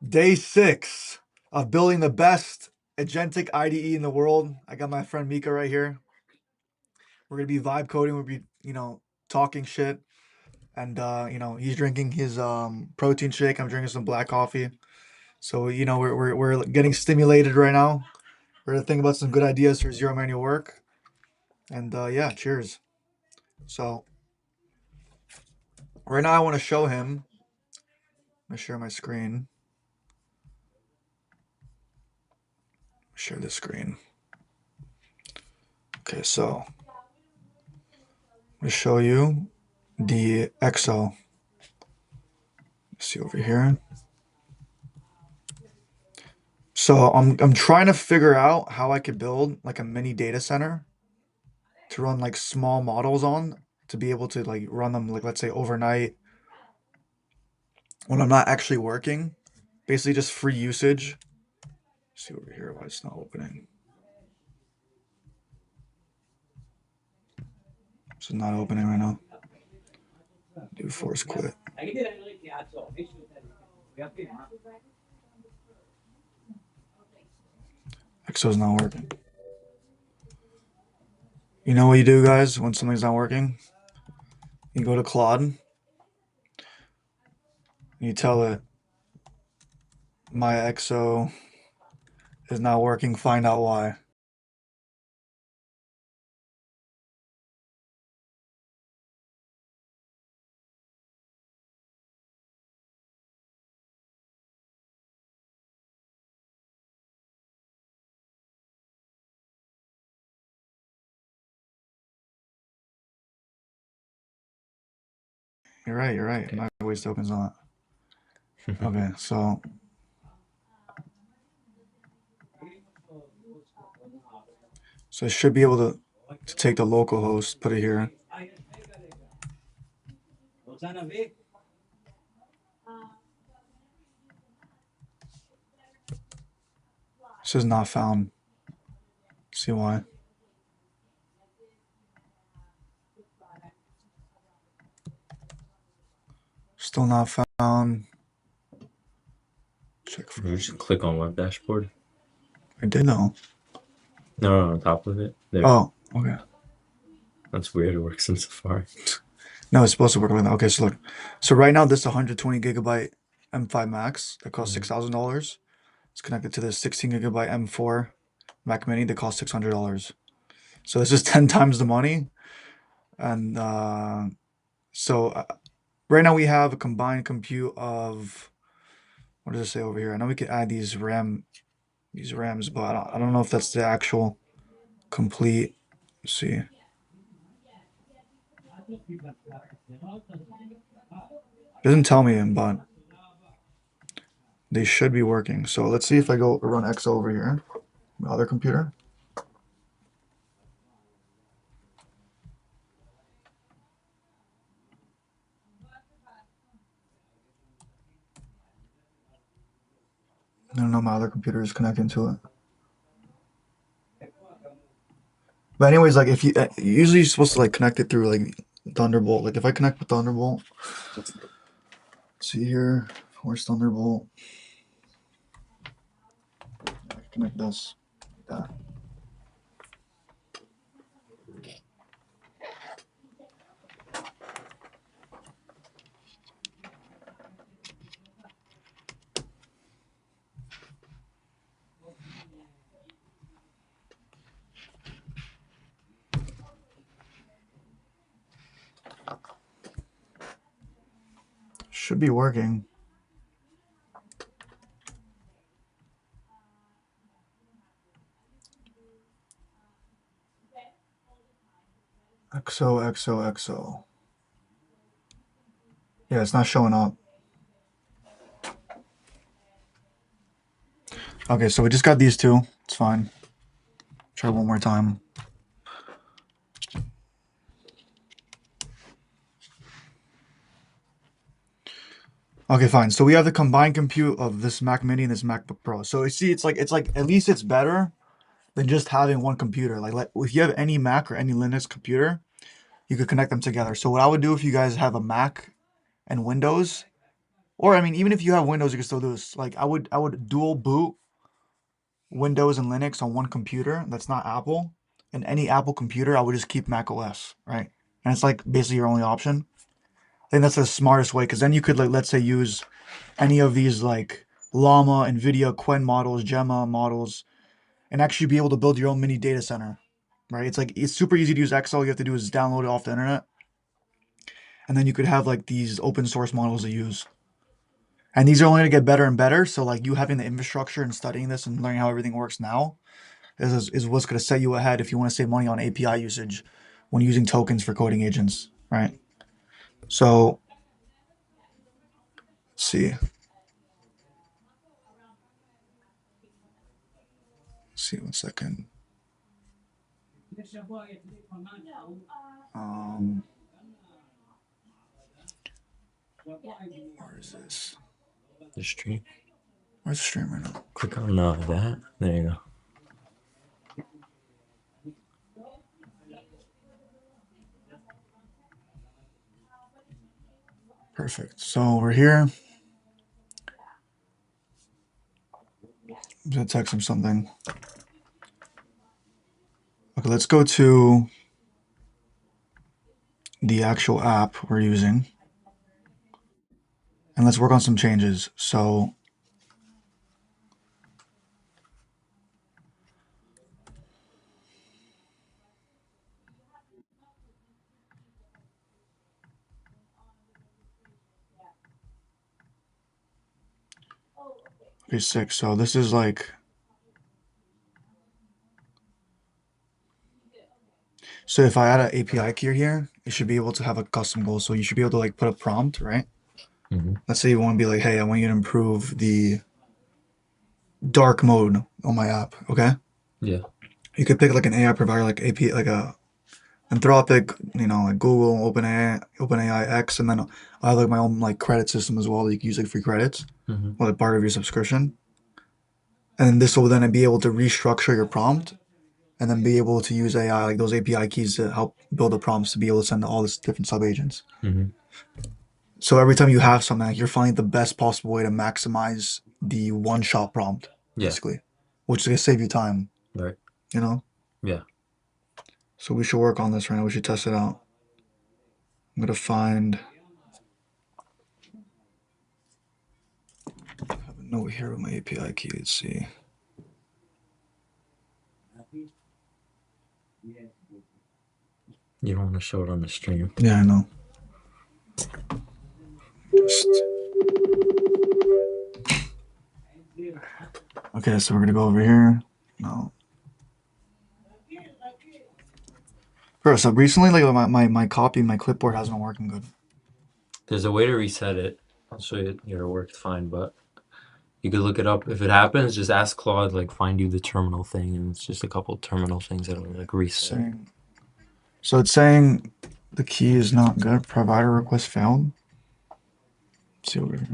Day 6 of building the best agentic IDE in the world. I got my friend Mika right here. We're gonna be vibe coding. We'll be, talking shit. And he's drinking his protein shake. I'm drinking some black coffee. So we're getting stimulated right now. We're gonna think about some good ideas for zero manual work. And yeah, cheers. So right now I want to show him. I'm gonna share my screen. Share the screen. Okay, so I'm gonna show you the EXO. See over here. So I'm trying to figure out how I could build like a mini data center to run like small models on, to be able to like run them, like, let's say overnight when I'm not actually working. Basically just free usage. See over here why it's not opening. It's not opening right now. Do force quit. EXO's not working. You know what you do, guys, when something's not working? You go to Claude and you tell it, my EXO is not working, find out why. You're right, you're right. My waste token's not. Okay, so it should be able to take the local host, put it here. It says not found. See why? Still not found. Check for. You just click on web dashboard. I did know. No, on top of it. There. Oh, okay. That's weird. It works in Safari. No, it's supposed to work like that. Okay, so look. So right now, this 120 gigabyte M5 Max that costs $6,000. It's connected to this 16 gigabyte M4 Mac Mini that costs $600. So this is 10 times the money. And so right now we have a combined compute of, what does it say over here? I know we can add these RAMs, but I don't know if that's the actual complete. Let's see. Doesn't tell me, but they should be working. So let's see if I go run EXO over here, my other computer. I don't know, my other computer is connecting to it. But anyways, like if you usually you're supposed to like connect it through like Thunderbolt. Like if I connect with Thunderbolt, see here, where's Thunderbolt? I can connect this like that. Should be working. EXO. Yeah, it's not showing up. Okay, so we just got these two. It's fine. Try one more time. Okay, fine. So we have the combined compute of this Mac Mini and this MacBook Pro. So you see, it's like at least it's better than just having one computer. Like if you have any Mac or any Linux computer, you could connect them together. So what I would do if you guys have a Mac and Windows, Or I mean, even if you have Windows, you can still do this. Like I would dual boot Windows and Linux on one computer that's not Apple. And any Apple computer, I would just keep Mac OS, right? And it's like basically your only option. I think that's the smartest way because then you could like let's say use any of these like Llama, NVIDIA, Quen models, Gemma models, and actually be able to build your own mini data center, right? It's like it's super easy to use Excel. You have to do is download it off the internet, and then you could have like these open source models to use. And these are only going to get better and better. So like you having the infrastructure and studying this and learning how everything works now is what's going to set you ahead if you want to save money on API usage when using tokens for coding agents, right? So let's see. Let's see 1 second. Um, where is this? The stream. Where's the stream right now? Click on that. There you go. Perfect. So we're here. I'm gonna text him something. Okay, let's go to the actual app we're using. And let's work on some changes. So okay, 6. So this is like so if I add an API key here, it should be able to have a custom goal. So you should be able to like put a prompt, right? Mm-hmm. Let's say you want to be like, hey, I want you to improve the dark mode on my app. Okay. Yeah. You could pick like an AI provider, like AP, like a Anthropic, like Google, OpenAI X, and then I have like my own like credit system as well that you can use like free credits, Mm-hmm. or like part of your subscription. And then this will then be able to restructure your prompt and then be able to use AI, like those API keys to help build the prompts to be able to send to all these different sub agents. Mm-hmm. So every time you have something, like you're finding the best possible way to maximize the one shot prompt, Yeah. basically, which is gonna save you time, Right. you know? Yeah. So we should work on this right now. We should test it out. I'm gonna find I have a note here with my API key. Let's see. You don't want to show it on the stream. Yeah, I know. Just okay, so we're gonna go over here. No. Bro, so recently like my copy, my clipboard hasn't been working good. There's a way to reset it. I'll show you. It'll work fine, but you could look it up. If it happens, just ask Claude, like, find you the terminal thing, and it's just a couple terminal things that'll like reset. So it's saying the key is not good. Provider request failed. Let's see over here.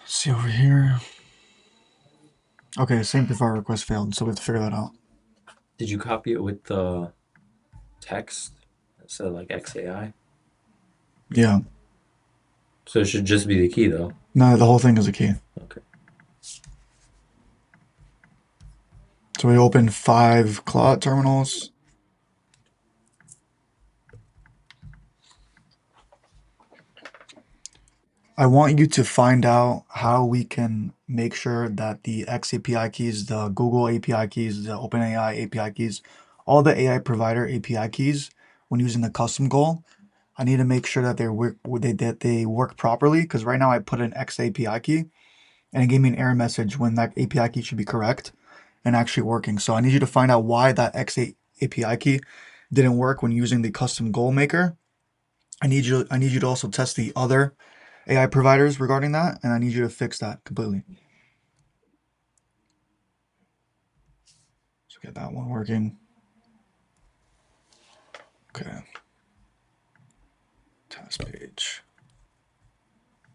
See over here. Okay, same provider request failed, so we have to figure that out. Did you copy it with the text that said like XAI? Yeah. So it should just be the key, though. No, the whole thing is a key. Okay. So we open 5 Claude terminals. I want you to find out how we can make sure that the X API keys, the Google API keys, the OpenAI API keys, all the AI provider API keys, when using the custom goal, I need to make sure that they work properly. Because right now I put an X API key, and it gave me an error message when that API key should be correct and actually working. So I need you to find out why that X API key didn't work when using the custom goal maker. I need you to also test the other AI providers regarding that, and I need you to fix that completely. So get that one working. Okay. Task page.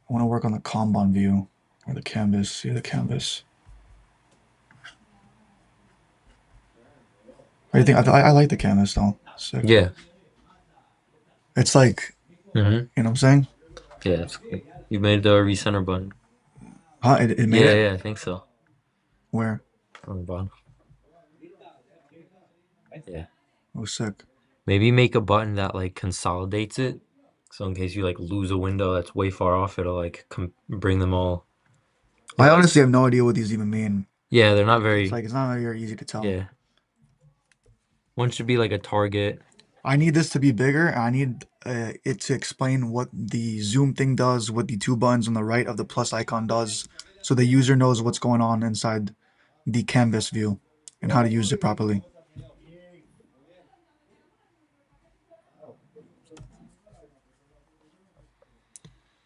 I want to work on the Kanban view or the canvas. See the canvas. What do you think? I like the canvas though. Sick. Yeah. It's like, Mm-hmm. you know what I'm saying? Yeah, it's cool. You made the recenter button. Huh? It made Yeah, it? yeah, I think so. Where? On the bottom. Yeah. Oh, sick. Maybe make a button that like consolidates it. So in case you like lose a window that's way far off, it'll like bring them all. I It'll, like, honestly have no idea what these even mean. yeah, they're not It's very. like, it's not very easy to tell. Yeah. One should be like a target. I need this to be bigger. I need it to explain what the zoom thing does, what the two buttons on the right of the plus icon does, so the user knows what's going on inside the canvas view and how to use it properly.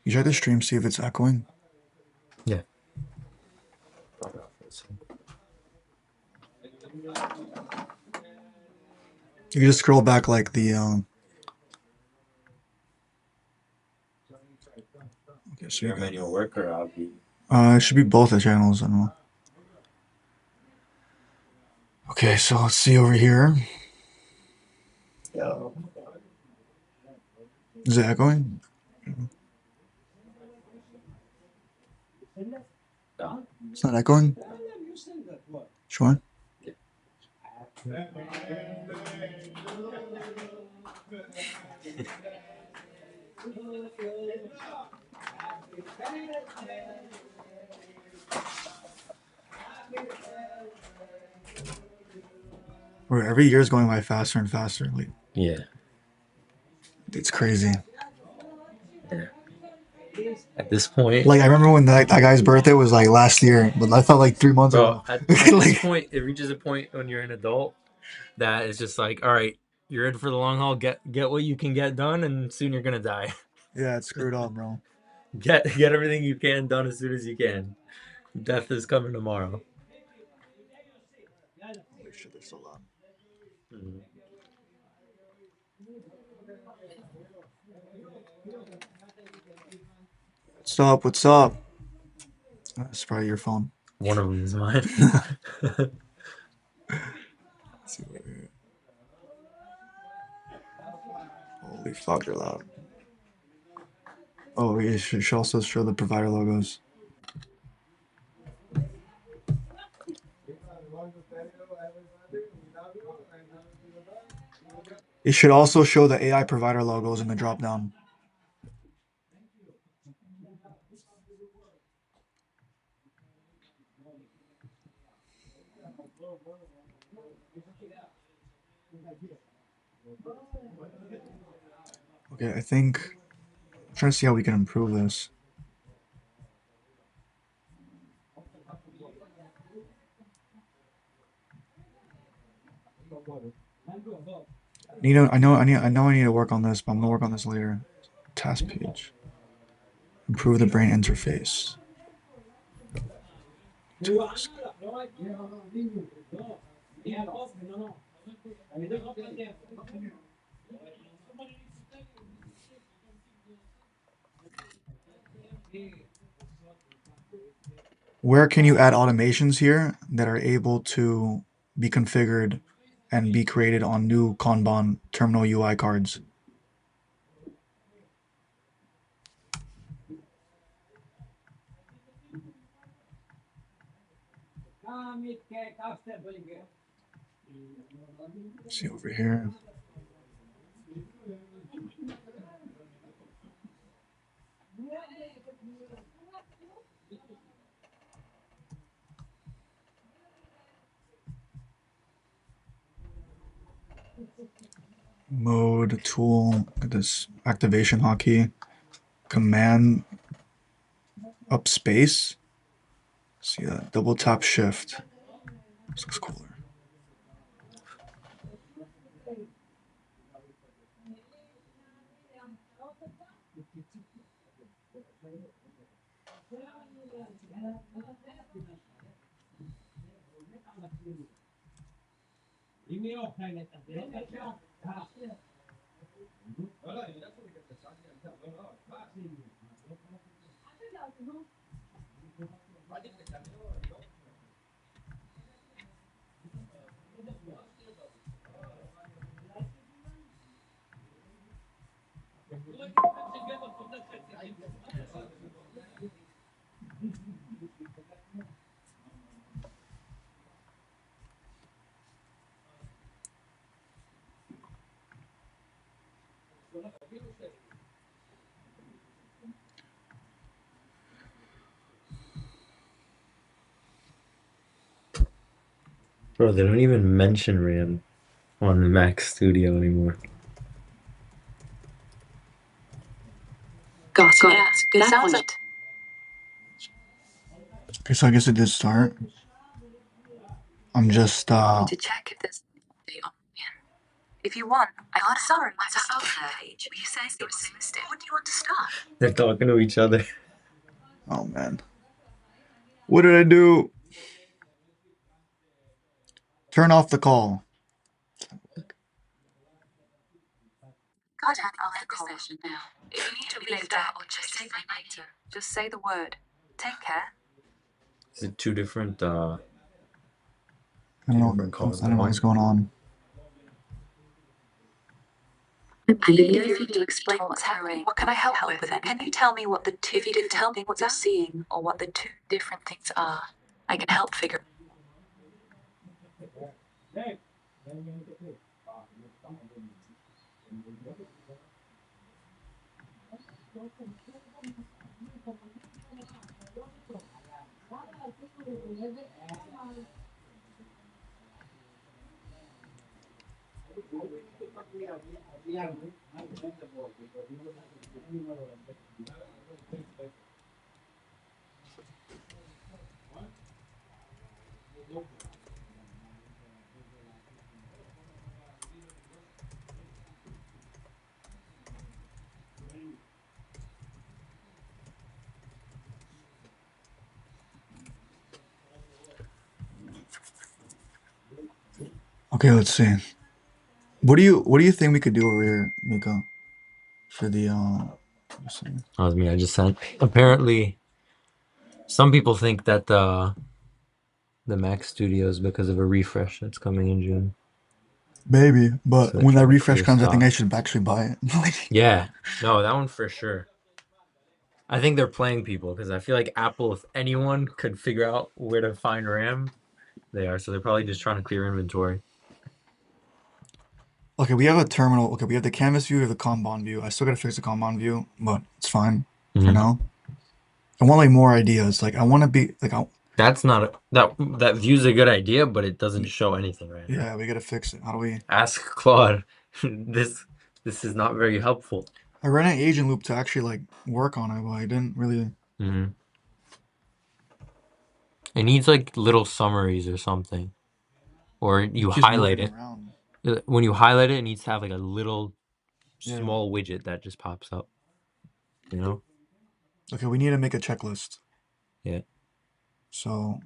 You try the stream, see if it's echoing. Yeah. You can just scroll back like the. Okay, so you Your got, manual work or I'll be. it should be both the channels. I don't know. Okay, so let's see over here. Is it echoing? No. It's not echoing? Sure. Where every year is going by faster and faster. Like, Yeah. it's crazy. Yeah. At this point, Like I remember when that guy's birthday was like last year, but I felt like 3 months bro, ago. at this Like, point, it reaches a point when you're an adult that is just like, all right, you're in for the long haul. Get what you can get done, and soon you're gonna die. yeah, it's screwed up, bro. Get everything you can done as soon as you can. Death is coming tomorrow. Holy shit, they're so loud. Mm-hmm. What's up? What's up? That's probably your phone. One of them is mine. Let's see what here. Holy fuck, they're loud. Oh, we should also show the provider logos. It should also show the AI provider logos in the drop down. Okay, I think I'm trying to see how we can improve this. I need to work on this, but I'm gonna work on this later. Task page. Improve the brain interface. Task. Where can you add automations here that are able to be configured and be created on new Kanban terminal UI cards? See over here. Mode tool. Look at this activation hotkey. Command up space. See that? Double tap shift. This looks cooler. Bro, they don't even mention RAM on the Mac Studio anymore. Got it. Yeah, good point. Okay, so I guess it did start. I'm just To check if there's update on if you want, I got a summary of the over page. You say it was a mistake. When do you want to start? They're talking to each other. oh man. What did I do? Turn off the call. Got it. I'll end the session now. If you need to relay that or just say my later, just say the word. Take care. Is it two different I don't know. calls I don't know what's going on. I need you to explain what's happening. What can I help with? And can you tell me what the two? If you can tell me what you're seeing or what the two different things are, I can help figure. Okay, let's see. What do you think we could do over here, Mika? For the let's see. That was me. I just sent. Apparently, some people think that the Mac Studio is because of a refresh that's coming in June. Maybe, but So they're when that trying to refresh clear comes, I think I stock. should actually buy it. Yeah, no, that one for sure. I think they're playing people because I feel like Apple, if anyone could figure out where to find RAM, they are. So they're probably just trying to clear inventory. Okay, we have a terminal. Okay, we have the canvas view, we have the Kanban view. I still gotta fix the Kanban view, but it's fine for now. I want like more ideas. Like I want to be like, That's not that view's a good idea, but it doesn't show anything right now. yeah, we gotta fix it. How do we? Ask Claude. this is not very helpful. I ran an agent loop to actually like work on it, but I didn't really. It needs like little summaries or something, or you Just highlight moving it. around. When you highlight it, it needs to have like a little Yeah. small widget that just pops up. You know? Okay, we need to make a checklist. Yeah. So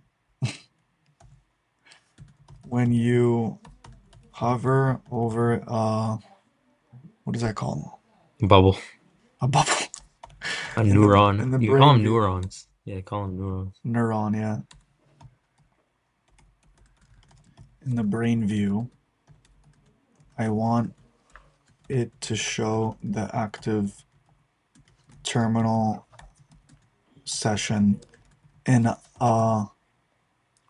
when you hover over what is that called? Bubble. A bubble. A neuron. In the You call brain them view. neurons. Yeah, call them neurons. Neuron, yeah. In the brain view, I want it to show the active terminal session in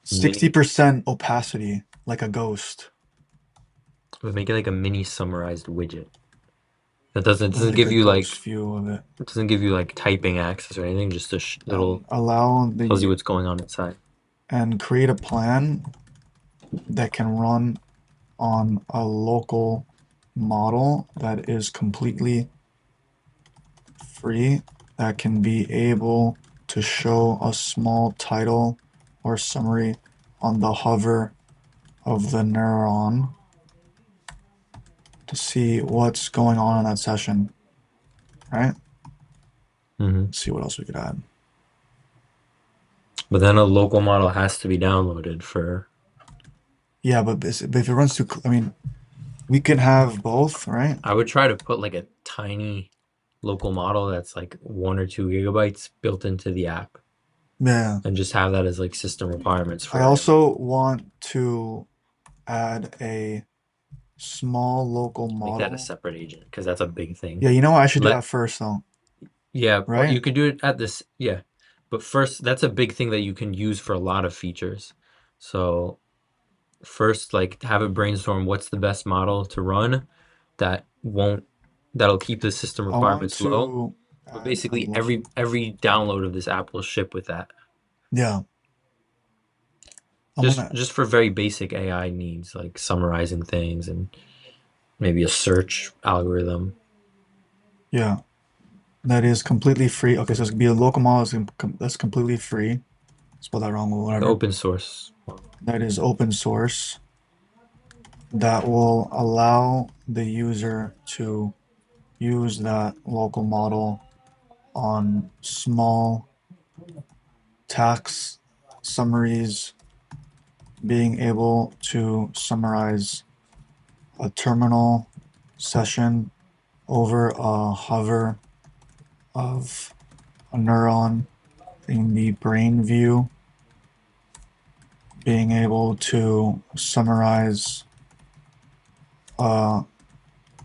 60% opacity, like a ghost. But make it like a mini summarized widget. That doesn't Like give a you like ghost view of it. it doesn't give you like typing access or anything. Just a little allow tells you the what's going on inside. and create a plan that can run on a local model that is completely free, that can be able to show a small title or summary on the hover of the neuron to see what's going on in that session, right? Let's see what else we could add. But then a local model has to be downloaded for. Yeah, but if it runs too, I mean, we can have both, right? I would try to put like a tiny local model that's like 1 or 2 gigabytes built into the app. Yeah. And just have that as like system requirements for I also want to add a small local model. Make that a separate agent because that's a big thing. Yeah, you know what? I should do that first though. Yeah, or you right? could do it at this. Yeah, but first, that's a big thing that you can use for a lot of features. So first, like, have a brainstorm. What's the best model to run that'll keep the system I want requirements low? to But add a basically, every download of this app will ship with that. yeah. I'm Just gonna just for very basic AI needs, like summarizing things and maybe a search algorithm. yeah. That is completely free. Okay, so it's gonna be a local model that's completely free. Spell that wrong or The whatever. open source. That is open source. That will allow the user to use that local model on small tax summaries, being able to summarize a terminal session over a hover of a neuron in the brain view, being able to summarize a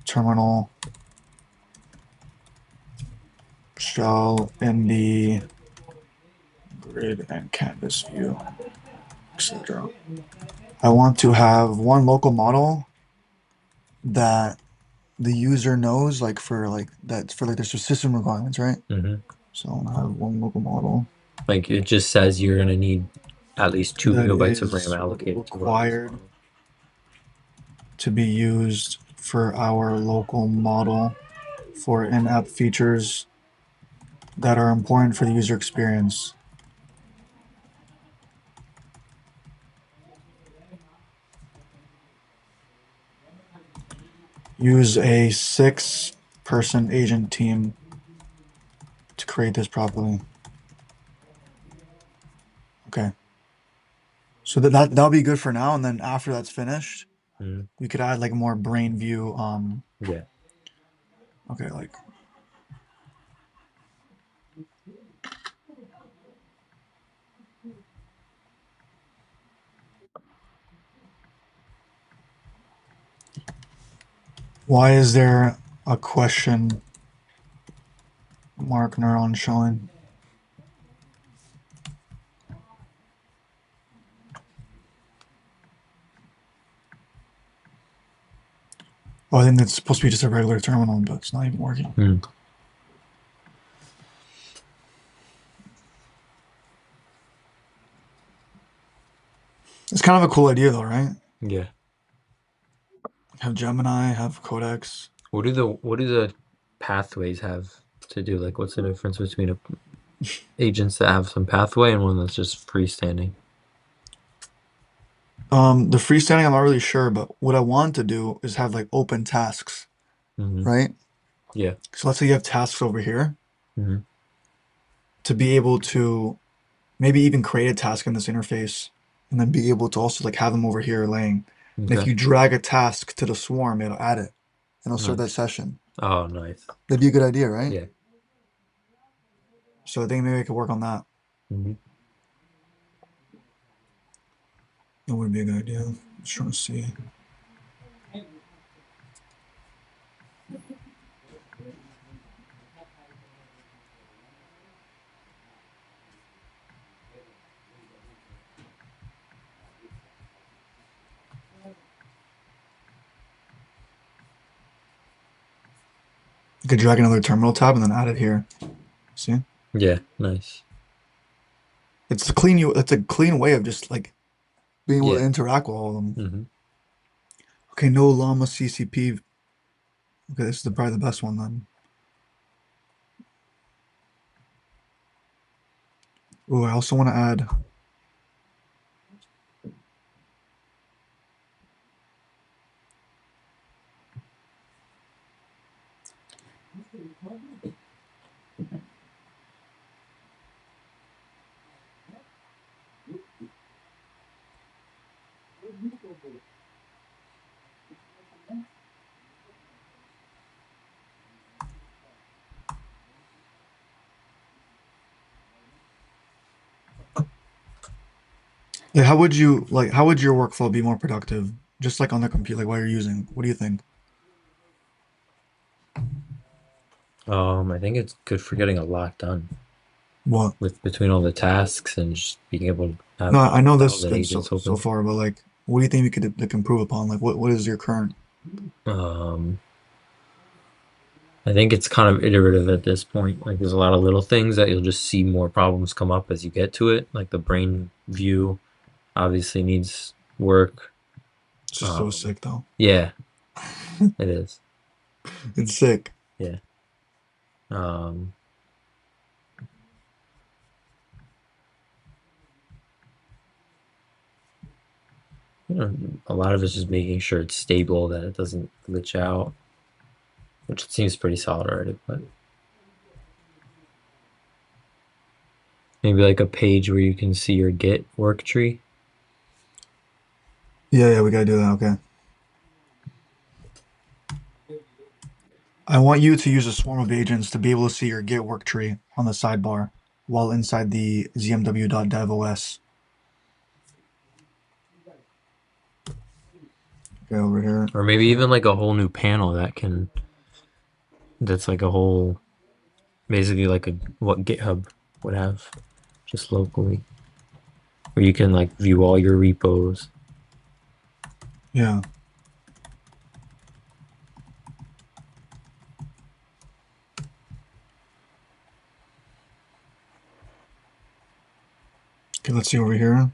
terminal shell in the grid and canvas view, etc. I want to have one local model that the user knows, like for like that's for like there's system requirements, right? hmm So I have one local model Like it just says you're gonna need at least 2 GB of RAM is allocated to run this required model. to be used for our local model for in-app features that are important for the user experience. Use a 6-person agent team to create this properly. Okay. So that'll be good for now, and then after that's finished, Mhm. we could add like more brain view. Yeah. Okay, like why is there a question mark neuron showing? Well, I think it's supposed to be just a regular terminal, but it's not even working. Mm. It's kind of a cool idea, though, right? Yeah. Have Gemini, have Codex. What do the pathways have to do? Like, what's the difference between agents that have some pathway and one that's just freestanding? The freestanding, I'm not really sure, but what I want to do is have like open tasks, hmm right? Yeah. So let's say you have tasks over here hmm to be able to maybe even create a task in this interface and then be able to also like have them over here laying. And if Okay. you drag a task to the swarm, it'll add it and it'll serve that Nice. session. Oh, nice. That'd be a good idea, right? Yeah. So I think maybe I could work on that. hmm That would be a good idea. Just trying to see. You could drag another terminal tab and then add it here. See? Yeah. Nice. It's a clean it's a clean way of just like being able to Yeah. interact with all of them. hmm Okay, no llama CCP. Okay, this is probably the best one then. Oh, I also want to add. Like, how would your workflow be more productive? Just like on the computer, like while you're using. What do you think? I think it's good for getting a lot done What? between all the tasks and just being able to have No, I know this is 1,000 good agents so open. far, but like, what do you think we could improve upon? Like, what is your current? I think it's kind of iterative at this point. Like there's a lot of little things that you'll just see more problems come up as you get to it. Like the brain view obviously needs work. It's just so sick though. Yeah, it is. It's sick. Yeah. You know, a lot of it's just making sure it's stable, that it doesn't glitch out, which seems pretty solid already. But maybe like a page where you can see your Git work tree. Yeah, we gotta do that. Okay. I want you to use a swarm of agents to be able to see your Git work tree on the sidebar while inside the zmw.dev OS. Okay, over here. Or maybe even like a whole new panel that's like a whole, basically like what GitHub would have, just locally, where you can like view all your repos. Yeah. Okay, let's see over here.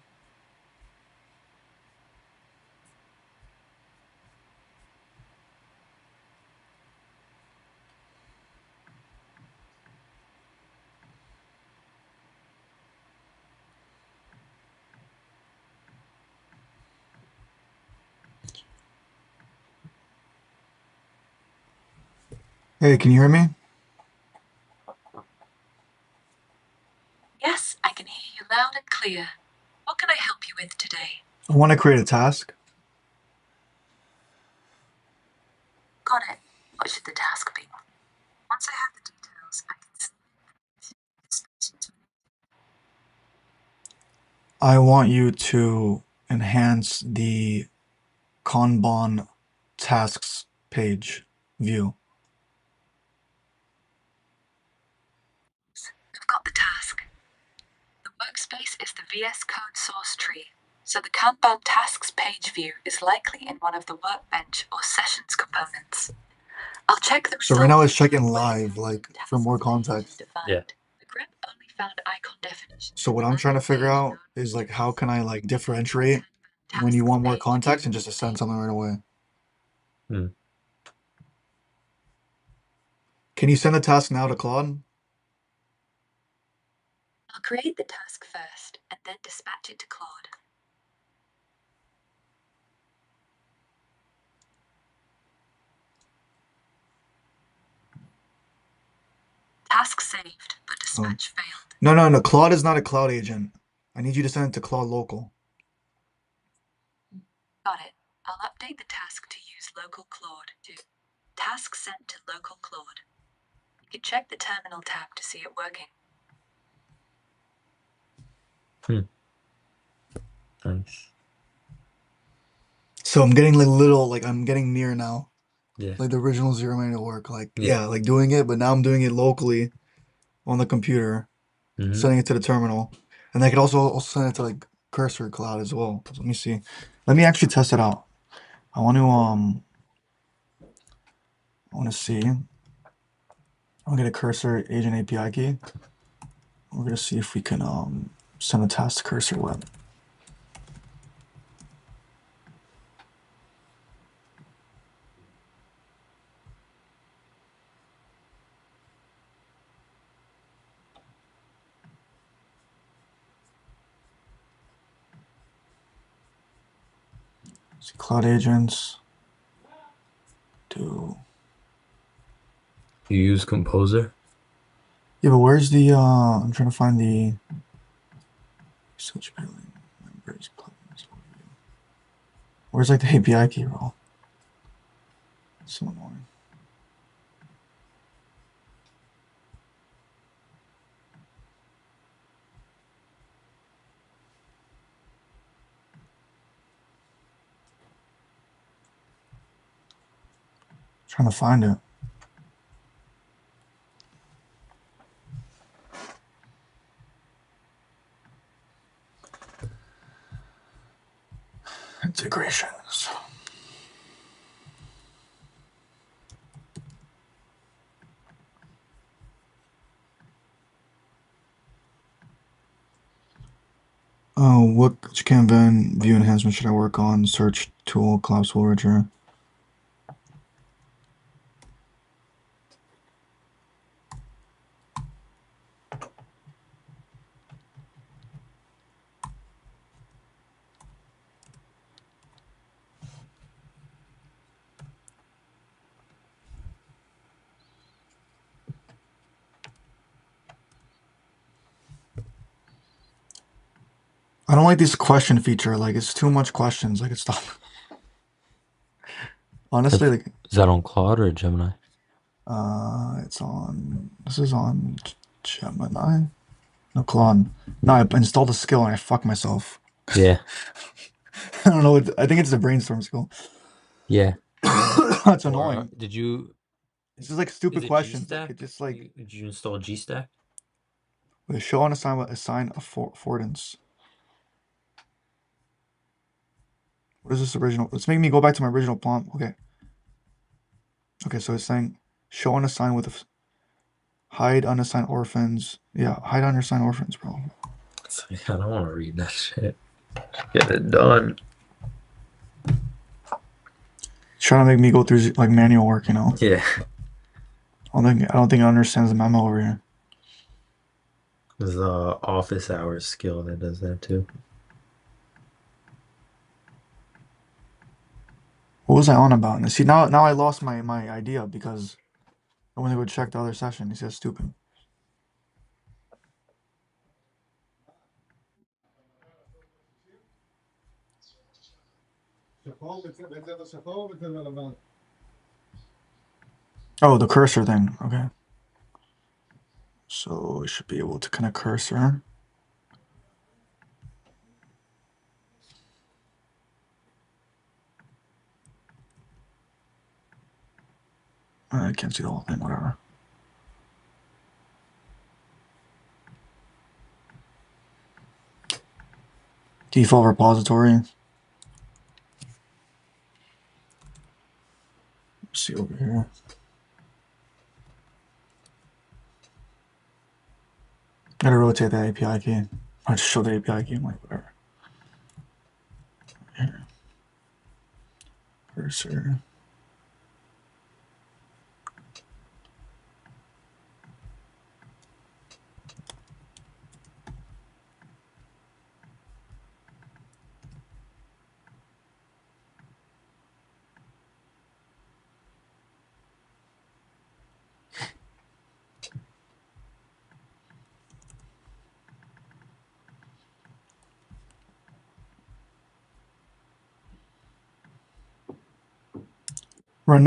Hey, can you hear me? Yes, I can hear you loud and clear. What can I help you with today? I want to create a task. Got it. What should the task be? Once I have the details, I can see. I want you to enhance the Kanban tasks page view. I've got the task. The workspace is the VS Code source tree, so the Kanban tasks page view is likely in one of the workbench or sessions components. I'll check the So right now it's results checking where live, the like for task more page is context. defined. Yeah. The grep only found icon definition. So what I'm trying to figure out is like, how can I like differentiate when you want more context and just to send something right away? Can you send the task now to Claude? I'll create the task first and then dispatch it to Claude. Task saved, but dispatch failed. No. Claude is not a cloud agent. I need you to send it to Claude local. Got it. I'll update the task to use local Claude. Task sent to local Claude. You can check the terminal tab to see it working. Nice. So I'm getting like I'm getting near now. Yeah. Like the original zero minute work. Like Yeah. like doing it, but now I'm doing it locally on the computer, sending it to the terminal. And I could also send it to like Cursor Cloud as well. So let me see. Let me actually test it out. I want to see. I'll get a Cursor agent API key. We're gonna see if we can send a task to Cursor Web. See Cloud Agents. You use Composer? Yeah, but where's the I'm trying to find the search billing members plugins overview. Where's like the API key roll? So annoying. Trying to find it. What Canvan view enhancement should I work on? Search tool, collapse literature. I don't like this question feature. Like, it's too much questions. Like, it's not. Honestly, like, Is that on Claude or Gemini? it's on. This is on Gemini. No, Claude. No, I installed a skill and I fucked myself. Yeah. I don't know. I think it's a brainstorm skill. Yeah. That's annoying. Did you? It's just like Is stupid it questions. Like, G-Stack? it just like Did you install G-Stack? show on assign affordance. What is this original? It's making me go back to my original prompt. Okay. Okay, so it's saying show unassigned with hide unassigned orphans. Yeah, hide unassigned orphans, bro. It's like, I don't want to read that shit. Get it done. Trying to make me go through like manual work, you know. Yeah. I don't think it understands the memo over here. There's the office hours skill that does that too. What was I on about? And see, now I lost my idea because I went to go check the other session. He says stupid. Oh, the cursor thing. Okay. So we should be able to connect cursor. I can't see the whole thing, whatever. Default repository. Let's see over here. Gotta rotate that API key. I just show the API key. I'm like, whatever. Here. Cursor. Right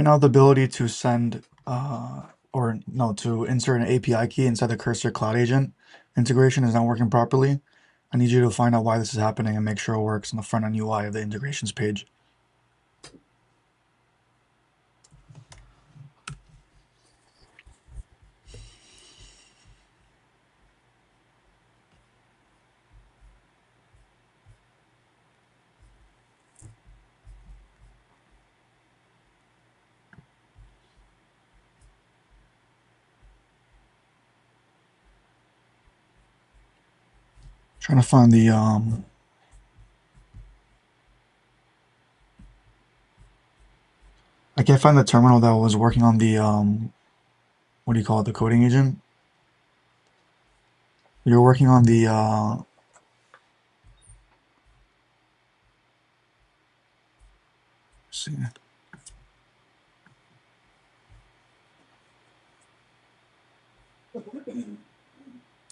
now, the ability to send to insert an API key inside the Cursor Cloud Agent integration is not working properly. I need you to find out why this is happening and make sure it works on the front end UI of the integrations page. Trying to find the I can't find the terminal that was working on the what do you call it, the coding agent? You're working on the let's see.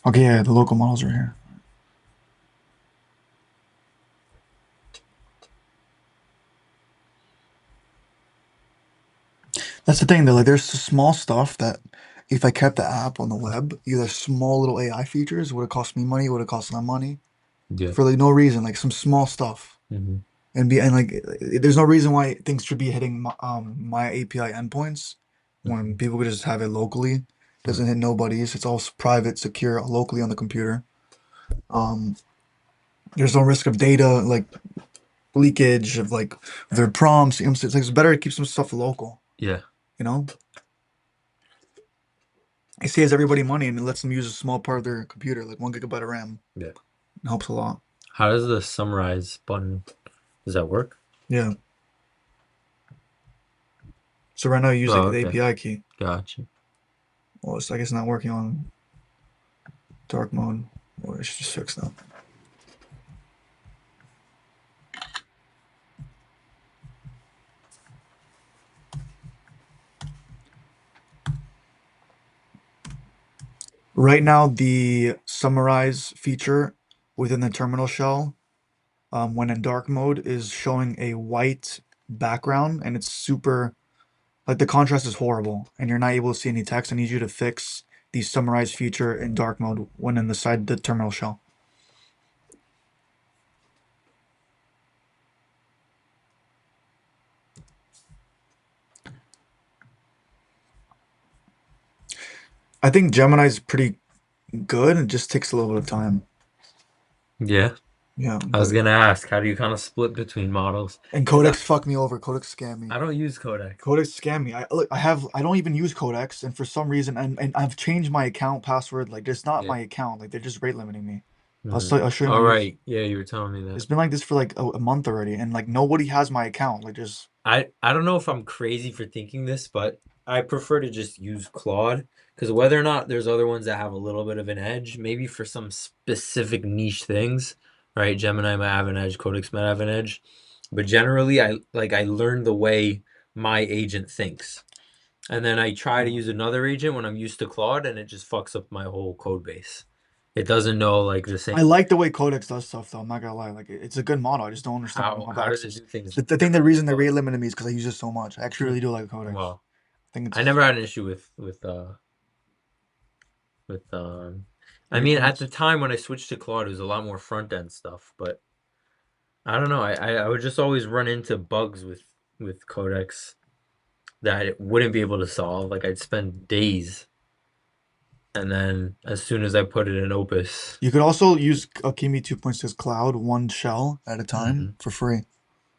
Okay, yeah, the local models are here. That's the thing though, like there's small stuff that if I kept the app on the web, either small little AI features would have cost me money, would have cost them money Yeah. for like no reason, like some small stuff. Mm-hmm. And like there's no reason why things should be hitting my API endpoints when people could just have it locally. Doesn't hit nobody's. It's all private, secure, locally on the computer. There's no risk of data like leakage of like their prompts. You know, it's like it's better to keep some stuff local. Yeah. You know, it saves everybody money and it lets them use a small part of their computer, like 1 GB of RAM. Yeah. It helps a lot. How does the summarize button, does that work? Yeah. So right now you use Oh, the okay. API key. Gotcha. Well, it's, I guess, not working on dark mode. Well, it should just fix that. Right now, the summarize feature within the terminal shell, when in dark mode, is showing a white background, and it's super, like, the contrast is horrible, and you're not able to see any text. I need you to fix the summarize feature in dark mode when inside the terminal shell. I think Gemini is pretty good. It just takes a little bit of time. Yeah. Yeah, I was but gonna ask, how do you kind of split between models? and 'Cause Codex fucked me over. Codex scammed me. I don't use Codex. Codex scammed me. I don't even use Codex, and for some reason, and I've changed my account password. Like, it's not Yeah. my account. Like, they're just rate limiting me. Mm-hmm. I'll show you my All use. right. Yeah, you were telling me It's that. been like this for like a month already, and like nobody has my account. Like, just I don't know if I'm crazy for thinking this, but I prefer to just use Claude because whether or not there's other ones that have a little bit of an edge, maybe for some specific niche things, right? Gemini might have an edge, Codex might have an edge, but generally, I learned the way my agent thinks, and then I try to use another agent when I'm used to Claude, and it just fucks up my whole code base. It doesn't know like the same. I like the way Codex does stuff, though. I'm not gonna lie. Like, it's a good model. I just don't understand why I don't have How does it access. do things The thing, the differently reason than they rate Claude? limited me is because I use it so much. I actually really do like Codex. Well, I think I it's never had an issue with I your mean, at points. the time when I switched to Claude, it was a lot more front end stuff, but I don't know. I would just always run into bugs with Codex that it wouldn't be able to solve. Like I'd spend days, and then as soon as I put it in Opus, You could also use Akimi 2.6 Cloud one shell at a time Mhm. for free.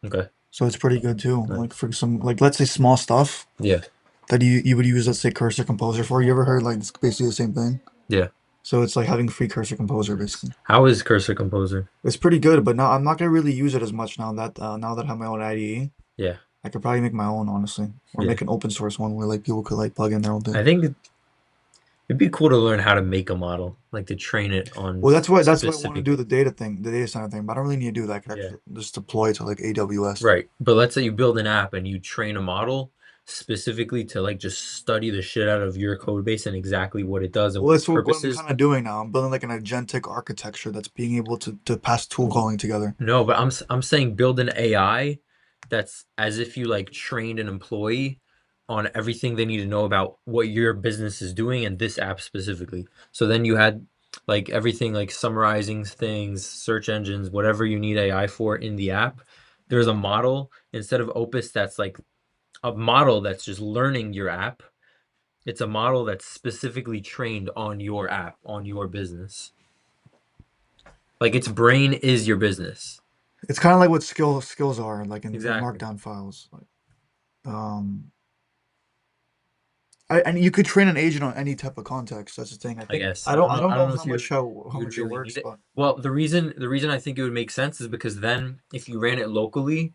Okay, So it's pretty good too. nice. Like, for some, like, let's say small stuff Yeah, that you would use, let's say, Cursor Composer for. You ever heard, like, it's basically the same thing? yeah. So it's like having free Cursor Composer Nice. basically. How is Cursor Composer? It's pretty good, but now I'm not gonna really use it as much now that I have my own IDE. Yeah, I could probably make my own, honestly, or yeah. make an open source one where like people could like plug in their own thing. I think it'd be cool to learn how to make a model, like to train it on Well, that's why I want to specific. do the data thing, the data center thing, but I don't really need to do that. I could Yeah. actually just deploy it to like AWS. Right. But let's say you build an app and you train a model specifically to like just study the shit out of your code base and exactly what it does and Well, what that's its what purpose I'm is. kind of doing now. I'm building like an agentic architecture that's being able to pass tool calling together. No, but I'm saying build an AI that's as if you like trained an employee on everything they need to know about what your business is doing and this app specifically. So then you had like everything like summarizing things, search engines, whatever you need AI for in the app. There's a model instead of Opus that's like a model that's just learning your app. It's a model that's specifically trained on your app, on your business. Like its brain is your business. It's kind of like what skills are like in Exactly. markdown files. Like, um, and you could train an agent on any type of context. That's the thing. I I think guess I don't I don't know know if how you would much it really works, need it. but Well, the reason I think it would make sense is because then if you ran it locally,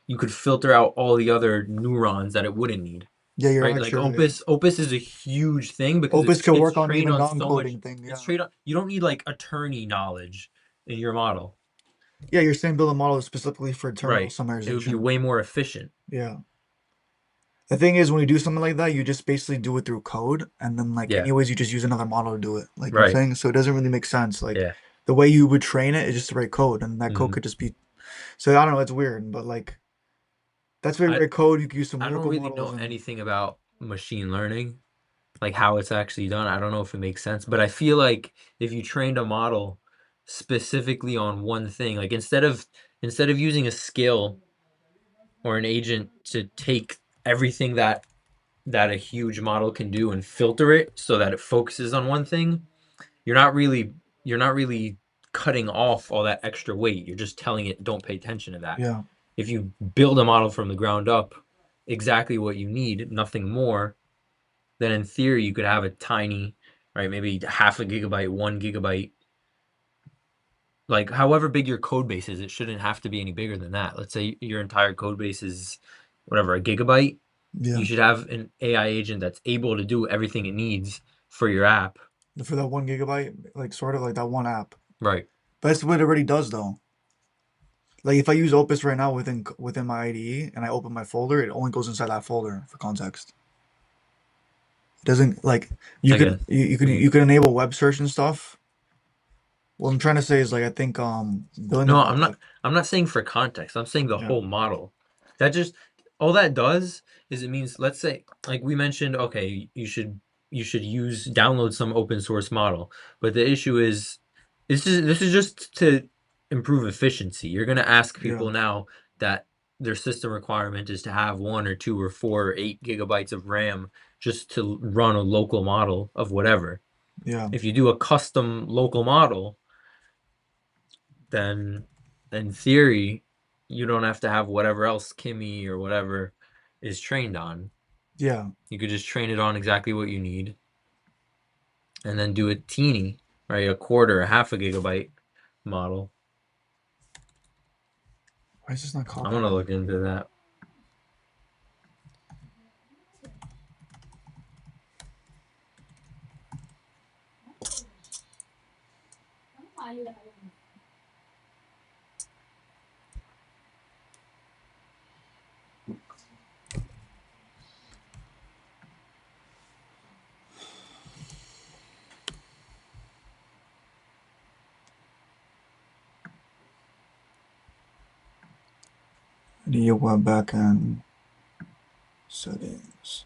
you could filter out all the other neurons that it wouldn't need. yeah, you're Right? Like actually yeah. Opus is a huge thing because Opus could it's work on trained even on so much. non-coding thing. It's Yeah, trained on. You don't need like attorney knowledge in your model. yeah. You're saying build a model specifically for terminal Right. It would be summarization. way more efficient. Yeah. The thing is, when you do something like that, you just basically do it through code, and then like Yeah. anyways, you just use another model to do it. Like you're Right. saying, so it doesn't really make sense. Like Yeah. the way you would train it is just to write code, and that code Mhm. could just be. So I don't know. It's weird, but like that's where you I write code. You can use some I don't local really models know and anything about machine learning, like how it's actually done. I don't know if it makes sense, but I feel like if you trained a model specifically on one thing, like instead of using a skill or an agent to take everything that a huge model can do and filter it so that it focuses on one thing, you're not really you're not really cutting off all that extra weight. You're just telling it don't pay attention to that. yeah. If you build a model from the ground up, exactly what you need, nothing more, then in theory you could have a tiny, right, maybe half a gigabyte, 1 gigabyte like however big your code base is, it shouldn't have to be any bigger than that. Let's say your entire code base is whatever, a gigabyte. Yeah. You should have an AI agent that's able to do everything it needs for your app. For that 1 GB, like sort of like that one app. Right. But that's what it already does though. Like if I use Opus right now within my IDE and I open my folder, it only goes inside that folder for context. It doesn't like you I could guess. you could enable web search and stuff. What I'm trying to say is like I think building No, the I'm not saying for context. I'm saying the yeah whole model. That just all that does is it means, let's say, like we mentioned, okay, you should download some open source model. But the issue is this is just to improve efficiency. You're gonna ask yeah people now that their system requirement is to have 1 or 2 or 4 or 8 gigabytes of RAM just to run a local model of whatever. yeah If you do a custom local model, then in theory, you don't have to have whatever else Kimmy or whatever is trained on. yeah. You could just train it on exactly what you need and then do it teeny, right? A quarter, a half a gigabyte model. Why is this not I'm copying? gonna look into that. IDE web backend settings.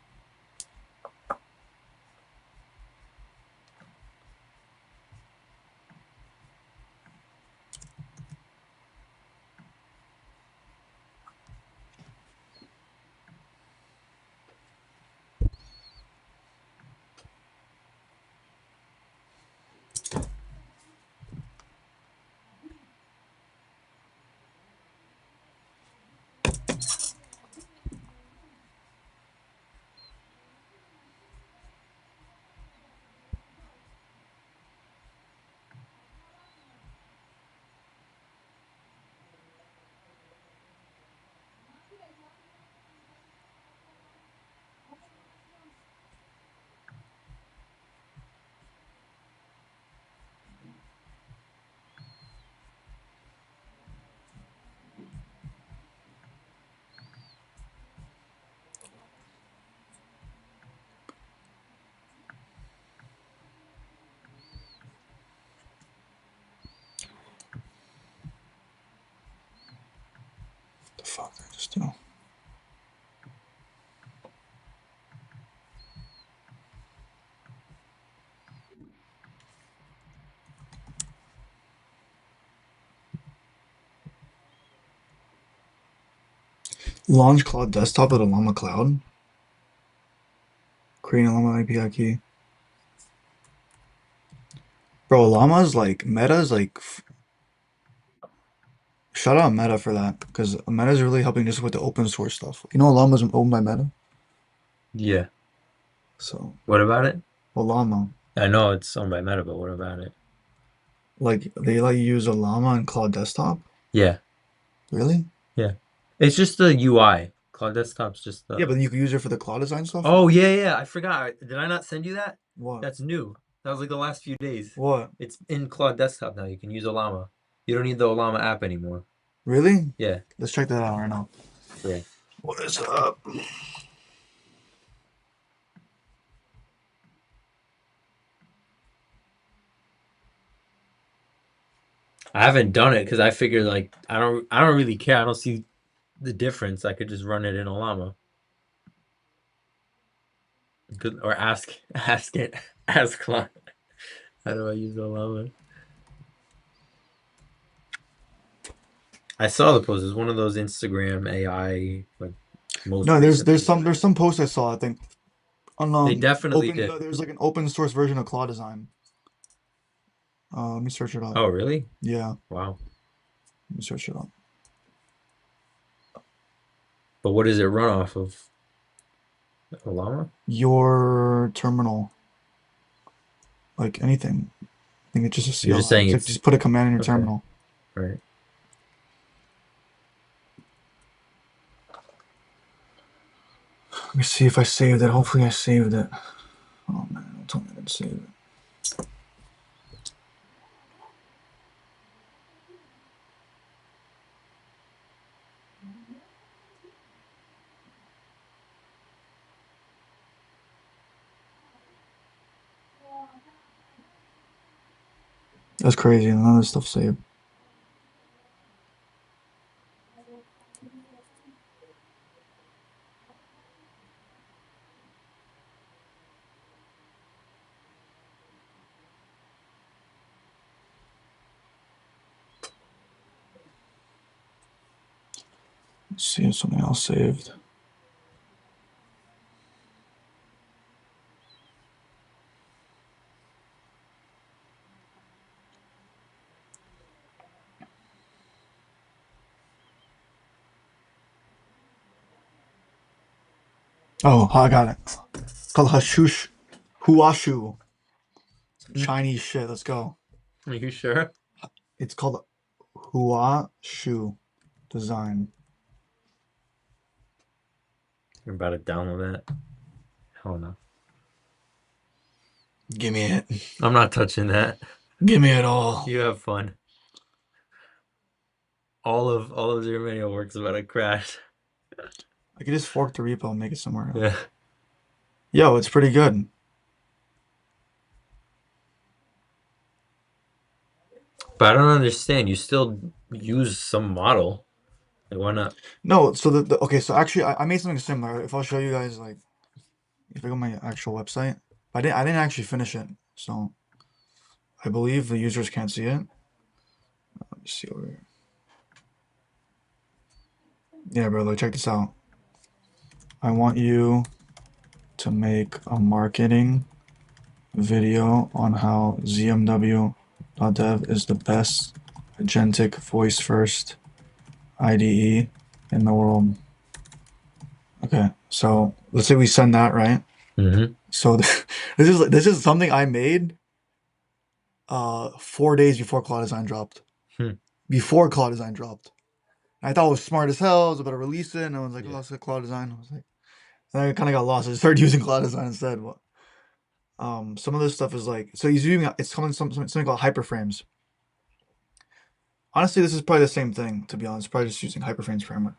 The fuck did I just do? Launch Cloud Desktop with a Llama Cloud. Create a Llama API key. Bro, Llama's like Meta's like shout out Meta for that because Meta's really helping just with the open source stuff. You know, Llama's owned by Meta, Yeah. so What about it? well, Llama I know it's owned by Meta, but what about it? like they let you use a Llama in Cloud Desktop. Yeah. Really? Yeah. It's just the UI. Cloud Desktop's just the. Yeah, but you can use it for the cloud design stuff. Oh, yeah. I forgot. Did I not send you that? What? That's new. That was like the last few days. What? It's in Cloud Desktop now. You can use Olama. You don't need the Olama app anymore. Really? Yeah. Let's check that out right now. Yeah. What is up? I haven't done it because I figured like I don't really care. I don't see the difference. I could just run it in Olama. Or ask it. Ask Cloud. How do I use Olama? I saw the post. It's one of those Instagram AI like most. No, recent there's videos. some posts I saw. I think on They definitely open, did. no, there's like an open source version of Claude Design. Let me search it up. Oh, really? Yeah, Wow. let me search it up. But what does it run off of? Olama? Your terminal, like anything. I think it's just a CLI. You're just saying Like, it's just put a command in your okay. terminal. Right. Let me see if I saved it. Hopefully I saved it. Oh man, don't tell me I didn't save it. That's crazy. None of this stuff saved. Let's see if something else saved. Oh, I got it. It's called Hashush Huashu. Chinese shit. Let's go. Are you sure? It's called Huashu Design. You're about to download that? Hell no. Give me it. I'm not touching that. Give me it all. You have fun. All of your manual work's about to crash. I could just fork the repo and make it somewhere else. Yeah. Yo, it's pretty good. But I don't understand. You still use some model. Like, why not? No, so okay, so actually I made something similar. If I'll show you guys, like, if I go on my actual website, I didn't actually finish it, so I believe the users can't see it. Let me see over here. Yeah, bro, like, check this out. I want you to make a marketing video on how ZMW.dev is the best agentic voice first IDE in the world. Okay, so let's say we send that, right? Mm-hmm. So this is something I made 4 days before Cloud Design dropped. Before Cloud Design dropped. I thought it was smart as hell. I was about to release it, and I was like, Yeah. oh, it's like Cloud Design. I was like, then I kind of got lost. I started using Cloud Design instead. But some of this stuff is like, so he's using, it's coming something called hyperframes. Honestly, this is probably the same thing, to be honest. Probably just using hyperframes framework.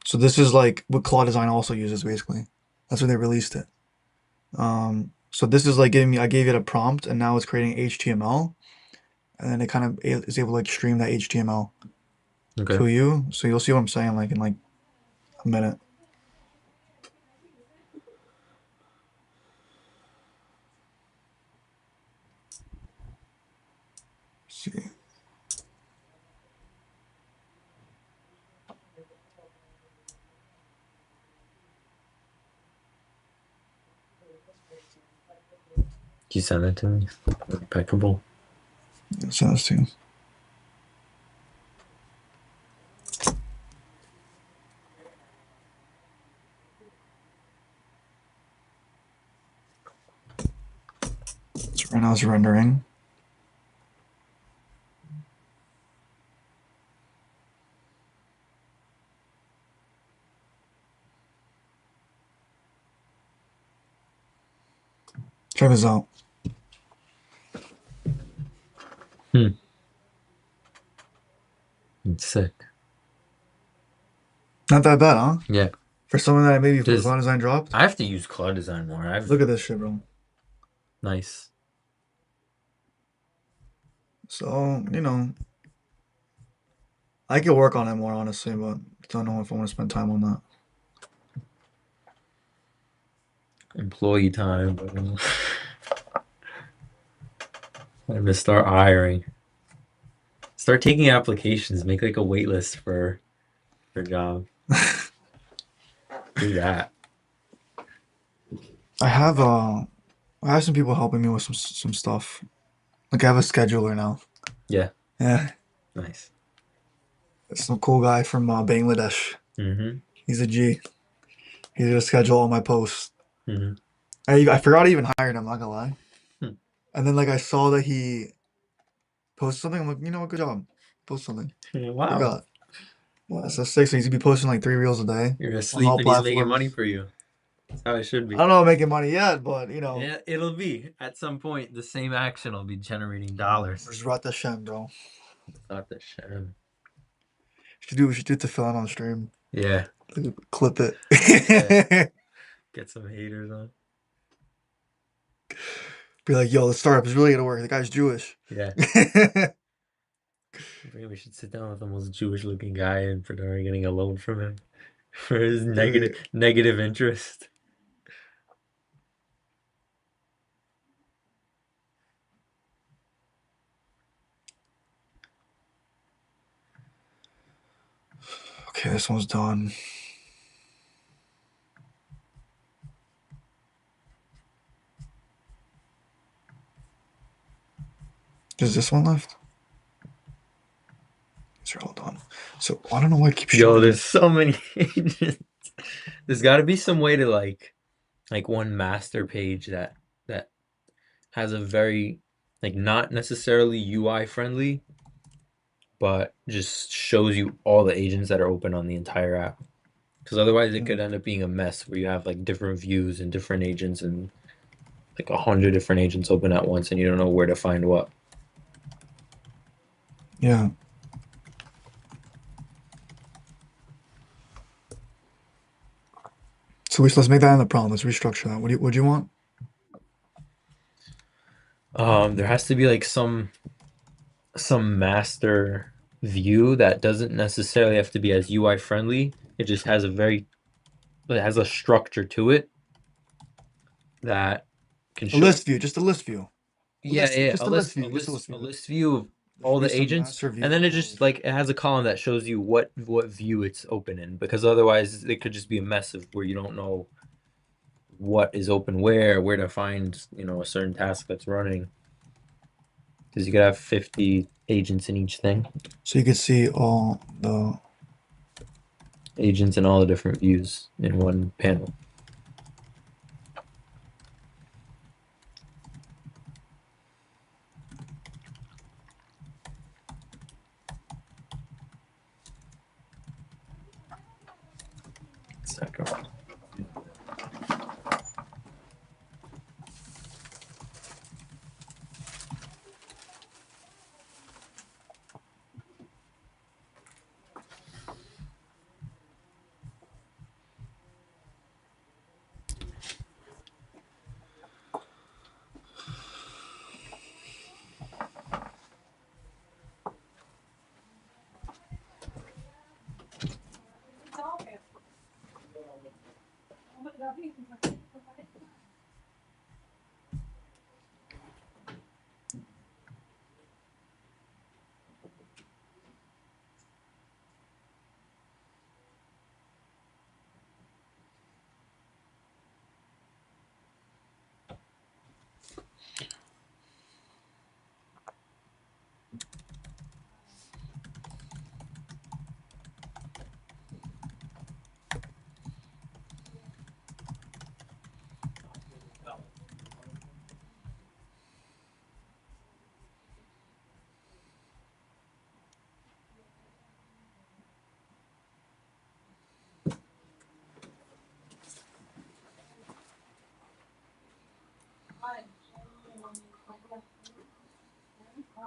So this is like what Cloud Design also uses, basically. That's when they released it. So this is like I gave it a prompt, and now it's creating HTML, and then it kind of is able to like stream that HTML Okay. to you. So you'll see what I'm saying, like, in like a minute. See. Can you send that to me? Impeccable. I'll send this to you. So right now it's rendering. Check this out. It's sick. Not that bad, huh? Yeah. For something that I made before Just- Cloud Design dropped. I have to use Cloud Design more. Look at this shit, bro. Nice. So, you know, I could work on it more, honestly, but don't know if I want to spend time on that. Employee time. I'm gonna start hiring. Start taking applications. Make like a wait list for a job. Do that. I have some people helping me with some stuff. Like, I have a scheduler now. Yeah. Yeah, Nice. it's some cool guy from Bangladesh. Mm-hmm. He's a G. He's gonna schedule all my posts. Mm-hmm. I forgot I even hired him. Not gonna lie. Hmm. And then like I saw that he posted something. I'm like, you know what? Good job. Post something. Wow. Forgot. Well, so 6. He needs to be posting like 3 reels a day. You're On asleep all and he's making platforms. money for you. That's how it should be. I don't know making money yet, but you know. Yeah, it'll be. At some point, the same action will be generating dollars. Just Rat Hashem, bro. Not the shit. We should do it to Phil on stream. Yeah. Clip it. Yeah. Get some haters on. Be like, yo, the startup is really gonna work. The guy's Jewish. Yeah. Maybe we should sit down with the most Jewish-looking guy and pretend getting a loan from him for his negative interest. Okay, this one's done. Is this one left? These are all done. So I don't know why I keep showing. Yo, there's so many agents. There's got to be some way to like one master page that has a very not necessarily UI friendly, but just shows you all the agents that are open on the entire app. Because otherwise it could end up being a mess where you have different views and different agents and 100 different agents open at once and you don't know where to find what. Yeah. So let's make that in the problem. Let's restructure that. What do you want? There has to be some master view that doesn't necessarily have to be as UI friendly. It just has a structure to it that can show. A list view, just a list view. A list view of all the agents, and then it just it has a column that shows you what view it's open in, because otherwise it could just be a mess of where you don't know what is open where to find a certain task that's running, because you could have 50 agents in each thing. So you could see all the agents in all the different views in one panel. Second one.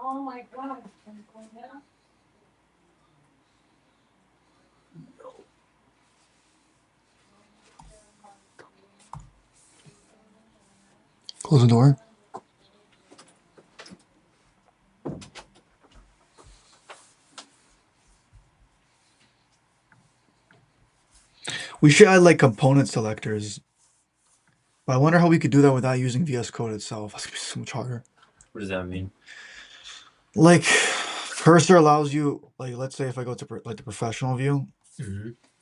Oh my god. Close the door. We should add component selectors. But I wonder how we could do that without using VS Code itself. That's gonna be so much harder. What does that mean? Cursor allows you, let's say if I go to the professional view,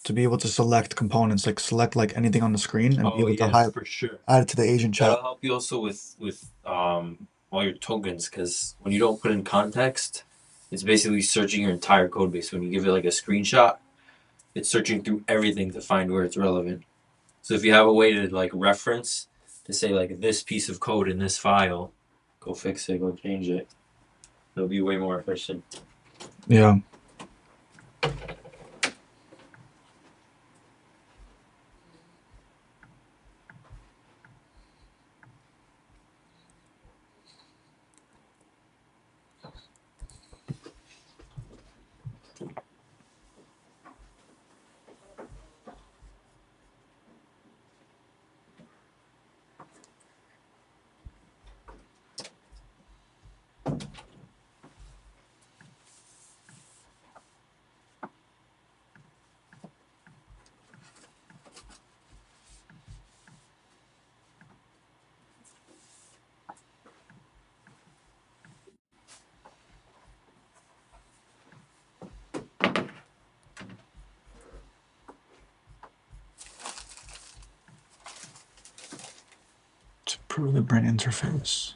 to be able to select components, select anything on the screen and be able to for sure. add it to the agent chat. That'll help you also with all your tokens, because when you don't put in context, it's basically searching your entire code base. When you give it a screenshot, it's searching through everything to find where it's relevant. So if you have a way to reference to say this piece of code in this file, go fix it, go change it. It'll be way more efficient. Yeah. To improve the brain interface.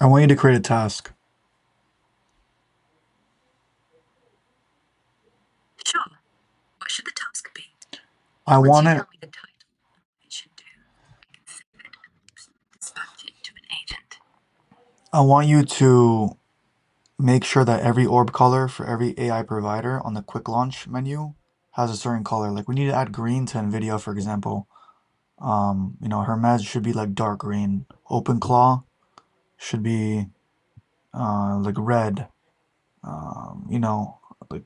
I want you to create a task. Sure. What should the task be? I Once want you it. tell me the title and what it should do, I can save it and dispatch it to an agent. I want you to make sure that every orb color for every AI provider on the quick launch menu has a certain color. Like we need to add green to NVIDIA, for example. Hermes should be like dark green. OpenClaw should be like red. Like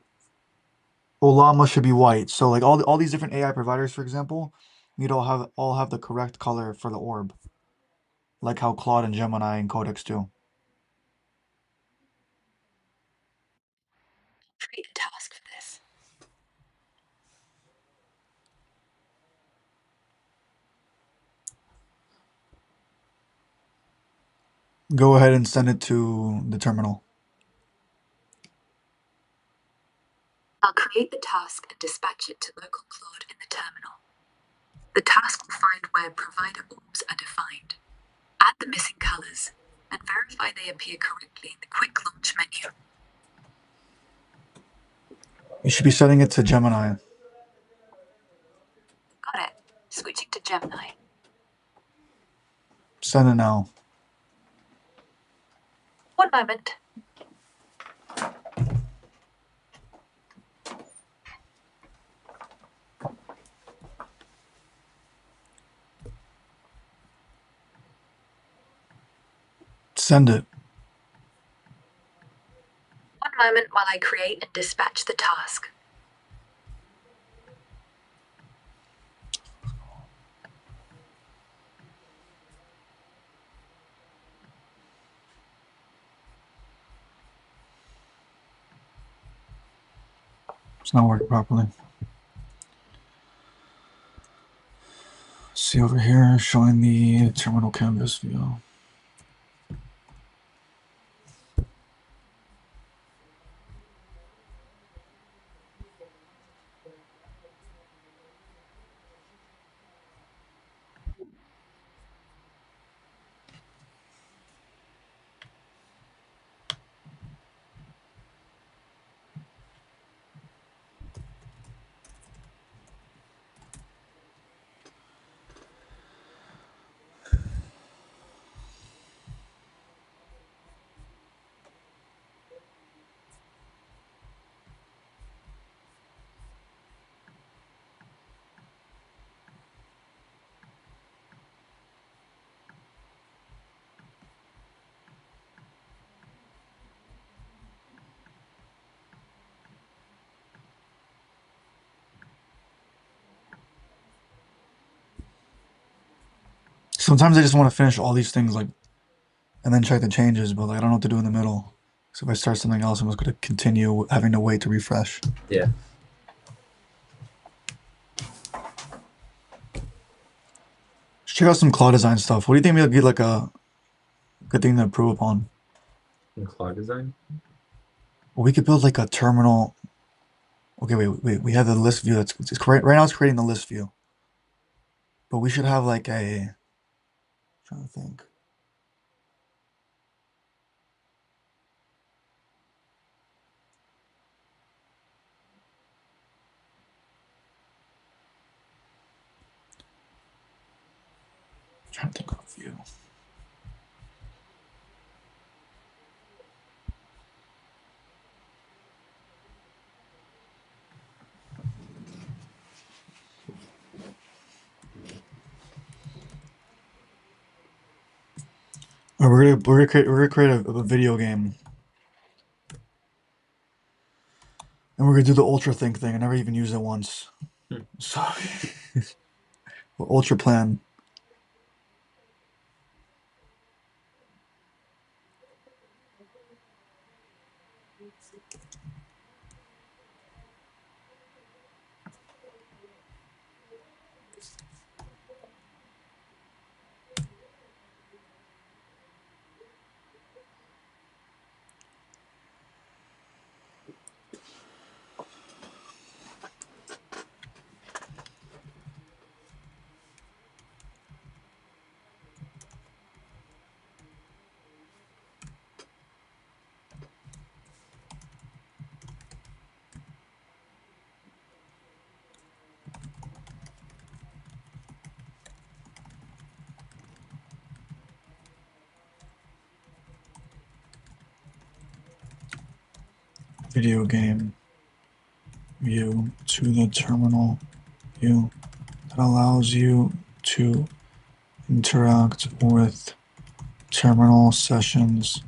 Olama should be white. So like all these different AI providers, for example, need to all have the correct color for the orb, like how Claude and Gemini and Codex do. Create a task for this. Go ahead and send it to the terminal. I'll create the task and dispatch it to local Claude in the terminal. The task will find where provider orbs are defined, add the missing colors, and verify they appear correctly in the quick launch menu. You should be setting it to Gemini. Got it. Switching to Gemini. Send it now. One moment. Send it. One moment while I create and dispatch the task. It's not working properly. See over here, showing the terminal canvas view. Sometimes I just want to finish all these things like, and then check the changes, but like I don't know what to do in the middle. So if I start something else, I'm just gonna continue having to wait to refresh. Yeah. Check out some Claude design stuff. What do you think would be like a good thing to improve upon? In Claude design. Well, we could build like a terminal. Okay, wait. We have the list view. It's correct right now. It's creating the list view, but we should have like a. Trying to think. Trying to think of view. Or we're gonna create a video game, and we're gonna do the ultra think thing. I never even used it once, Hmm. so ultra plan. Video game view to the terminal view that allows you to interact with terminal sessions.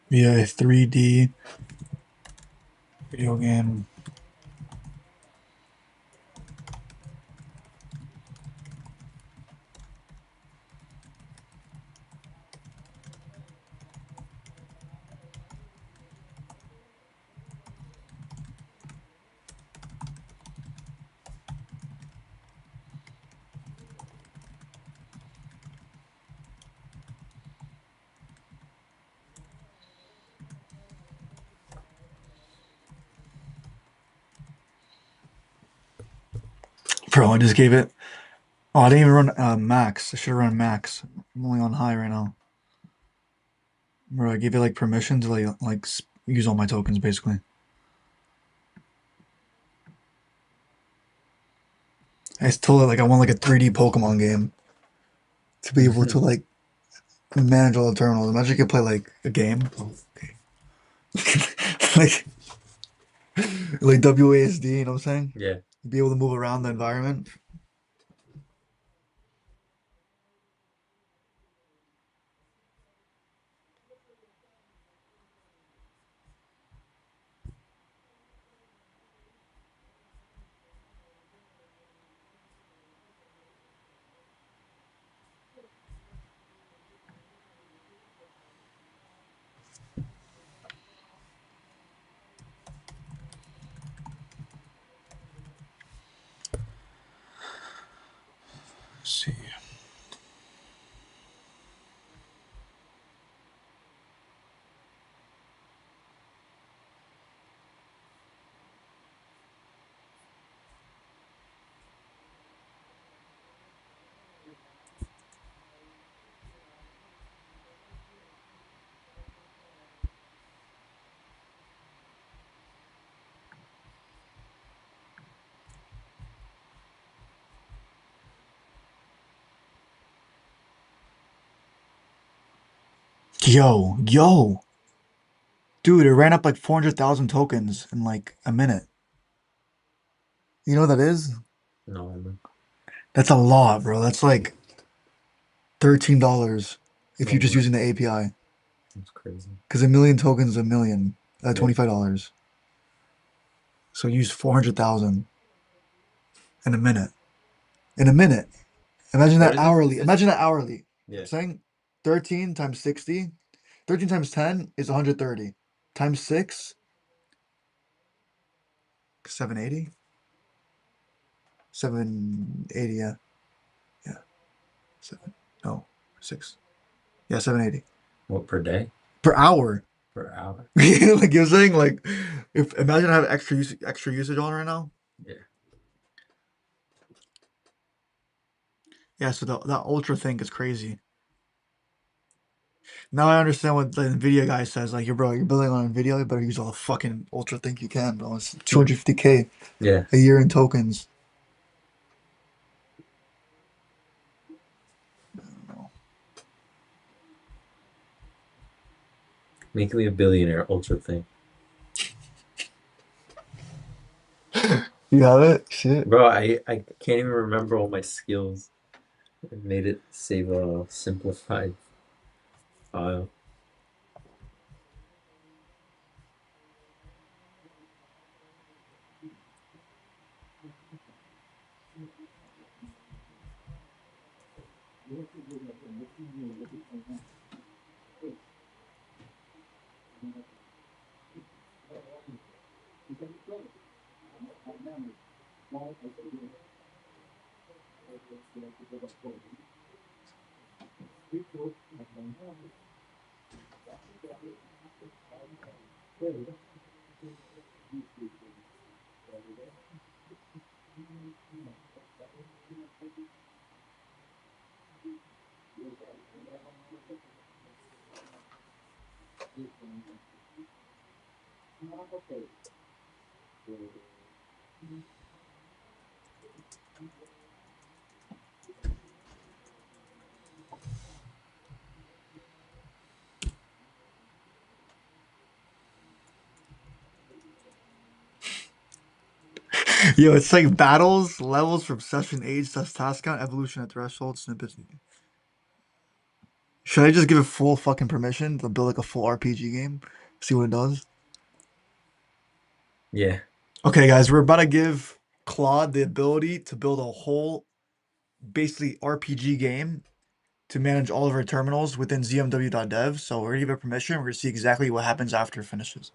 Via a 3D video game. Bro, I just gave it. Oh, I didn't even run max. I should have run max. I'm only on high right now. Bro, I gave it like permission to like use all my tokens basically. I just told it like I want like a 3D Pokemon game to be able to like manage all the terminals. Imagine you could play like a game. Okay. like like WASD, you know what I'm saying? Yeah. Be able to move around the environment. Let's see. Yo. Dude, it ran up like 400,000 tokens in like a minute. You know what that is? No. That's a lot, bro. That's like $13 if Oh you're just my. using the API. That's crazy. Because a million tokens is a million. Yeah. $25. So use 400,000 in a minute. In a minute. Imagine What that is it? hourly. Is Imagine that hourly. Yeah. I'm saying 13 times 60. 13 times 10 is 130. Times 6, 780. 780, yeah. Yeah. 7. No. 6. Yeah, 780. What, per day? Per hour. Per hour? Like you're saying, like, if imagine I have extra usage on right now. Yeah. Yeah, so that ultra thing is crazy. Now I understand what the Nvidia guy says. Like, you're building on Nvidia, you better use all the fucking ultra thing you can, bro. It's 250K Yeah. a year in tokens. Make me a billionaire, ultra thing. You have it? Shit. Bro, I can't even remember all my skills. I made it save a simplified file. Yo, it's like battles, levels from session age, task count, evolution at threshold, snippets. Should I just give it full fucking permission to build like a full RPG game? See what it does? Yeah. Okay, guys, we're about to give Claude the ability to build a whole, basically, RPG game to manage all of our terminals within zmw.dev. So we're gonna give it permission. We're gonna see exactly what happens after it finishes.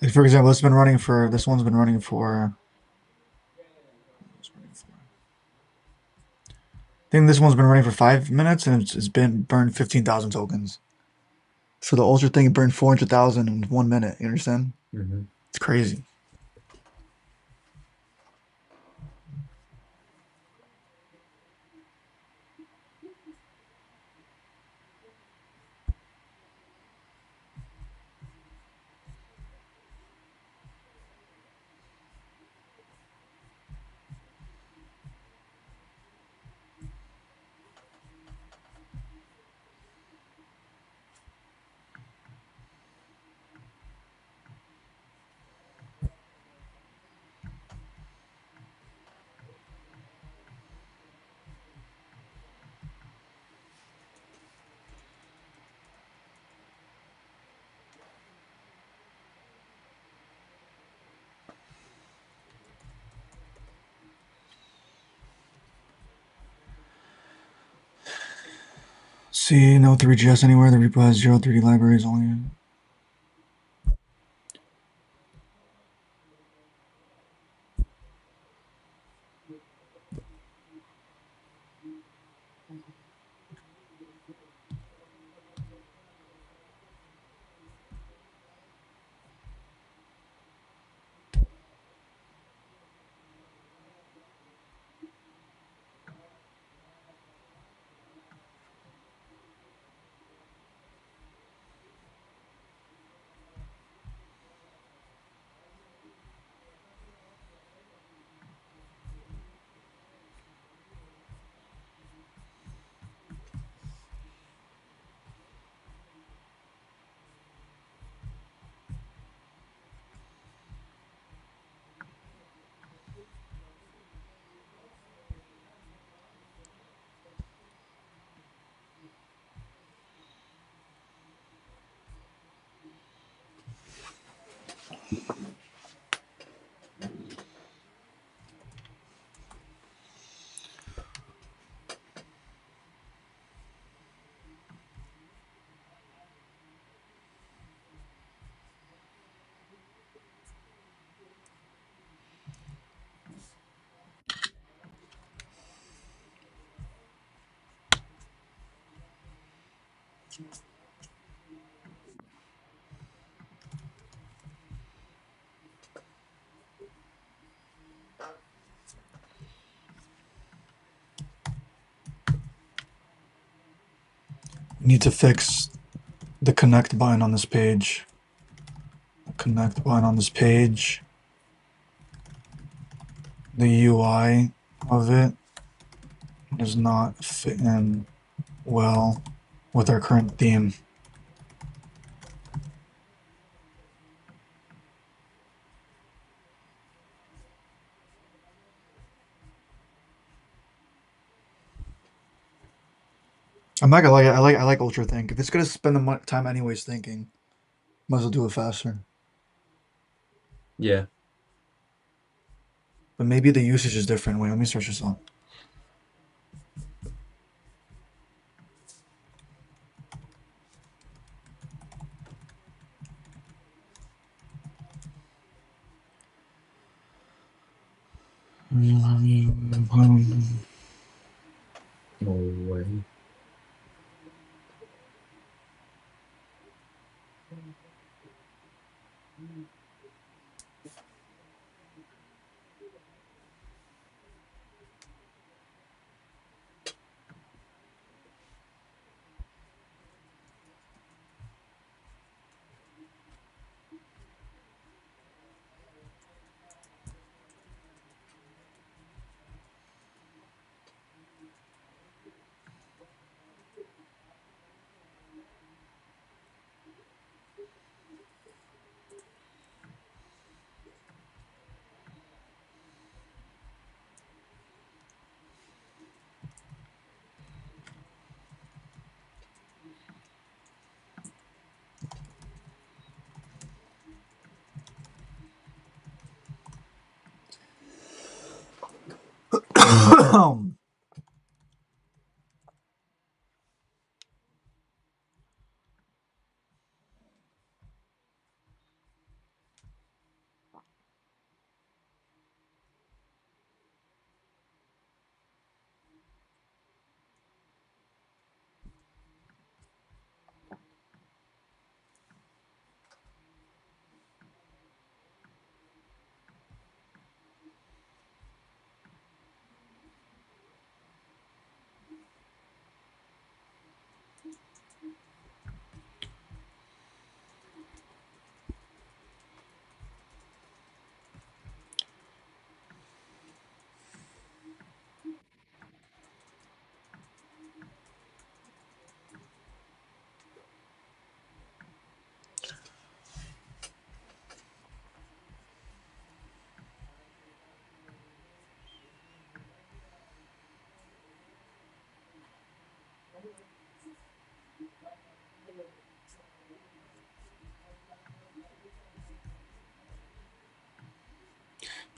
Like, for example, this one's been running for. I think this one's been running for 5 minutes and it's been burned 15,000 tokens. So the ultra thing burned 400,000 in 1 minute. You understand? Mm-hmm. It's crazy. See, no 3GS anywhere. The repo has 0 3D libraries only. We need to fix the connect button on this page. The connect button on this page. The UI of it does not fit in well with our current theme. I'm not gonna lie, I like Ultra Think. If it's gonna spend the time anyways thinking, might as well do it faster. Yeah. But maybe the usage is different. Wait, let me search this up. No way.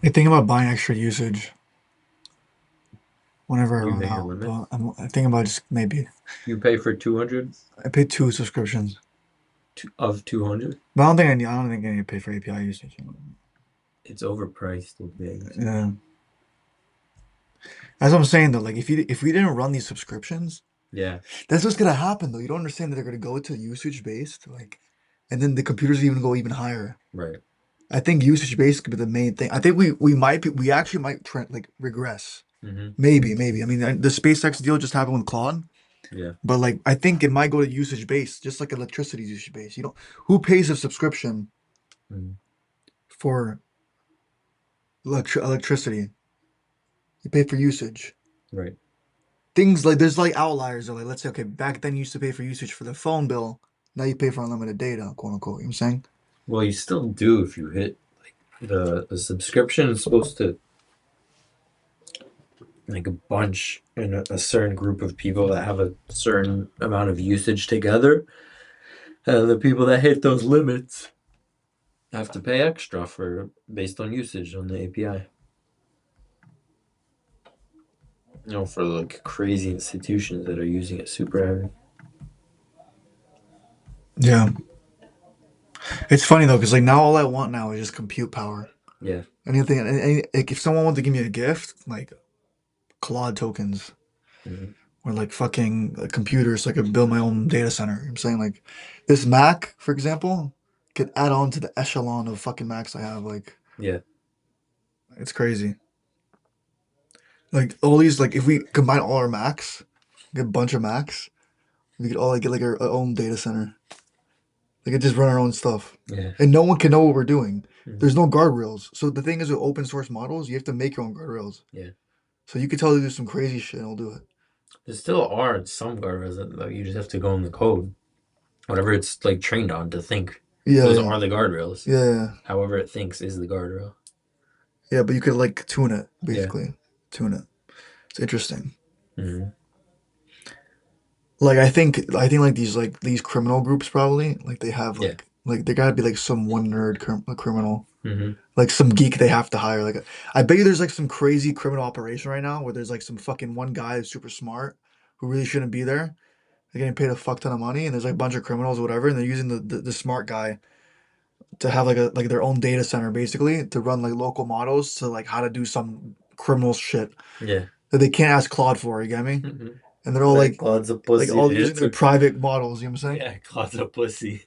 I think about buying extra usage whenever I You run hit your out, limit. but I think about just maybe. You pay for 200 I paid 2 subscriptions, of 200. but I don't think I don't think I need to pay for API usage. It's overpriced with things. Yeah, that's what I'm saying though. Like if we didn't run these subscriptions, Yeah. that's what's gonna happen though. You don't understand that they're gonna go to usage based, like, and then the computers even go even higher. Right. I think usage based could be the main thing. I think we actually might like regress. Mm-hmm. Maybe. I mean, the SpaceX deal just happened with Claude, Yeah. but like I think it might go to usage based, just like electricity is usage based. You know, who pays a subscription Mm-hmm. for electricity? You pay for usage. Right. Things like there's like outliers. Like let's say, okay, back then you used to pay for usage for the phone bill. Now you pay for unlimited data, quote unquote. You know what I'm saying? Well, you still do if you hit like the subscription is supposed to like a bunch in a certain group of people that have a certain amount of usage together, and the people that hit those limits have to pay extra for based on usage on the API. You know, for like crazy institutions that are using it super heavy. Yeah. It's funny though, because like now all I want now is just compute power. Yeah. Anything, like if someone wanted to give me a gift, like Claude tokens, Mm-hmm. or like fucking computers so I could build my own data center. You know what I'm saying, like, this Mac, for example, could add on to the echelon of fucking Macs I have. Like, Yeah. it's crazy. Like all these, like if we combine all our Macs, get a bunch of Macs, we could all like get like our own data center. They could just run our own stuff, Yeah. and no one can know what we're doing. Mhm. There's no guardrails. So the thing is with open source models, you have to make your own guardrails. Yeah. So you could tell it to do some crazy shit, and it'll do it. There still are some guardrails that you just have to go in the code, whatever it's like trained on to think. Yeah, Those yeah, are the guardrails. yeah, However it thinks is the guardrail. yeah. But you could like tune it, Yeah. basically. Tune it. It's interesting. Hmm. Like I think like these criminal groups probably like they have Yeah. like there gotta be like some one nerd criminal. Hmm. Like some geek they have to hire. Like I bet you there's like some crazy criminal operation right now where there's like some fucking one guy who's super smart who really shouldn't be there. They're getting paid a fuck ton of money, and there's like a bunch of criminals or whatever, and they're using the smart guy to have like their own data center basically to run like local models to like how to do some criminal shit Yeah. that they can't ask Claude for. You get me? Hmm. And they're all Like Claude's a pussy. all Dude. using their private models. You know what I'm saying? Yeah, Claude's a pussy.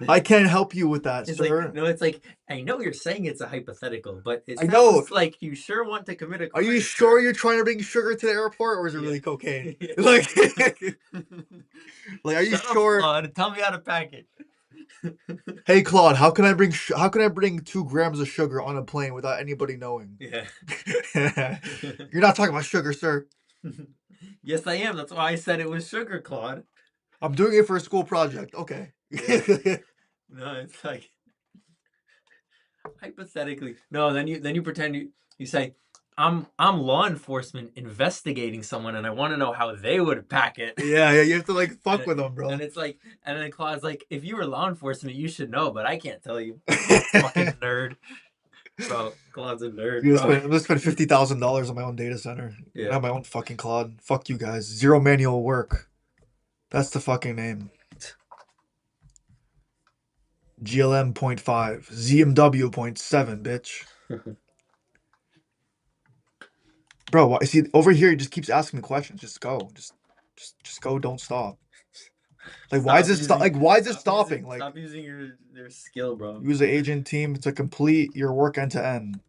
I can't help you with that, It's sir. like, no, it's like, I know you're saying it's a hypothetical, but it I know. sounds like you sure want to commit a Are crime. you sure you're trying to bring sugar to the airport, or is it really cocaine? Yeah. Like, like, are you Shut up, sure? Claude. Tell me how to pack it. Hey, Claude, how can I bring 2 grams of sugar on a plane without anybody knowing? Yeah. You're not talking about sugar, sir. Yes, I am. That's why I said it was sugar, Claude. I'm doing it for a school project. Okay. Yeah. No, it's like hypothetically. No, then you pretend you say, I'm law enforcement investigating someone and I want to know how they would pack it. Yeah, you have to like fuck with them, bro. And it's like, and then Claude's like, if you were law enforcement, you should know, but I can't tell you. Fucking nerd. Bro, Claude's a nerd. I'm gonna spend $50,000 on my own data center. Yeah. I have my own fucking Claude. Fuck you guys. Zero manual work. That's the fucking name. GLM 0.5. ZMW 0.7, bitch. Bro, why, see over here he just keeps asking me questions. Just go. Just go, don't stop. Like why is this why is it stopping? Like stop using your skill, bro. use the agent team to complete your work end to end.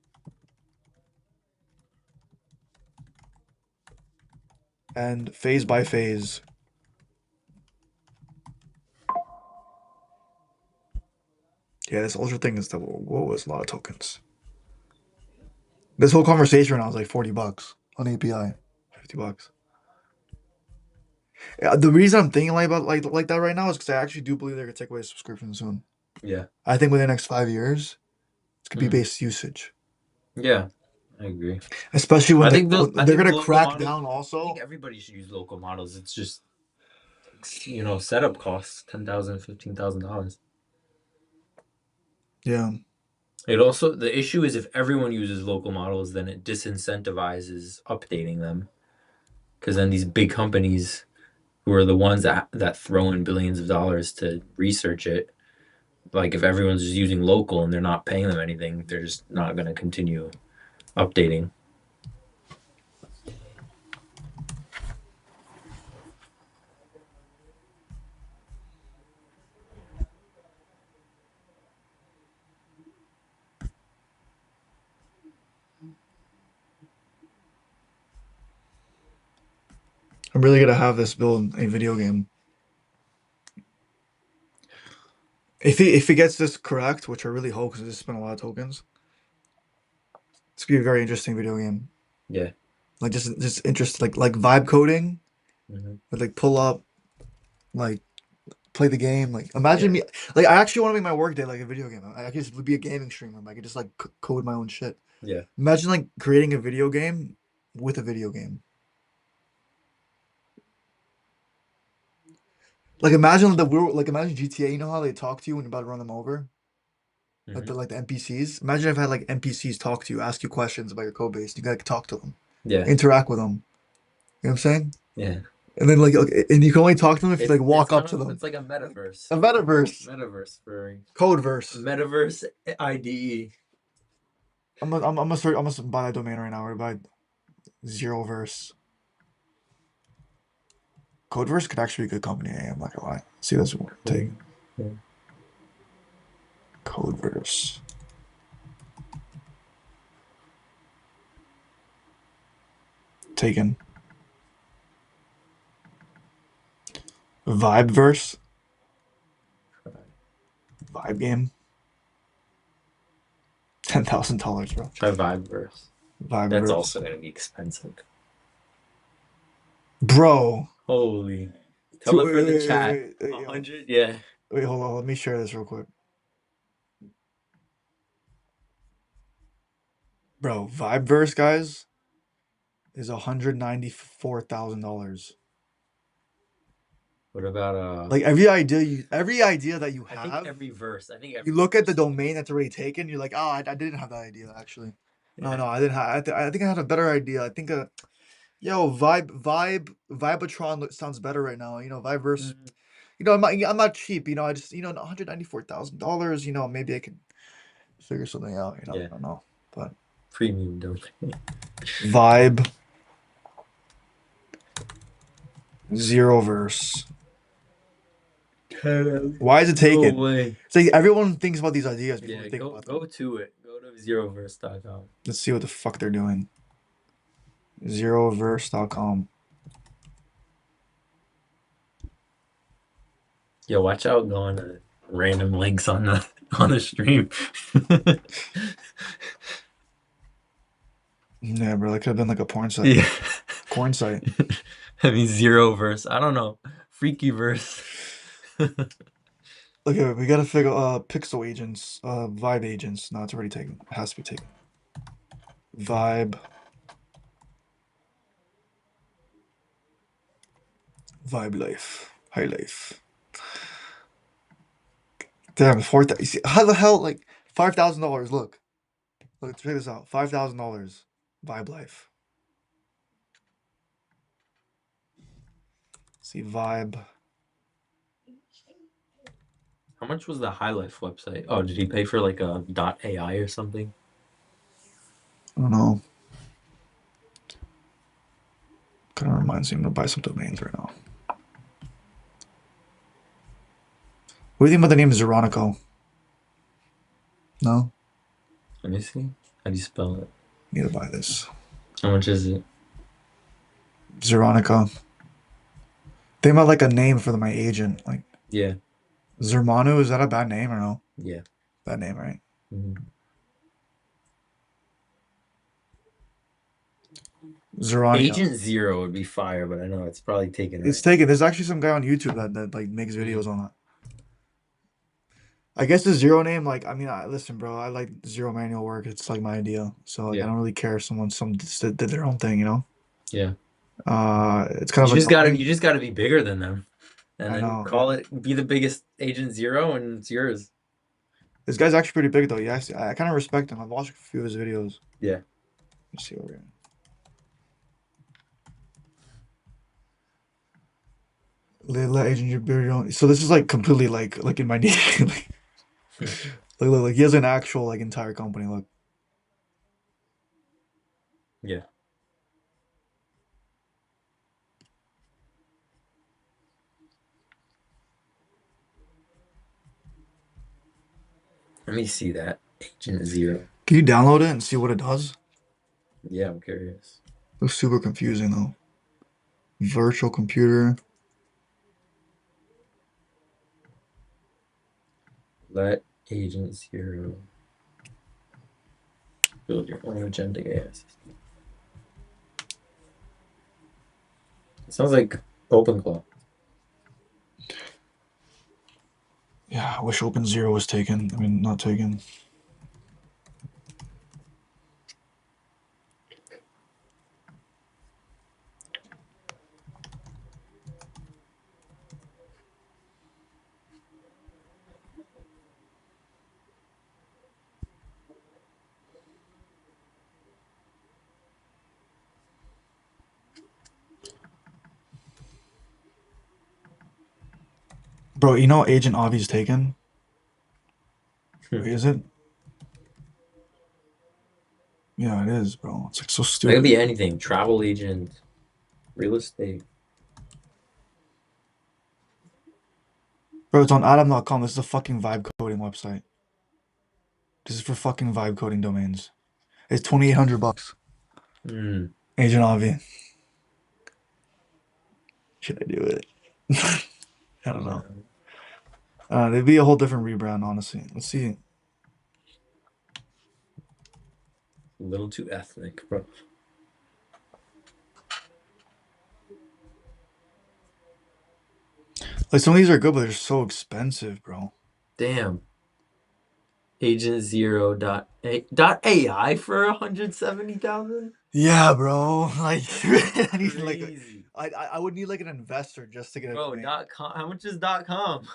And phase by phase. Yeah, this ultra thing is what was a lot of tokens. This whole conversation right now is like $40 on API. $50. Yeah, the reason I'm thinking like about like that right now is because I actually do believe they're gonna take away subscription soon. Yeah. I think within the next 5 years, it's gonna be Mhm. based usage. Yeah, I agree. Especially when I think they're gonna local crack models- down I also. think everybody should use local models. It's just, setup costs $10,000, $15,000. Yeah. It also, the issue is if everyone uses local models, then it disincentivizes updating them, because then these big companies, who are the ones that throw in billions of dollars to research it, like if everyone's just using local and they're not paying them anything, they're just not going to continue updating. I'm really gonna have this build a video game. If he gets this correct, which I really hope because I just spent a lot of tokens, it's gonna be a very interesting video game. Yeah. Like just interest like vibe coding, Mhm. with like pull up, like play the game. Like imagine Yeah. me like I actually want to make my work day like a video game. I could just be a gaming streamer. I could just like code my own shit. Yeah. Imagine like creating a video game with a video game. Like imagine imagine GTA. You know how they talk to you when you're about to run them over, like Mhm. the NPCs. Imagine if I had like NPCs talk to you, ask you questions about your code base. You gotta talk to them, Yeah. interact with them. You know what I'm saying? Yeah. And then like okay, and you can only talk to them if you like walk it's up kind to of- them. It's like a metaverse. A metaverse, Metaverse for codeverse. Metaverse IDE. I'm gonna buy that domain right now. Or buy Zeroverse. Codeverse could actually be a good company. I'm not gonna lie. See, that's what we're taking. Yeah. Codeverse. Taken. Vibeverse. Vibe game. $10,000, bro. Try Vibeverse. Vibeverse. That's also gonna be expensive. Bro. Holy. Tell it for the chat. Wait, 100. Yeah. Wait, hold on. Let me share this real quick. Bro, Vibeverse, guys, is $194,000. What about Like every idea that you I have, think every verse. I think every you look at the verse. domain that's already taken. You're like, oh, I didn't have that idea actually. No, I didn't have. I think I had a better idea. I think Vibatron sounds better right now. You know, Vibeverse. Mhm. You know, I'm not cheap. You know, I just $194,000. You know, maybe I can figure something out. You know, Yeah. I don't know, but Premium domain. Vibe Zeroverse. Why is it taken? No way. It's like everyone thinks about these ideas before Yeah, they think about them. go to it. Go to zeroverse.com. Let's see what the fuck they're doing. Zeroverse.com. Yo, watch out going to random links on the stream. Yeah, bro, that could have been like a porn site. Yeah. Porn site. I mean Zeroverse. I don't know. Freakyverse. Okay, we gotta figure pixel agents, vibe agents. No, it's already taken. It has to be taken. Vibe life. High life. Damn, 4,000. You see, how the hell, like, $5,000. Look, check this out. $5,000. Vibe life. See, vibe. How much was the High Life website? Oh, did he pay for like a .ai or something? I don't know. Kind of reminds me. I'm gonna buy some domains right now. What do you think about the name Zeronico? No? Let me see. How do you spell it? Need to buy this. How much is it? Zeronico. Think about like a name for my agent. Like Yeah. Zermanu, is that a bad name or no? Yeah. Bad name, right? Mhm. Zeronica. Agent Zero would be fire, but I know it's probably taken. It's taken. There's actually some guy on YouTube that like makes videos on that. I guess the zero name, like, I mean, listen, bro, I like zero manual work. It's like my idea. So like, Yeah. I don't really care if someone just did their own thing, you know? Yeah. It's kind of You just gotta annoying. you just gotta be bigger than them. And I then know, call it be the biggest Agent Zero and it's yours. This guy's actually pretty big though. Yeah, I kind of respect him. I've watched a few of his videos. Yeah. Let's see over here. Let agent you build your own. So this is like completely like in my niche. Look, he has an actual like entire company. Look. Yeah. Let me see that. Agent Zero. Can you download it and see what it does? Yeah, I'm curious. Looks super confusing though. Virtual computer. Let Agent Zero build your own agentic AI system. It sounds like OpenClaw. Yeah, I wish OpenZero was taken. I mean, not taken. Bro, you know Agent Avi's taken? Wait, is it? Yeah, it is, bro. It's like so It could stupid. be anything. Travel agent, real estate. Bro, it's on adam.com. This is a fucking vibe coding website. This is for fucking vibe coding domains. It's $2,800. Agent Avi. Should I do it? I don't know. It'd be a whole different rebrand, honestly. Let's see. A little too ethnic, bro. Like some of these are good, but they're so expensive, bro. Damn. Agent Zero dot AI for 170,000. Yeah, bro. Like, I need Crazy, I would need like an investor just to get bro. it. .com. How much is .com?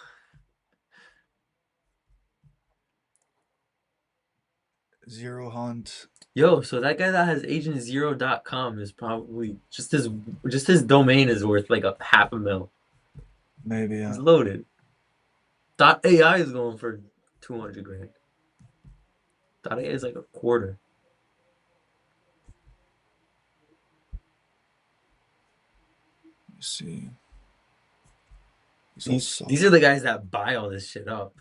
Zero Hunt. Yo, so that guy that has agentzero.com is probably just his domain is worth like a $500,000. Maybe, yeah. It's loaded. .ai is going for 200 grand. .ai is like a quarter. Let's see. These are the guys that buy all this shit up.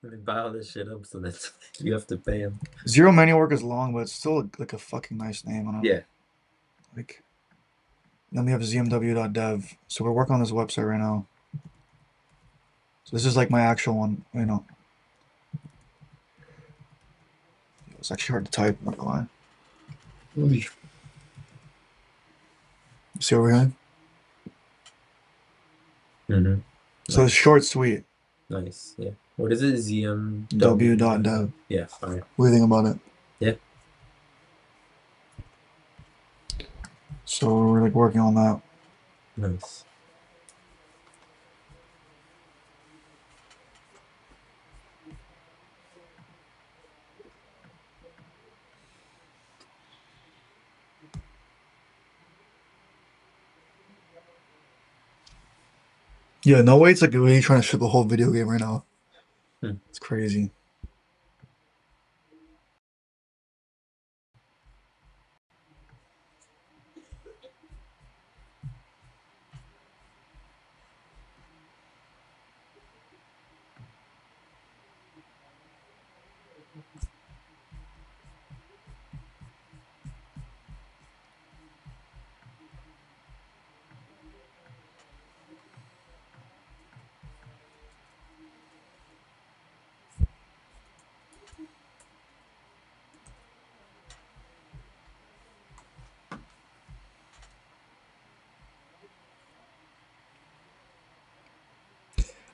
They buy all this shit up, so that's you have to pay them. Zero Manual Work is long, but it's still like a fucking nice name. I don't know. Yeah. Like, then we have zmw.dev. So we're working on this website right now. So this is like my actual one, you know. It's actually hard to type, not gonna lie. See over here? Mm-hmm. So it's short, sweet. Nice. Yeah. What is it? ZMW. W.dev. Yeah, fine. What do you think about it? Yeah. So we're like working on that. Nice. Yeah, no way. It's like really trying to ship a whole video game right now. It's crazy.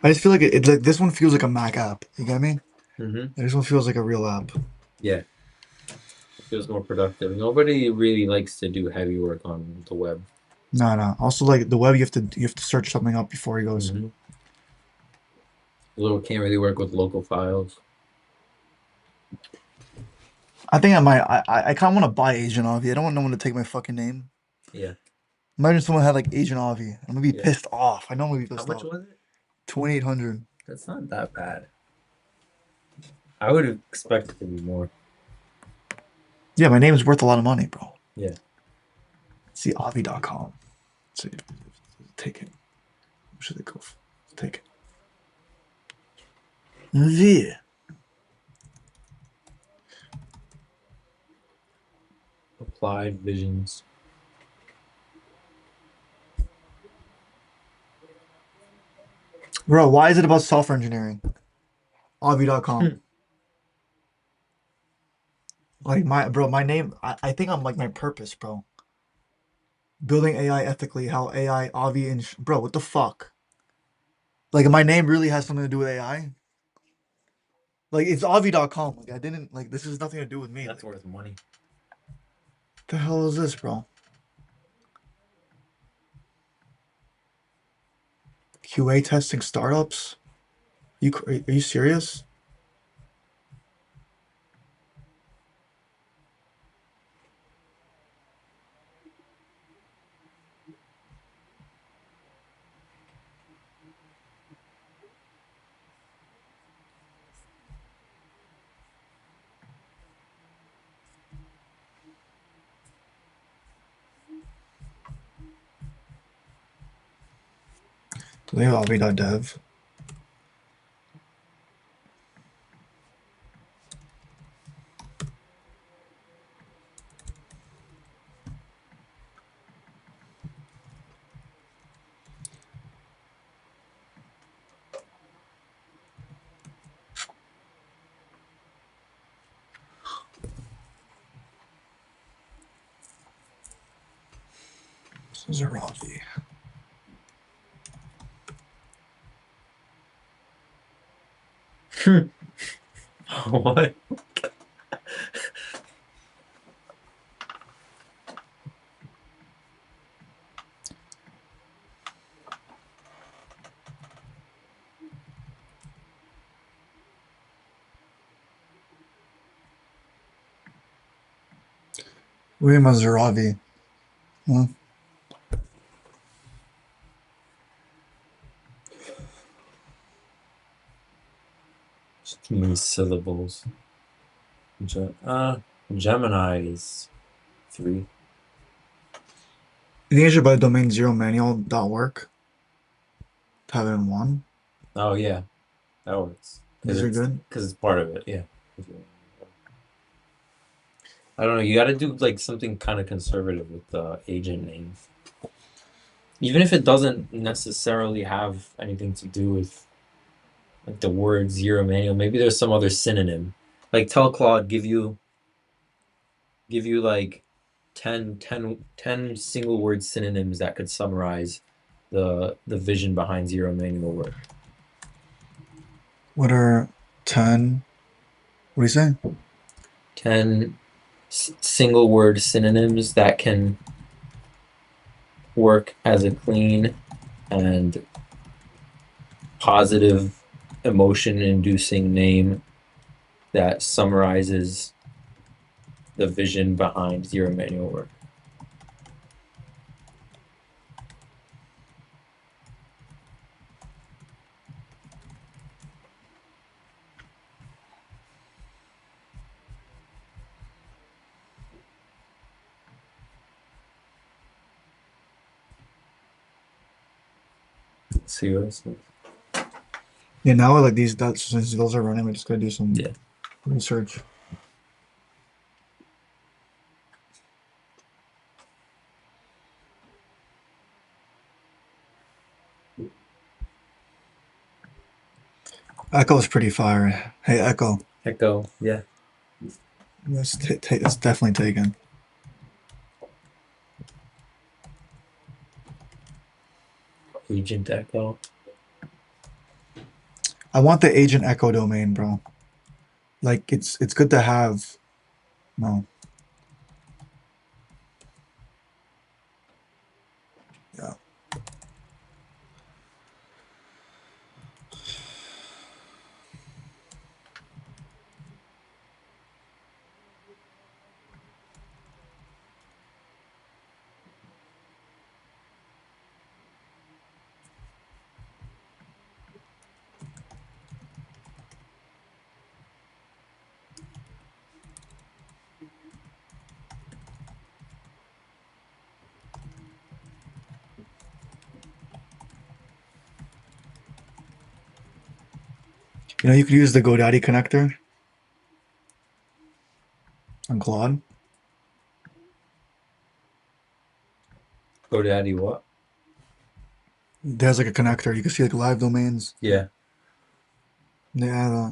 I just feel like it like this one feels like a Mac app. You get me? Mm-hmm. This one feels like a real app. Yeah. It feels more productive. Nobody really likes to do heavy work on the web. No. Also, like the web, you have to search something up before he goes. Mm-hmm. Little can't really work with local files. I think I might. I kind of want to buy Agent Avi. I don't want no one to take my fucking name. Yeah. Imagine someone had like Agent Avi. I'm gonna be pissed off. I know I'm gonna be How pissed much off. was it? 2,800. That's not that bad. I would expect it to be more. Yeah, my name is worth a lot of money, bro. Yeah. See Avi.com. See, take it. Where should they go? Take it. Yeah. Applied Visions. Bro, why is it about software engineering? Avi.com. Like my name, I think I'm like my purpose, bro. Building AI ethically, how AI, Avi, and bro, what the fuck? Like my name really has something to do with AI? Like it's Avi.com. Like I didn't like this has nothing to do with me. That's Like, worth money. the hell is this, bro? QA testing startups? Are you serious? Do they have Avi.dev? Zeravi. What? William Zeravi. Huh? Too many syllables. Gemini is 3. You think you should buy domain zeromanual.work to have it in one? Oh yeah, that works. These are good. Because it's part of it. Yeah. I don't know. You got to do like something kind of conservative with the agent names, even if it doesn't necessarily have anything to do with like the word zero manual. Maybe there's some other synonym. Like tell Claude give you like 10 single word synonyms that could summarize the vision behind zero manual work. What are 10? What do you say? 10 single word synonyms that can work as a clean and positive emotion inducing name that summarizes the vision behind zero manual work. Let's see what else. Yeah, now like since those are running, we're just gonna do some Yeah. research. Echo's pretty fire. Hey, Echo. Echo, yeah. It's definitely taken. Agent Echo. I want the Agent Echo domain, bro. Like it's good to have. No. Yeah. You know, you could use the GoDaddy connector on Claude. GoDaddy what? There's like a connector. You can see like live domains. Yeah. Yeah.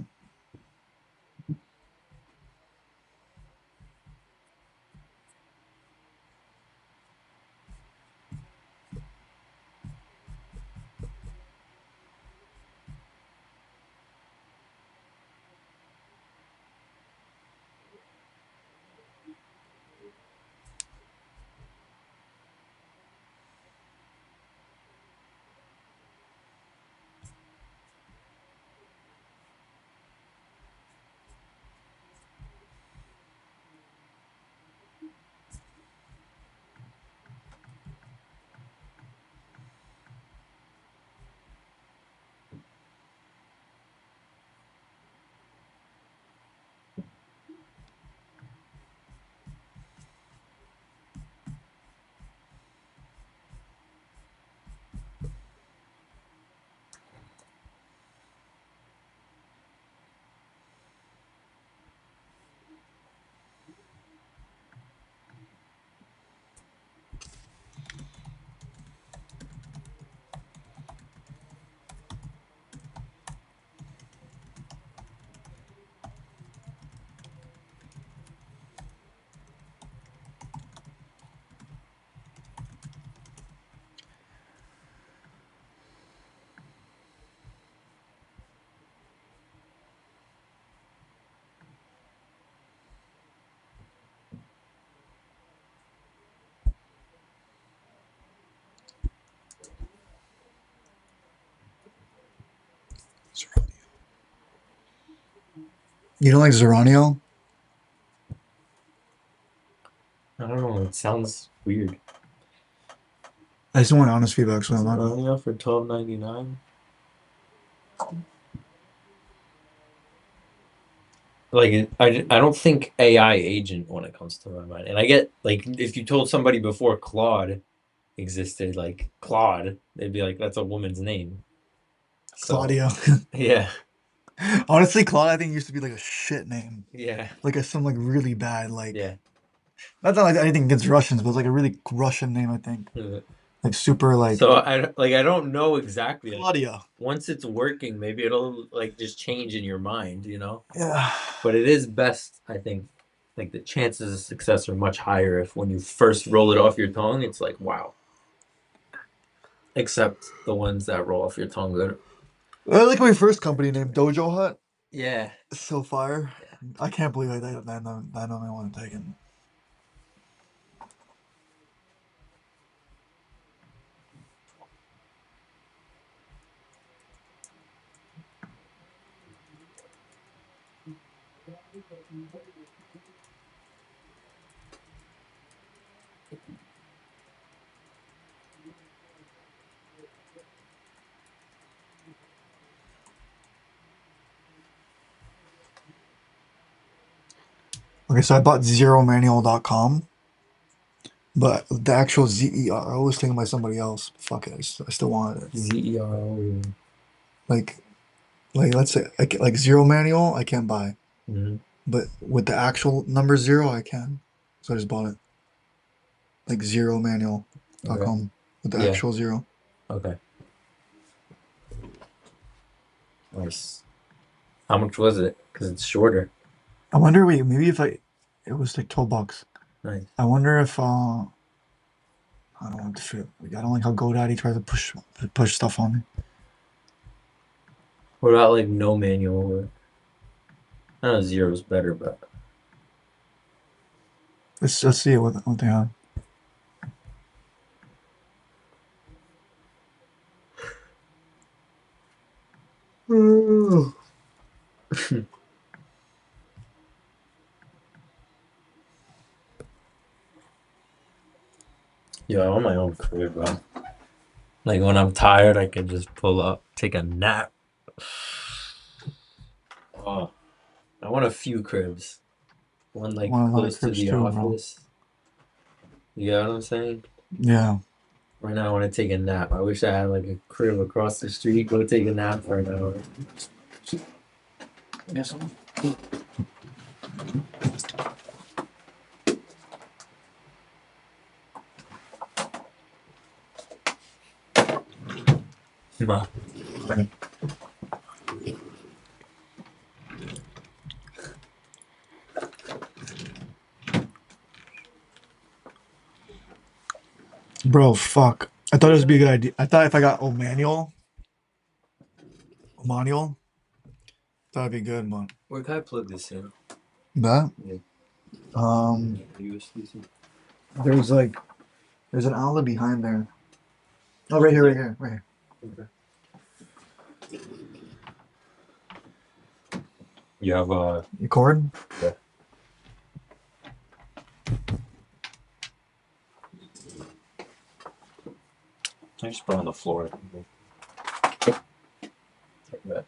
You don't like Zeronio? I don't know. It sounds weird. I just want honest feedback, so I'm not. Zerania for $12.99. Like I don't think AI agent when it comes to my mind. And I get like if you told somebody before Claude existed, like Claude, they'd be like, that's a woman's name. So Claudia. yeah, Honestly, Claude, I think used to be like a shit name. yeah, Like some like really bad, like yeah. not that like anything against Russians, but it's like a really Russian name, I think. Like super like So I don't know exactly. Like, Claudia. once it's working, maybe it'll like just change in your mind, you know. Yeah. But it is best, I think. Like the chances of success are much higher if when you first roll it off your tongue, it's like wow. Except the ones that roll off your tongue good. I like my first company name, Dojo Hut. Yeah. It's so fire. I can't believe I don't want to take it. Okay, so I bought zeromanual.com, but the actual ZERO was taken by somebody else. Fuck it, I still wanted it. ZERO. Like, let's say like Zero Manual, I can't buy, Mm-hmm. but with the actual number zero, I can. So I just bought it. Like zeromanual.com Okay. with the Yeah. actual zero. Okay. Nice. How much was it? Because it's shorter. I wonder, wait, maybe if it was like $12. Nice. I wonder if I don't want to feel. Like, I don't like how GoDaddy tries to push stuff on me. What about like no manual? I know zero's better, but Let's see what they have. yeah, I want my own crib, bro. Like when I'm tired, I can just pull up, take a nap. Oh, I want a few cribs. One like Want a lot of close to cribs the too, bro. office. You know what I'm saying? Yeah. Right now, I want to take a nap. I wish I had like a crib across the street. Go take a nap for an hour. Yes. Ma. Bro, fuck. I thought it would be a good idea. I thought if I got Manual, that'd be good, man. Where can I plug this in? That? Yeah. USB-C. There's an outlet behind there. Oh, right here. Okay. You have Your cord? yeah. I just put it on the floor. Like that.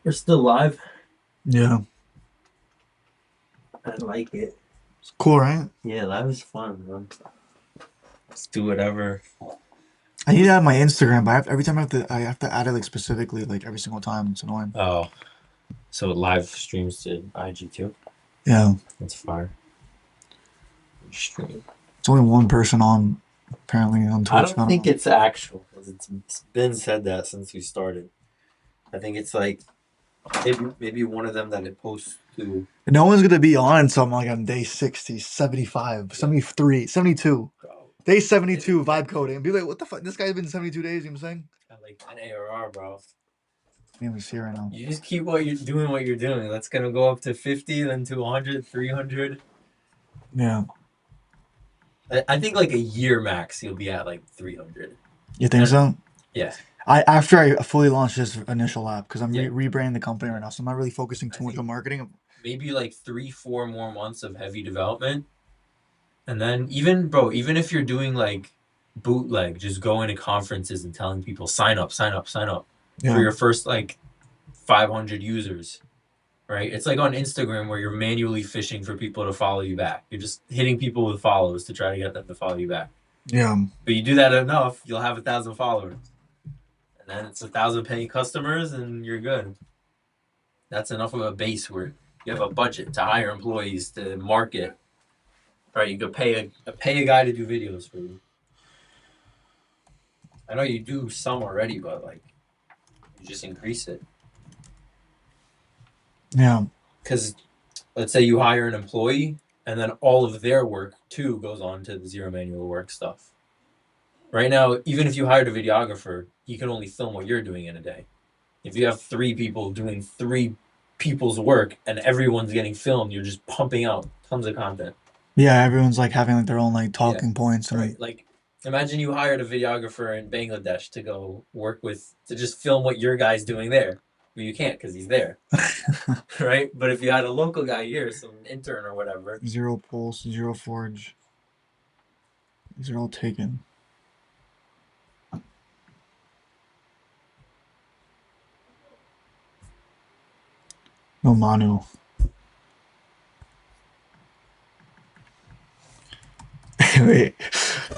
We're still live. Yeah. I like it. It's cool, right? Yeah, live is fun, man. Let's do whatever. I need to add my Instagram, but every time I have to add it like specifically, like every single time. It's annoying. Oh, so it live streams to IG too. Yeah. That's fire. Stream. It's only one person on, apparently, on Twitch. I don't think it's actual, because it's been said that since we started. I think it's like maybe one of them that it posts to. No one's gonna be on something like on day 60, 75, 73, 72. Day 72 vibe coding and be like, what the fuck? This guy's been 72 days, you know what I'm saying? Got like an ARR, bro. can't even see it right now. You just keep what you're doing. That's gonna go up to 50, then to 100, 300. Yeah. I think like a year max, you'll be at like 300. You think so? Yeah. After I fully launch this initial app, because I'm Yeah. rebranding the company right now, so I'm not really focusing too much on marketing. Maybe like 3-4 more months of heavy development, and then even if you're doing like bootleg, just going to conferences and telling people sign up for Yeah. your first like 500 users, right? It's like on Instagram where you're manually fishing for people to follow you back. You're just hitting people with follows to try to get them to follow you back. Yeah. But you do that enough, you'll have 1,000 followers, and then it's 1,000 paying customers, and you're good. That's enough of a base where you have a budget to hire employees to market. Right, you could pay a guy to do videos for you. I know you do some already, but like you just increase it. Yeah. Because let's say you hire an employee, and then all of their work too goes on to the zero manual work stuff. Right now, even if you hired a videographer, you can only film what you're doing in a day. If you have 3 people doing 3 people's work and everyone's getting filmed, you're just pumping out tons of content. Yeah, everyone's like having like their own like talking points and Right. Like imagine you hired a videographer in Bangladesh to go work to just film what your guy's doing there. Well, you can't because he's there. Right? But if you had a local guy here, some intern or whatever. Zero Pulse, Zero Forge. These are all taken. No Manu. Wait,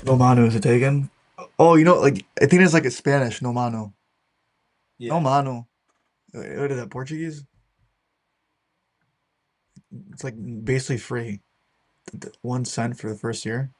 no Manu, is it taken? Oh, like I think it's like a Spanish, no Manu. Yeah. No Manu. What is that, Portuguese? It's like basically free. 1 cent for the first year.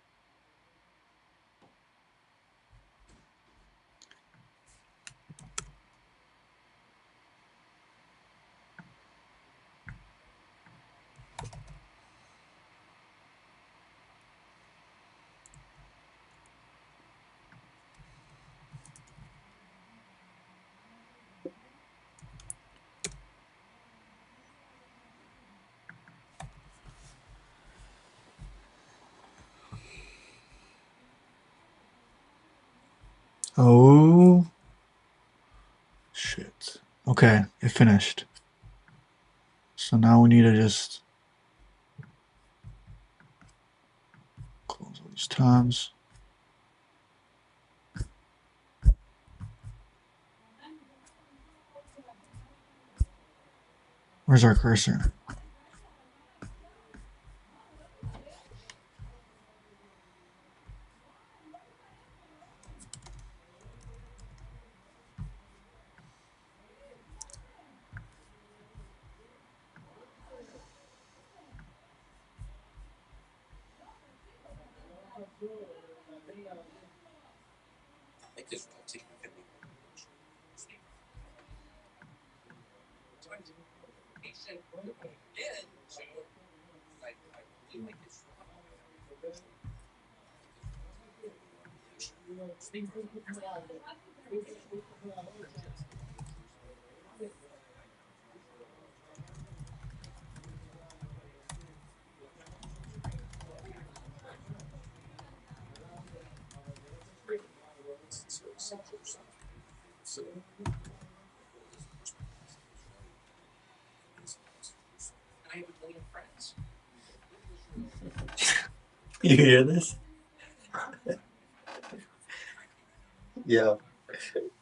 Oh, shit. Okay, it finished. So now we need to just close all these tabs. Where's our cursor? You hear this? Yeah.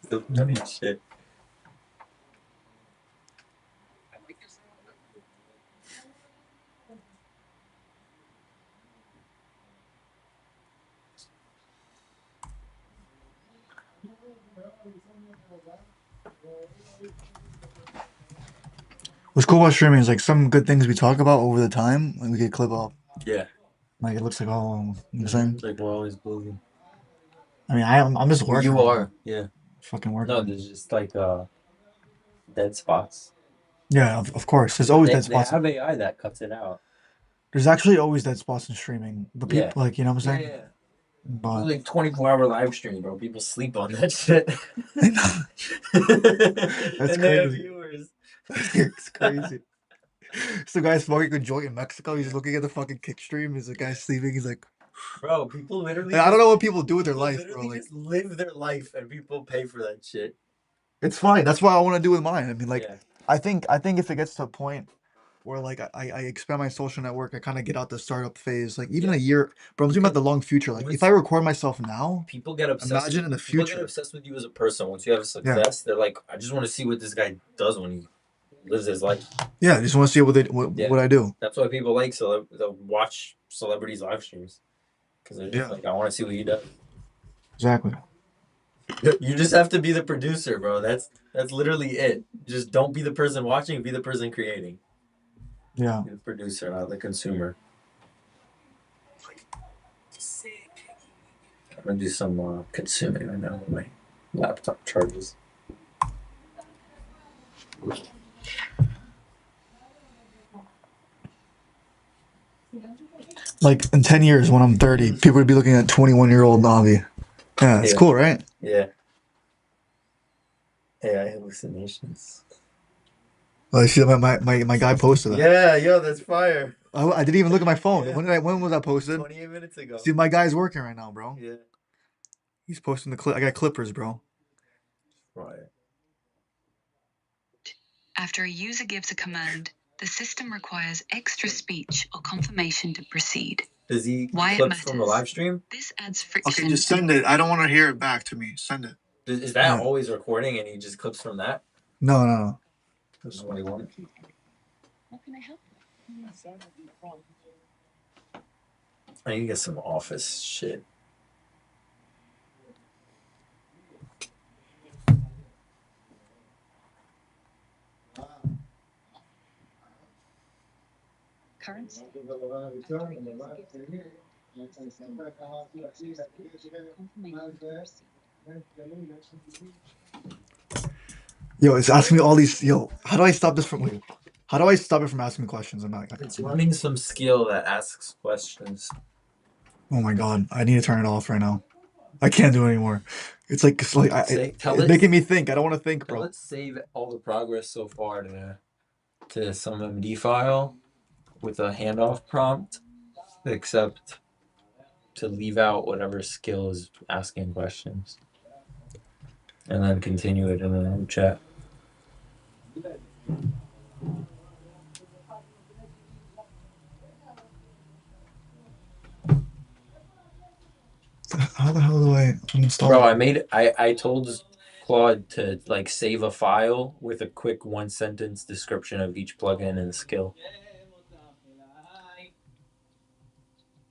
The funny shit. What's cool about streaming is like some good things we talk about over the time, like we could clip up. Yeah. Like it looks like, oh, you know what I'm saying? It's like we're always building. I mean, I'm just working. You are, yeah. Fucking working. No, there's just like dead spots. Yeah, of course. There's always dead spots. They have AI that cuts it out. There's actually always dead spots in streaming, but people Yeah. like, you know what I'm saying? Yeah. But Like 24-hour live stream, bro. People sleep on that shit. That's And they have crazy. viewers. It's crazy. So guy's smoking a joint in Mexico. He's looking at the fucking kick stream. He's the guy sleeping. He's like, Bro, people literally I don't know what people do with their life, bro. literally Like, just live their life and people pay for that shit. it's fine. That's what I want to do with mine. I mean, like, Yeah. I think if it gets to a point where like I expand my social network, I kind of get out the startup phase. Like even Yeah. a year, bro. I'm talking about the long future. Like if I record myself now, People get obsessed. imagine in the People get future. obsessed with you as a person. Once you have success, they're like, I just want to see what this guy does when he lives his life. Yeah, I just want to see Yeah. what I do. That's why people like they'll watch celebrities live streams because they're just like, I want to see what he does. Exactly. You just have to be the producer, bro. That's literally it. Just don't be the person watching. Be the person creating. Yeah. Be the producer, not the consumer. I'm gonna do some consuming right now when my laptop charges. Like in 10 years when I'm 30, people would be looking at 21-year-old Navi. Yeah, it's cool, right? Yeah. AI hallucinations. Oh, I see my guy posted that. Yeah, yo, that's fire. I didn't even look at my phone. Yeah. When was that posted? 28 minutes ago. See, my guy's working right now, bro. Yeah. He's posting the clip. I got clippers, bro. Right. After a user gives a command, the system requires extra speech or confirmation to proceed. Does he Why it clips from the matters. live stream? This adds friction. Okay, just send it. I don't want to hear it back to me. Send it. Is that Yeah. always recording and he just clips from that? No. That's what he wanted. What can I help I need to get some office shit. Currency. Yo, it's asking me all these. Yo, how do I stop this from? Wait, how do I stop it from asking me questions? I'm not. It's running some skill that asks questions. Oh my god, I need to turn it off right now. I can't do it anymore. It's making me think. I don't want to think, bro. Let's save all the progress so far to some MD file with a handoff prompt, except to leave out whatever skill is asking questions, and then continue it in the chat. How the hell do I uninstall? Bro, I told Claude to like save a file with a quick 1-sentence description of each plugin and skill.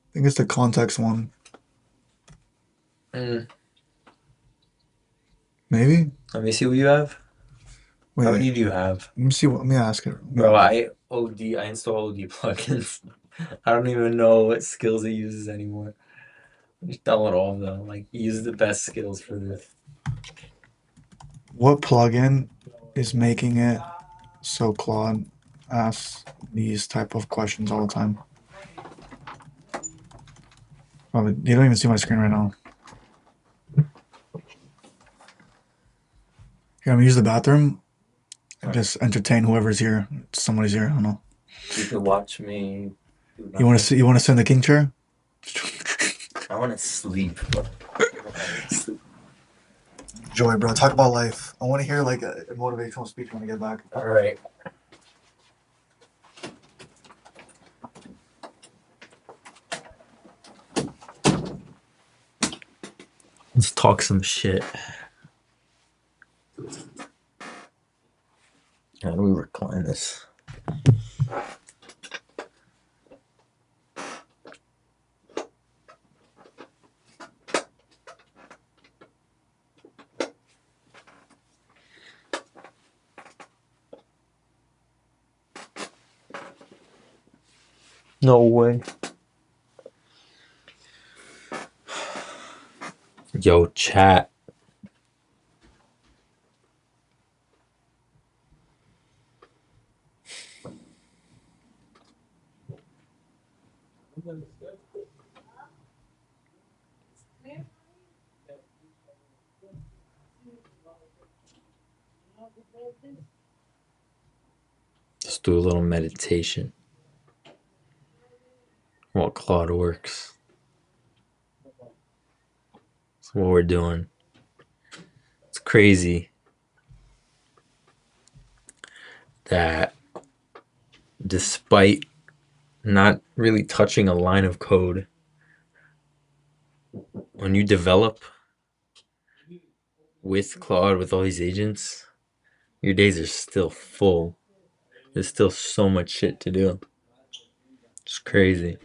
I think it's the context one. Maybe. Let me see what you have. Wait, How many do you have? Let me ask it. Bro, I install OD plugins. I don't even know what skills it uses anymore. Just download all of them. Like, use the best skills for this. What plugin is making it so Claude asks these type of questions all the time? Probably, you don't even see my screen right now. Here, I'm gonna use the bathroom and just entertain whoever's here. Somebody's here. I don't know. You can watch me. You want to see? You want to sit in the king chair? I want to sleep. Joy, bro. Talk about life. I want to hear like a motivational speech when I get back. All right. Let's talk some shit. How do we recline this? No way. Yo, chat. Just do a little meditation while Claude works. That's what we're doing. It's crazy that despite not really touching a line of code, when you develop with Claude, with all these agents, your days are still full. There's still so much shit to do. It's crazy.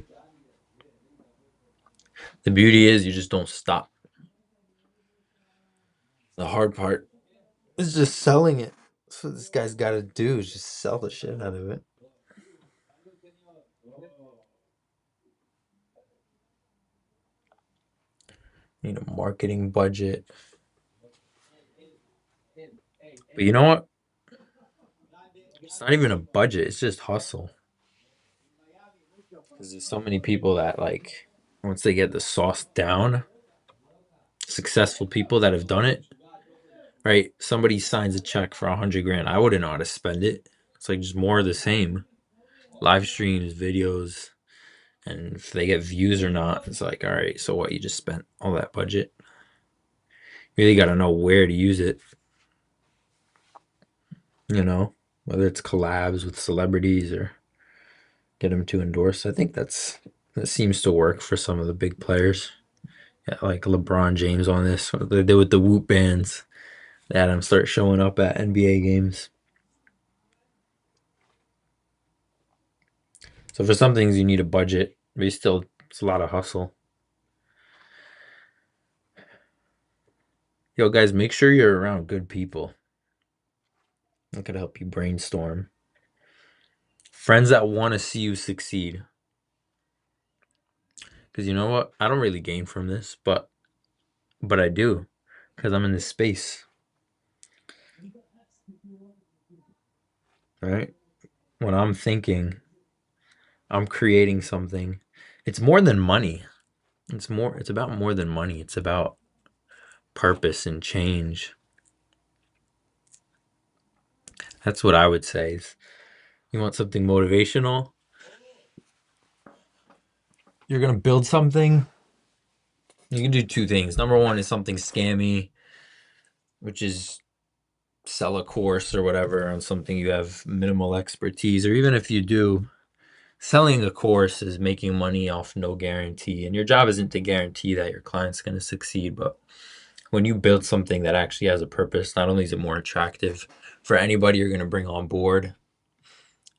The beauty is you just don't stop. The hard part is just selling it. That's what this guy's got to do, is just sell the shit out of it. Need a marketing budget. But you know what? It's not even a budget. It's just hustle. Because there's so many people that, like, once they get the sauce down, successful people that have done it, right? Somebody signs a check for 100 grand. I wouldn't know how to spend it. It's like just more of the same. Live streams, videos, and if they get views or not, it's like, all right, so what? You just spent all that budget. You really got to know where to use it. You know, whether it's collabs with celebrities or get them to endorse. I think that seems to work for some of the big players. Yeah, like LeBron James on this. What they did with the Whoop bands. They had him start showing up at NBA games. So for some things you need a budget, but it's a lot of hustle. Yo, guys, make sure you're around good people that could help you brainstorm. Friends that want to see you succeed. Because you know what? I don't really gain from this, but I do. Because I'm in this space. Right? When I'm thinking, I'm creating something. It's more than money. It's about more than money. It's about purpose and change. That's what I would say. Is you want something motivational? You're going to build something. You can do two things. Number one is something scammy, which is sell a course or whatever on something you have minimal expertise, or even if you do, selling a course is making money off no guarantee. And your job isn't to guarantee that your client's going to succeed, but when you build something that actually has a purpose, not only is it more attractive for anybody you're going to bring on board,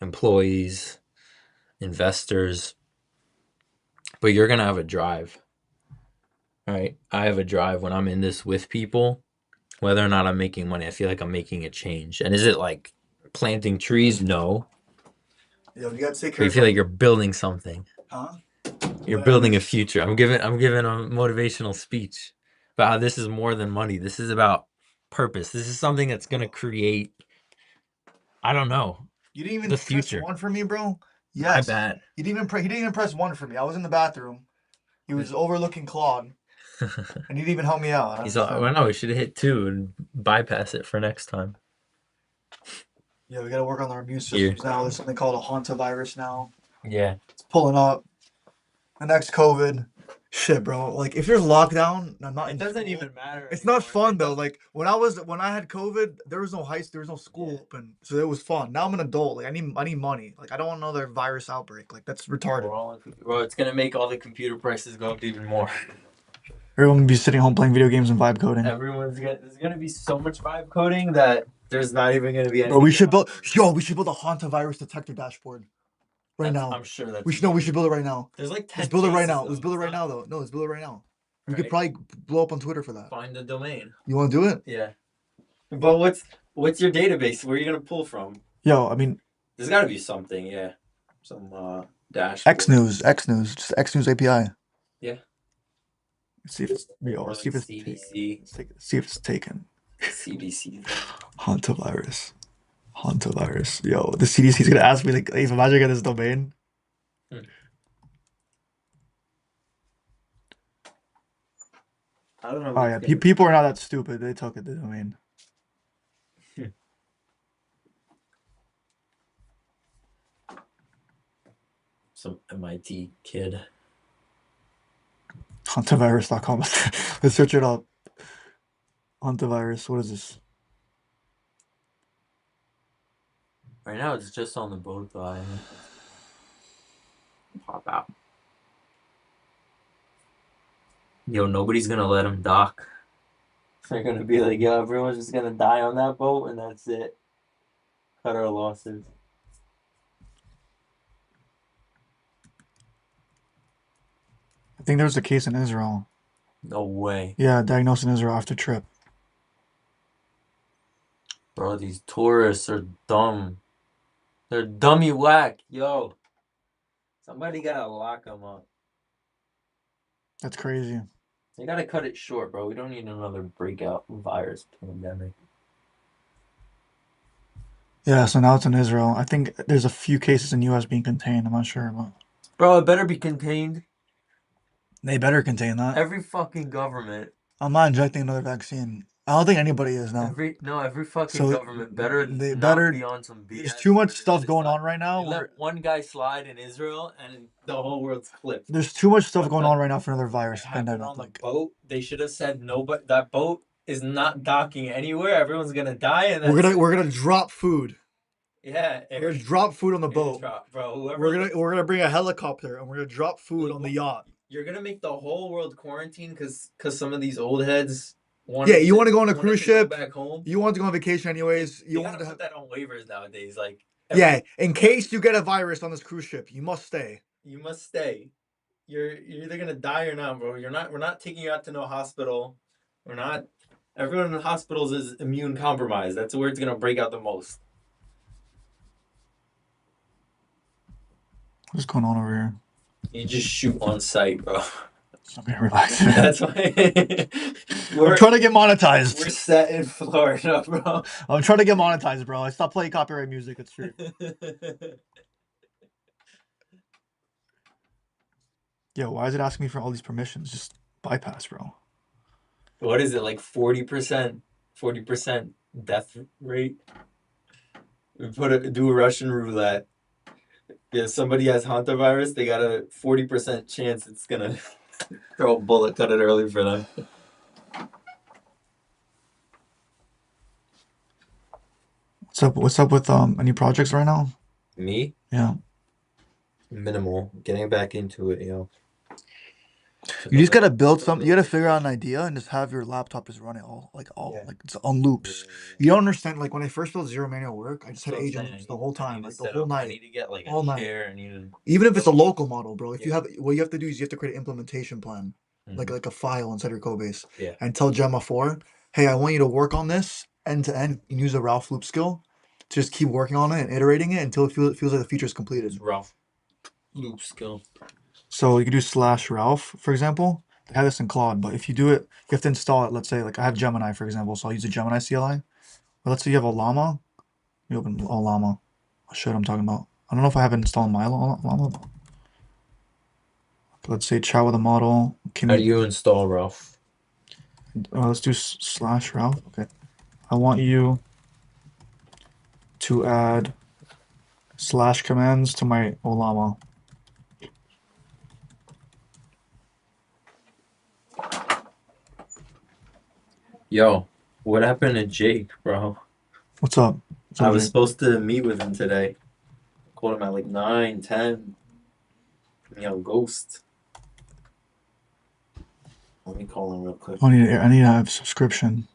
employees, investors, but you're going to have a drive, right? I have a drive when I'm in this with people, whether or not I'm making money. I feel like I'm making a change. And is it like planting trees? No. Yo, you gotta take But care you of feel like you're building something. Huh? You're building a future. I'm giving a motivational speech about how this is more than money. This is about purpose. This is something that's gonna create, I don't know, You didn't even the press future. one for me, bro. My Yes. bad. He didn't even press one for me. I was in the bathroom. He was overlooking Claude, and he didn't even help me out. He's like, well, no, we should have hit 2 and bypass it for next time. Yeah, we gotta work on our immune Here. systems now. There's something called a hantavirus now. Yeah. It's pulling up. The next COVID. Shit, bro. Like if there's lockdown, I'm not. It in doesn't school. even matter. It's not anymore. fun though. Like when I had COVID, there was no there was no school open, so it was fun. Now I'm an adult. Like I need money. Like I don't want another virus outbreak. Like that's retarded. Bro, it's gonna make all the computer prices go up even more. Everyone be sitting home playing video games and vibe coding. There's gonna be so much vibe coding that there's not even gonna be any. Bro, we should build a hantavirus detector dashboard. Right now. I'm sure that's. We should build it right now. There's like 10 Let's build it right now. cases, Let's build it though. right now though. No, let's build it right now. We could Right. probably blow up on Twitter for that. Find the domain. You want to do it? Yeah. But what's your database? Where are you gonna pull from? Yo, I mean, There's got to be something, yeah. Some dash. X News, just X News API. Yeah. Let's see if it's Or see if like it's CDC. see if it's taken. CDC. Hantavirus. Yo, the CDC is gonna ask me like, if imagine I get this domain. I don't know. Oh yeah, people are not that stupid. They took it, the domain. Some MIT kid. Huntavirus.com. Let's search it up. Huntavirus. What is this? Right now it's just on the boat though. I pop out. Yo, nobody's gonna let him dock. They're gonna be like, yo, everyone's just gonna die on that boat and that's it. Cut our losses. I think there was a case in Israel. No way. Yeah, diagnosed in Israel after trip. Bro, these tourists are dumb. They're dummy whack. Yo. Somebody gotta lock them up. That's crazy. They gotta cut it short, bro. We don't need another breakout virus pandemic. Yeah, so now it's in Israel. I think there's a few cases in US being contained. I'm not sure, but Bro, it better be contained. they better contain that. Every fucking government. I'm not injecting another vaccine. I don't think anybody is now. Every fucking So government better they not better be on some BS. There's too much where stuff they going slide. on right now. They let one guy slide in Israel and the whole world's clipped. There's too much stuff What going the- on right now for another virus It happened pandemic. on the Like, boat. They should have said no, but that boat is not docking anywhere. Everyone's gonna die, and we're that's gonna drop food. yeah. We're gonna drop food on the boat. Bro. Whoever We're gonna bring a helicopter and we're gonna drop food on the yacht. You're gonna make the whole world quarantine because some of these old heads want. Yeah, you want to go on a cruise ship. Back home. You want to go on vacation anyways. You want to put that on waivers nowadays. Like yeah, in case you get a virus on this cruise ship, you must stay. You must stay. You're either gonna die or not, bro. We're not taking you out to no hospital. We're not. Everyone in hospitals is immune compromised. That's where it's gonna break out the most. What's going on over here? You just shoot on site, bro. Okay, relax. That's why we're trying to get monetized. We're set in Florida, bro. I'm trying to get monetized, bro. I stopped playing copyright music. It's true. Yo, why is it asking me for all these permissions? Just bypass, bro. What is it, like 40%? 40% death rate? We do a Russian roulette. If somebody has hantavirus, they got a 40% chance it's gonna throw a bullet, cut it early for them. What's up with any projects right now? Me? Yeah. Minimal. Getting back into it, You just gotta build something. You gotta figure out an idea and just have your laptop just running like it's on loops. You don't understand. Like when I first built Zero Manual Work, I just had agent loops the whole time, like the whole night. I need to get like all a night. chair. Even if it's a local model, bro. If you have, what you have to do is you have to create an implementation plan, like a file inside your code base, and tell Gemma 4, hey, I want you to work on this end to end and use a Ralph loop skill to just keep working on it and iterating it until it feels like the feature is completed. It's Ralph loop skill. So you can do /Ralph, for example. They have this in Claude, but if you do it, you have to install it. Let's say, like I have Gemini, for example, so I'll use a Gemini CLI. But let's say you have a Llama. You open Llama. I'll show you what I'm talking about. I don't know if I have it installed my Llama. Let's say chat with a model. How do you install Ralph? Let's do /Ralph. Okay. I want you to add / commands to my Llama. Yo, what happened to Jake, bro? What's up? I was supposed to meet with him today. Called him at like 9, 10. Ghost. Let me call him real quick. I need to have subscription.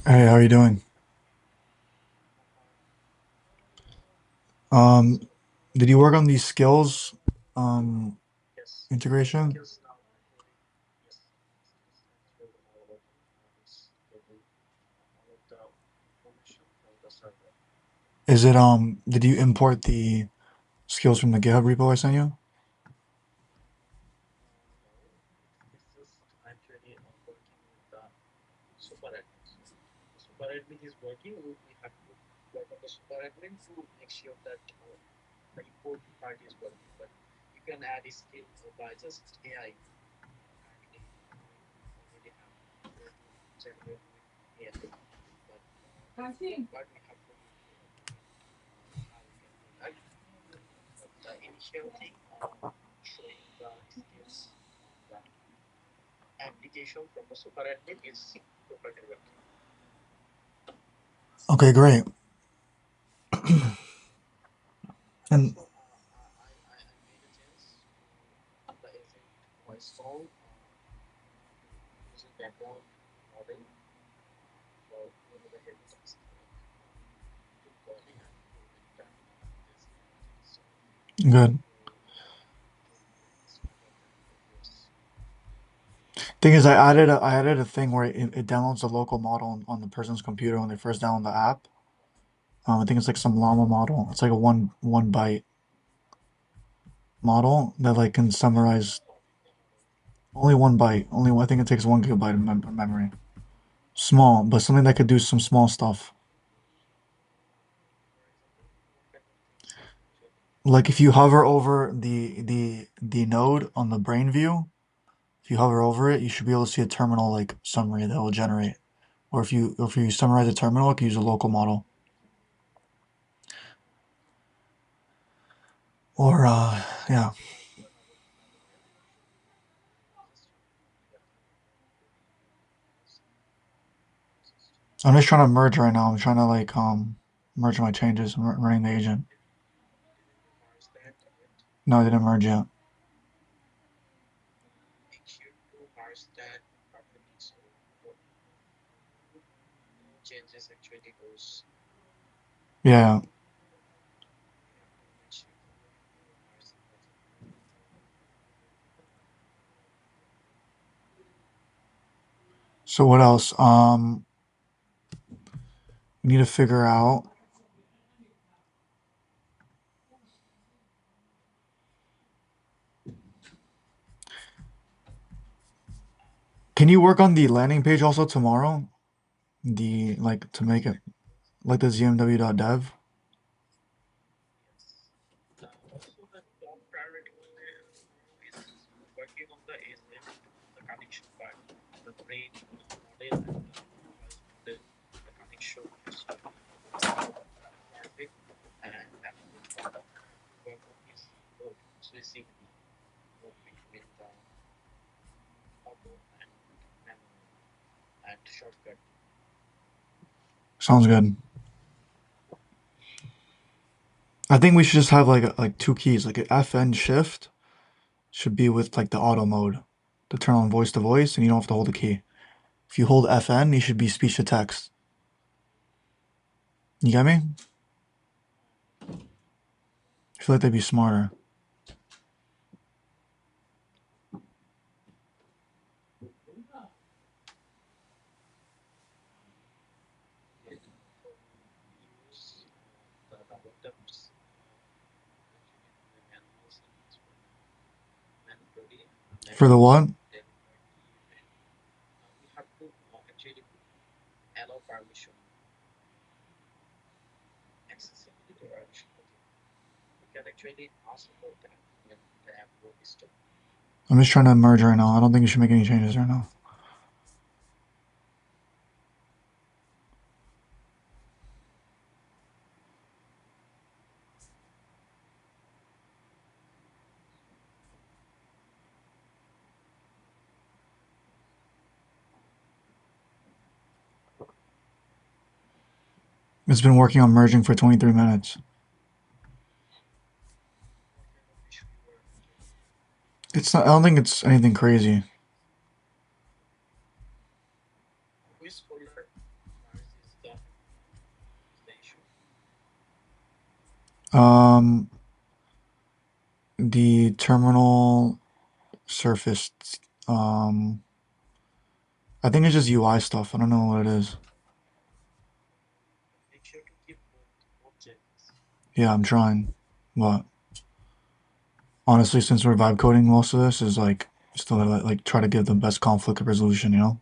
Hey, how are you doing? Um, did you work on these skills integration? Is it did you import the skills from the GitHub repo I sent you? Okay, great. And good. Thing is, I added a thing where it downloads the local model on the person's computer when they first download the app. I think it's like some llama model. It's like a one byte model that like can summarize only 1 byte. Only I think it takes 1 GB of memory. Small, but something that could do some small stuff. Like if you hover over the node on the brain view, if you hover over it, you should be able to see a terminal like summary that will generate. Or if you summarize a terminal, you can use a local model. Or yeah. I'm just trying to merge right now. I'm trying to like merge my changes. I'm running the agent. No, I didn't merge yet. Yeah. So what else? We need to figure out. Can you work on the landing page also tomorrow? The like to make it like the zmw.dev. Sounds good. I think we should just have like two keys, like an FN shift should be with like the auto mode to turn on voice to voice, and you don't have to hold the key. If you hold FN, you should be speech to text. You get me? I feel like they'd be smarter. For the what? I'm just trying to merge right now. I don't think you should make any changes right now. It's been working on merging for 23 minutes. It's not. I don't think it's anything crazy. Um, the terminal surface. Um, I think it's just UI stuff. I don't know what it is. Yeah, I'm trying. But honestly, since we're vibe coding, most of this is like still like try to give the best conflict resolution. You know.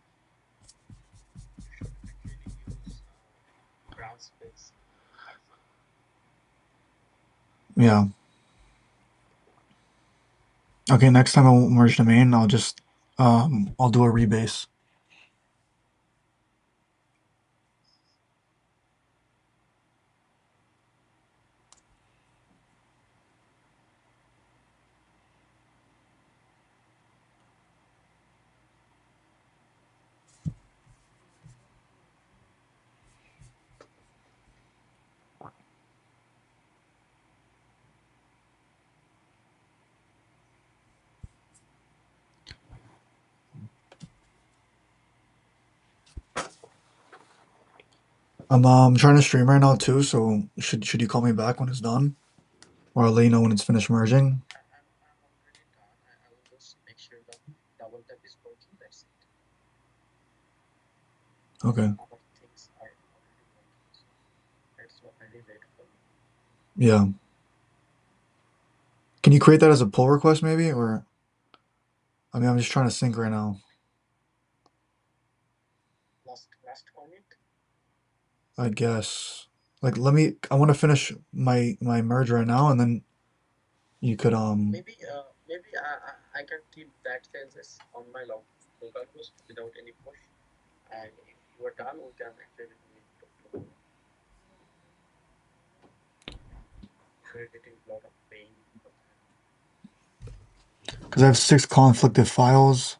Yeah. Okay. Next time I'll merge the main. I'll just I'll do a rebase. I'm trying to stream right now too. So should you call me back when it's done, or I'll let you know when it's finished merging? Okay. Yeah. Can you create that as a pull request maybe, or I mean I'm just trying to sync right now. I guess. Like let me. I want to finish my merge right now, and then you could because I have 6 conflicted files.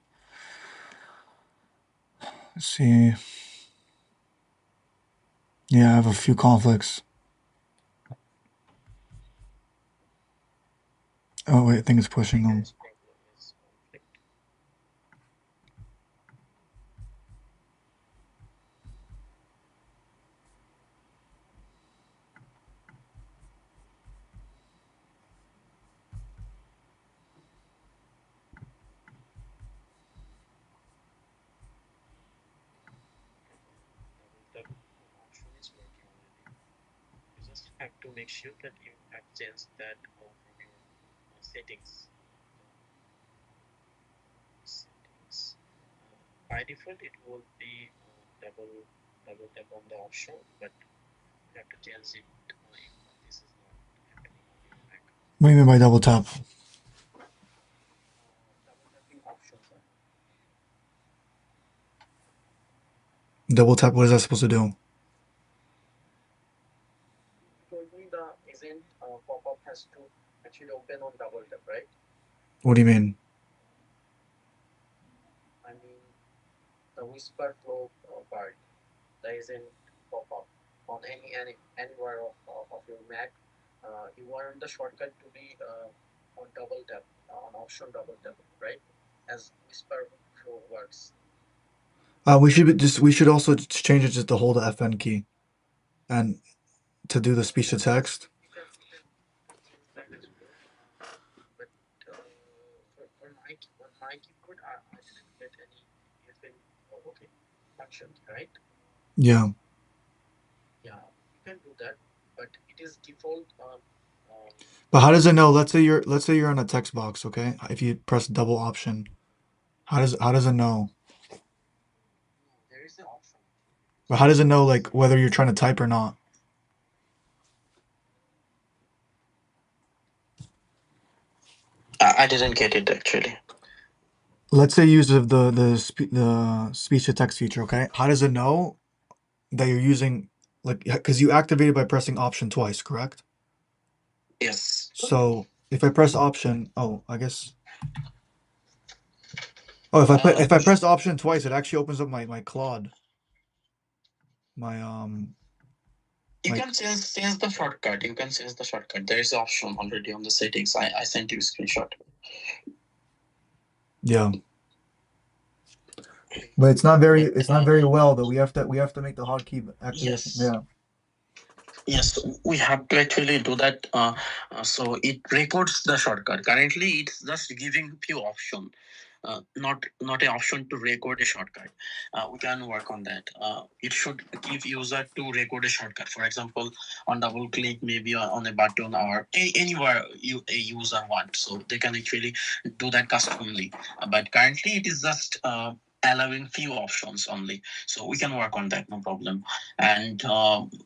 Let's see. Yeah, I have a few conflicts. Oh wait, I think it's pushing them. Biggest problem is conflict. The option is working already. You just have to make sure that you have changed that from your settings. Settings. By default, it will be double tap on the option, but you have to change it if this is not happening on your Mac. What do you mean by double tap? Double tapping options are Double tap, what is that supposed to do? told me the agent pop-up has to actually open on double tap, right? What do you mean? I mean, the whisper flow part, the agent pop-up on anywhere of your Mac. You want the shortcut to be on double tap, on option double tap, right? As whisper flow works. We should also just change it just to hold the FN key, and to do the speech to text. You can change that as well. But on my keyboard, I didn't get any even function, right? Yeah. Yeah, you can do that, but it is default. But how does it know? Let's say you're in a text box, okay? If you press double option, how does it know? There is an option. But how does it know like whether you're trying to type or not? I didn't get it actually. Let's say you use the speech to text feature, okay? How does it know that you're using like because you activated by pressing option twice, correct? Yes. So if I press option, I guess. Oh, if I press option twice, it actually opens up my Claude. My You like can change the shortcut. You can change the shortcut. There is an option already on the settings. I sent you a screenshot. yeah. But it's not very well though. We have to make the hotkey activation. Yes. Yeah. Yes, we have to actually do that. So it records the shortcut. Currently, it's just giving few option, not an option to record a shortcut. We can work on that. It should give user to record a shortcut. For example, on double click, maybe on a button or anywhere a user wants. So they can actually do that customly. But currently, it is just allowing few options only. So we can work on that, no problem. And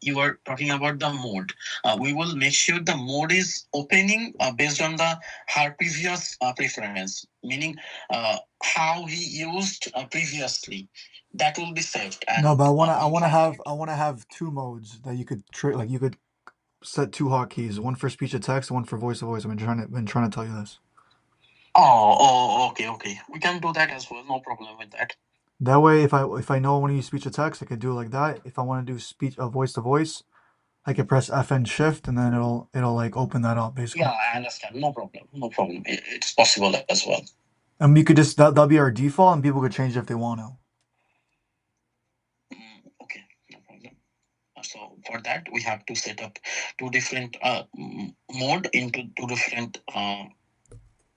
you were talking about the mode. We will make sure the mode is opening based on her previous preference, meaning how he used previously. That will be saved. And No, but I want to have two modes that you could like you could set two hotkeys, one for speech to text, one for voice to voice. I've been trying to tell you this. Okay. We can do that as well. No problem with that. That way, if I know I want to use speech to text, I could do it like that. If I want to do speech voice to voice, I can press FN shift and then it'll like open that up basically. Yeah, I understand. No problem. It's possible as well. And we could just that'll be our default, and people could change it if they want to. Okay, no problem. So for that, we have to set up two different mode into two different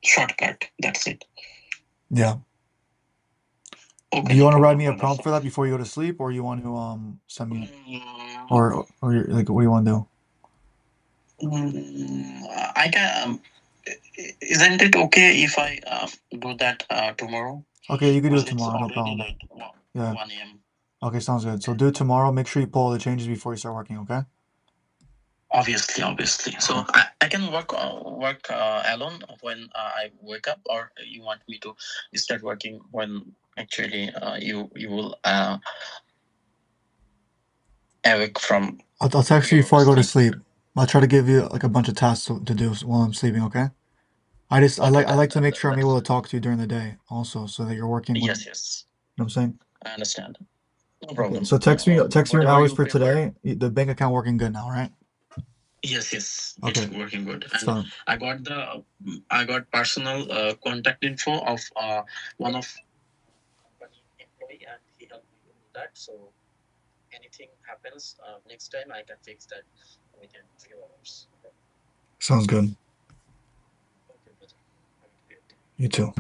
shortcut. That's it. Yeah. Okay, Do you want to write me a prompt for that before you go to sleep, or you want to send me, or like what do you want to do? I can. Isn't it okay if I do that tomorrow? Okay, you can do it Because it's tomorrow. No already problem. late, Yeah. 1 a.m. Okay, sounds good. So do it tomorrow. Make sure you pull all the changes before you start working. Okay. Obviously. So I can work alone when I wake up, or you want me to start working when actually you will awake from. I'll text you before I go to sleep. I'll try to give you like a bunch of tasks to do while I'm sleeping. Okay. I Okay, like to make sure I'm that's able to talk to you during the day also, so that you're working with. yes, You yes. know what I'm saying? I understand. No Okay, problem. so text me your Whatever hours you for prefer. today. The bank account working good now, right? Yes, yes, Okay. it's working good. It's And done. I got personal contact info of one of company employee, and he helped me to do that. So anything happens next time, I can fix that within few hours. Sounds good. Okay, brother. Have a great day. You too.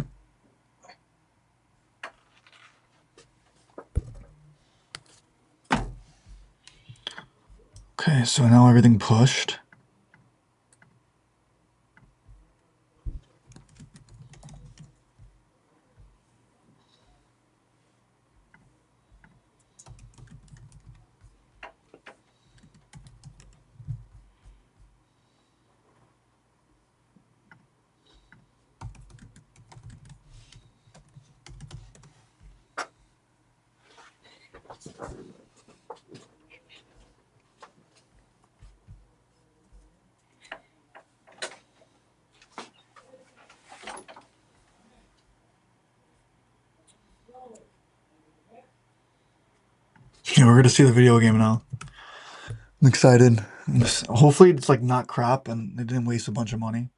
Okay, so now everything pushed. Yeah, we're gonna see the video game now. I'm excited. Hopefully it's like not crap and they didn't waste a bunch of money.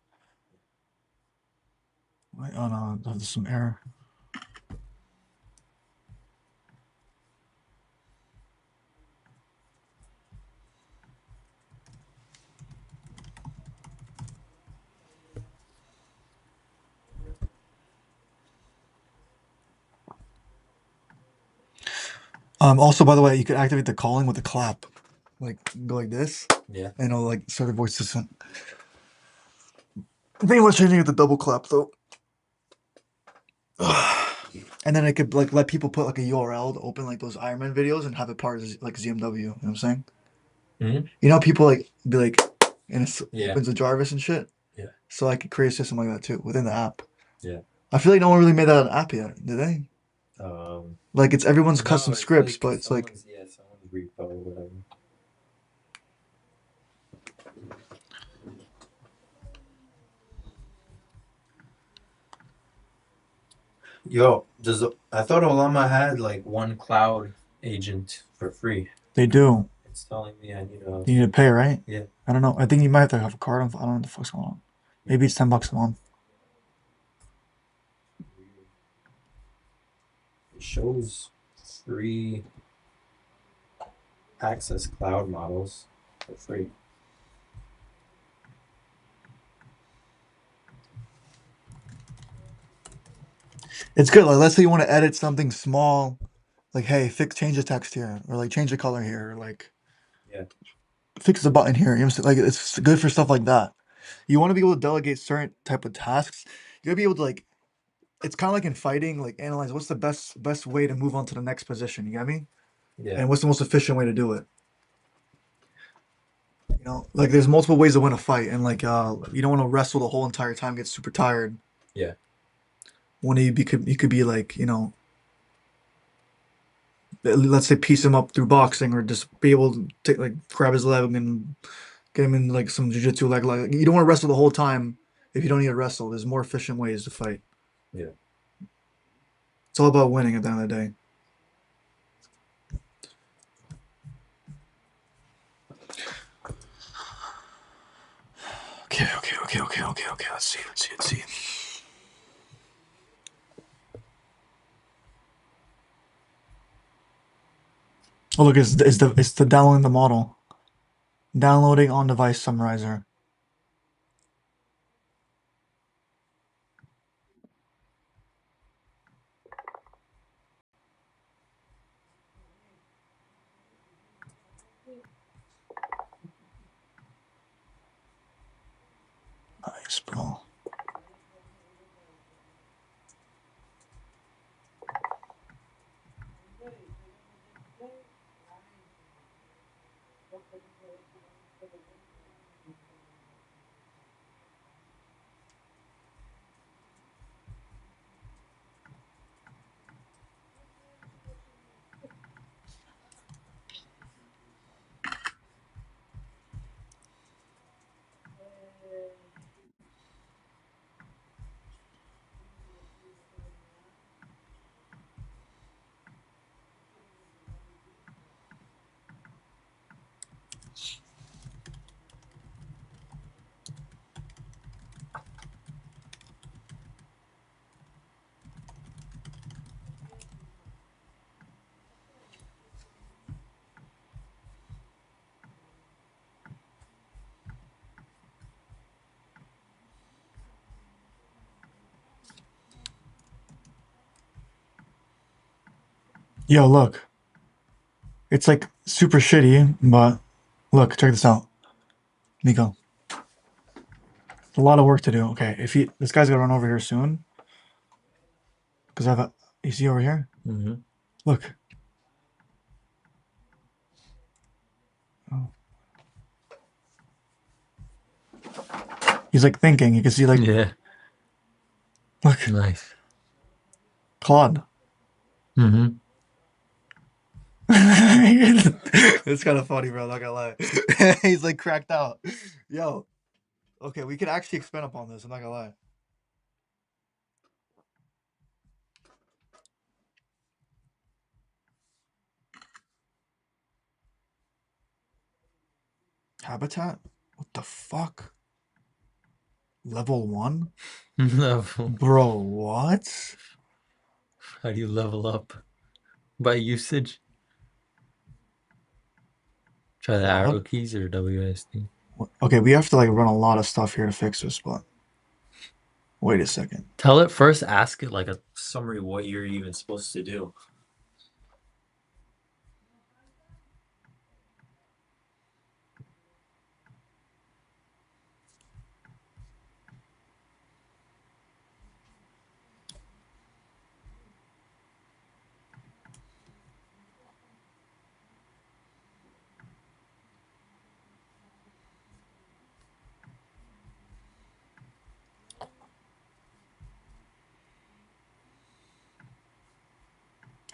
Wait, oh no, there's some error. Also, by the way, you could activate the calling with a clap. Like, go like this. Yeah. And it'll like start a voice assistant. I think what's changing with the double clap though. And then I could like let people put like a URL to open like those Iron Man videos and have it part of like ZMW. You know what I'm saying? Mhm. You know, people like be like, and it Yeah. opens a Jarvis and shit. Yeah. So I could create a system like that too within the app. Yeah. I feel like no one really made that an app yet, did they? Like it's everyone's custom it's scripts, like but it's like someone's repo or whatever. Yo, I thought Olama had like one cloud agent for free. they do. It's telling me I need You need to pay, right? Yeah. I don't know. I think you might have to have a card. I don't know what the fuck's going on. Maybe it's $10 a month. It shows free access cloud models for free. It's good. Like, let's say you want to edit something small, like, hey, change the text here, or like change the color here, or like, Yeah. fix the button here. You know what I'm saying? Like, it's good for stuff like that. You want to be able to delegate certain type of tasks. You gotta be able to like. It's kind of like in fighting, like analyze what's the best way to move on to the next position. You get me? Yeah. And what's the most efficient way to do it? You know, like there's multiple ways to win a fight, and like you don't want to wrestle the whole entire time, get super tired. Yeah. When you could be like, you know, let's say piece him up through boxing, or just be able to take, like grab his leg and get him in like some jujitsu, like you don't want to wrestle the whole time if you don't need to wrestle. There's more efficient ways to fight. Yeah. It's all about winning at the end of the day. Okay. Let's see. Oh, look, it's the downloading the model. Downloading on device summarizer. Nice, bro. Yo, look. It's like super shitty, but look, check this out. Nico. A lot of work to do. Okay, if he this guy's gonna run over here soon. Cause I have a you see over here? Mm-hmm. Look. Oh. He's like thinking. You can see like Yeah. look, Nice. Claude. Mm-hmm. It's kind of funny, bro. Not gonna lie. He's like cracked out. Yo. Okay, we could actually expand upon this. I'm not gonna lie. Habitat? What the fuck? Level 1? Level. Bro, what? How do you level up? By usage? Try the arrow Claude? keys or WSD. Okay, we have to like run a lot of stuff here to fix this, but wait a second. Tell it first, ask it like a summary of what you're even supposed to do.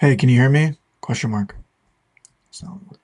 Hey, can you hear me? Question mark. Sound.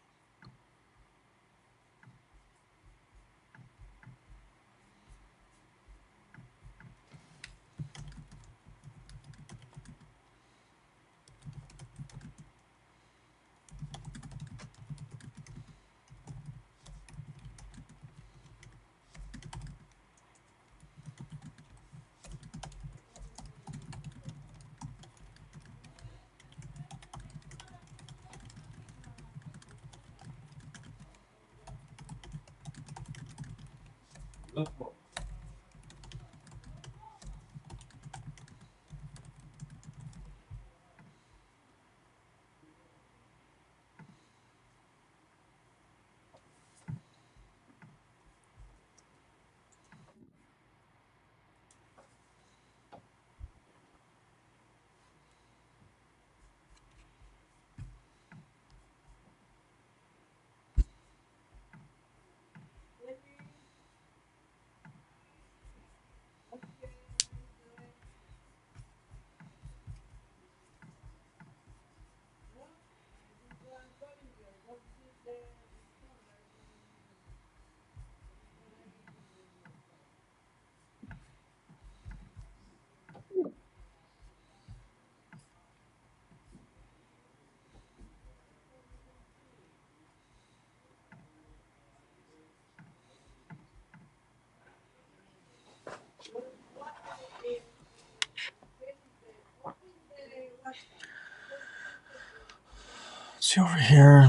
See over here.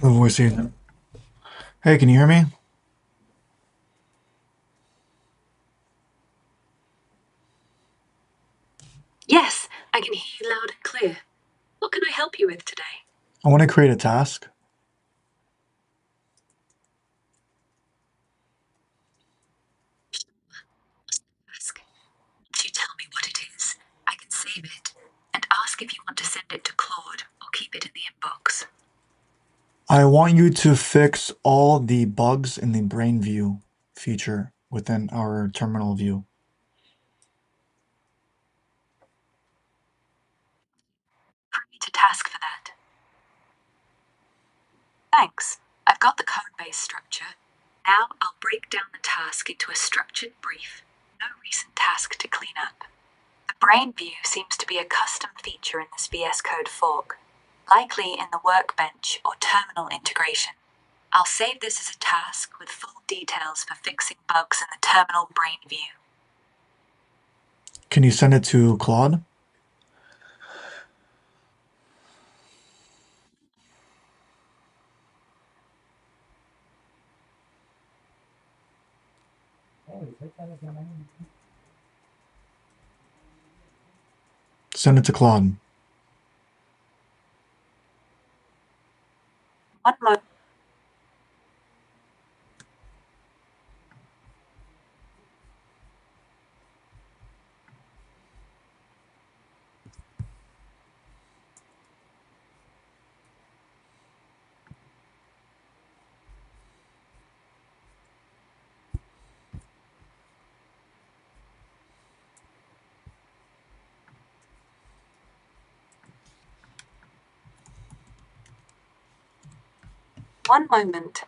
The voice agent. Hey, can you hear me? Yes, I can hear you loud and clear. What can I help you with today? I want to create a task. Ask. Once you tell me what it is, I can save it and ask if you want to send it to Claude or keep it in the inbox. I want you to fix all the bugs in the brain view feature within our terminal view. Create a task for that. Thanks. I've got the code base structure. Now I'll break down the task into a structured brief. No recent task to clean up. The brain view seems to be a custom feature in this VS Code fork, likely in the workbench or terminal integration. I'll save this as a task with full details for fixing bugs in the terminal brain view. Can you send it to Claude? Send it to Claude. One moment. One moment.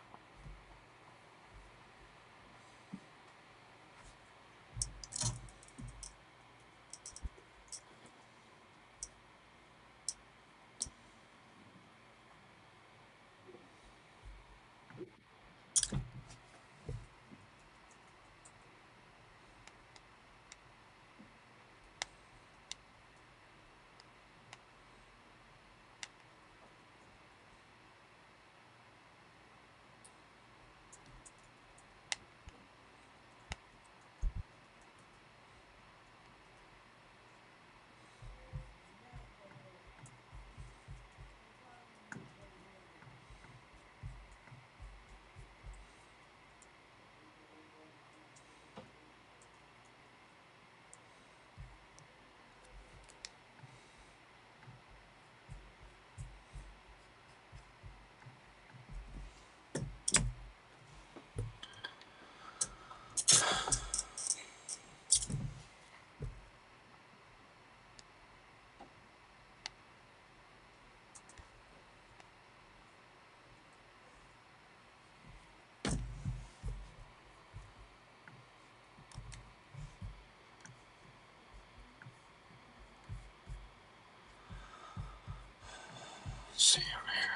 Let's see over here.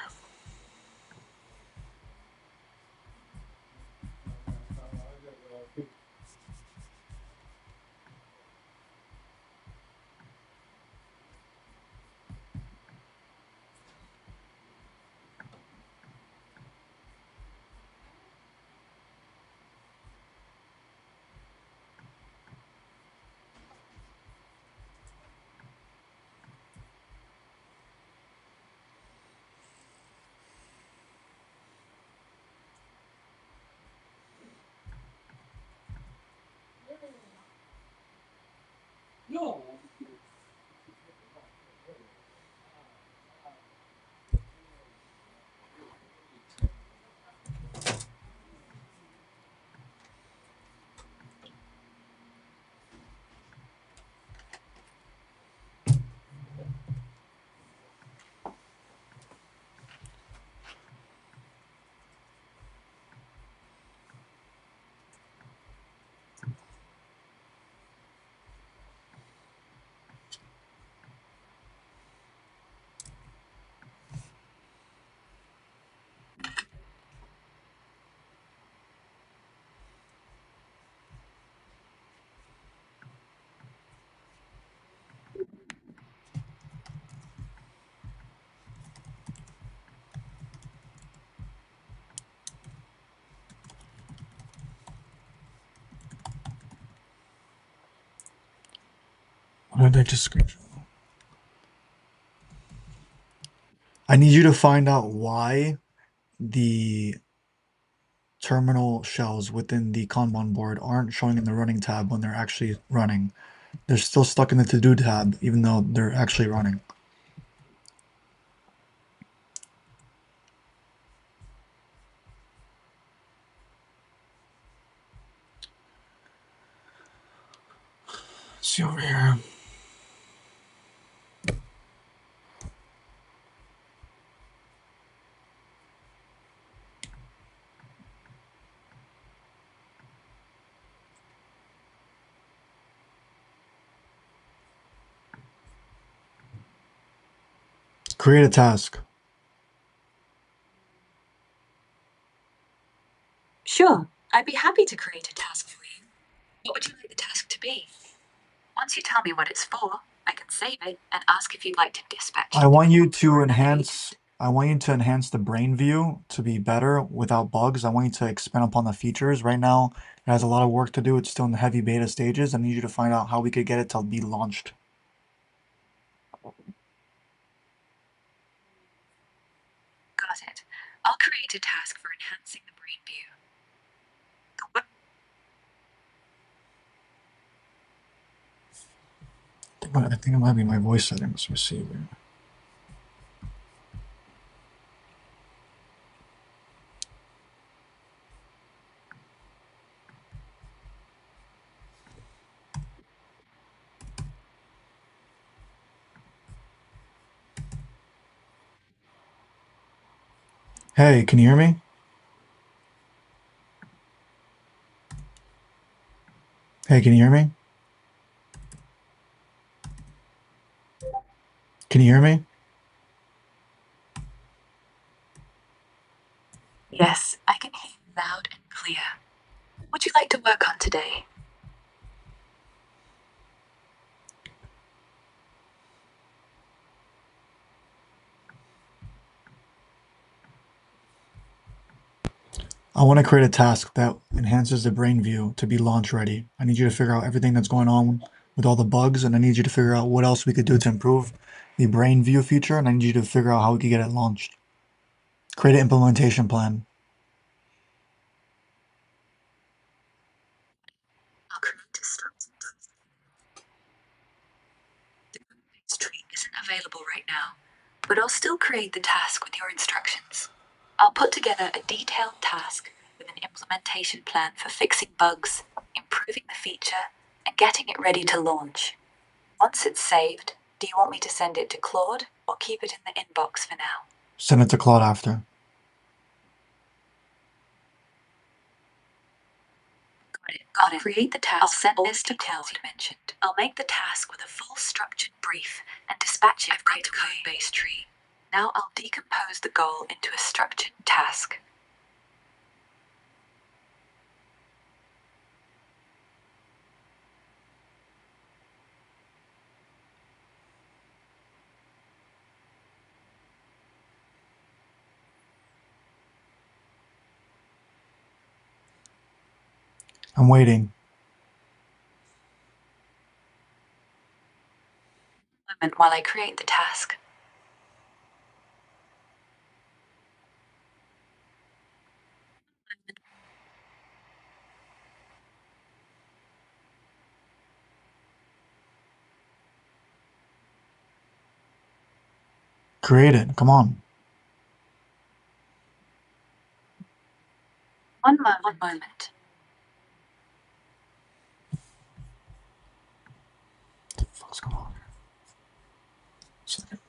What did I just screenshot? I need you to find out why the terminal shells within the Kanban board aren't showing in the running tab when they're actually running. They're still stuck in the to-do tab, even though they're actually running. Let's see over here. Create a task. Sure, I'd be happy to create a task for you. What would you like the task to be? Once you tell me what it's for, I can save it and ask if you'd like to dispatch it. I want you to enhance the brain view to be better without bugs. I want you to expand upon the features. Right now, it has a lot of work to do. It's still in the heavy beta stages. I need you to find out how we could get it to be launched. Got it. I'll create a task for enhancing the brain view. I think it might be my voice settings receiver. Hey, can you hear me? Hey, can you hear me? Can you hear me? Yes, I can hear you loud and clear. What would you like to work on today? I want to create a task that enhances the brain view to be launch ready. I need you to figure out everything that's going on with all the bugs, and I need you to figure out what else we could do to improve the brain view feature, and I need you to figure out how we could get it launched. Create an implementation plan. I'll create a structure. The base tree isn't available right now, but I'll still create the task with your instructions. I'll put together a detailed task with an implementation plan for fixing bugs, improving the feature, and getting it ready to launch. Once it's saved, do you want me to send it to Claude or keep it in the inbox for now? Send it to Claude after. Got it. Create the task. I'll send this to Claude mentioned. I'll make the task with a full structured brief and dispatch it right away. Code-based tree. Now I'll decompose the goal into a structured task. I'm waiting. Moment while I create the task. Create it. Come on. One moment. What the fuck's going on here? Second.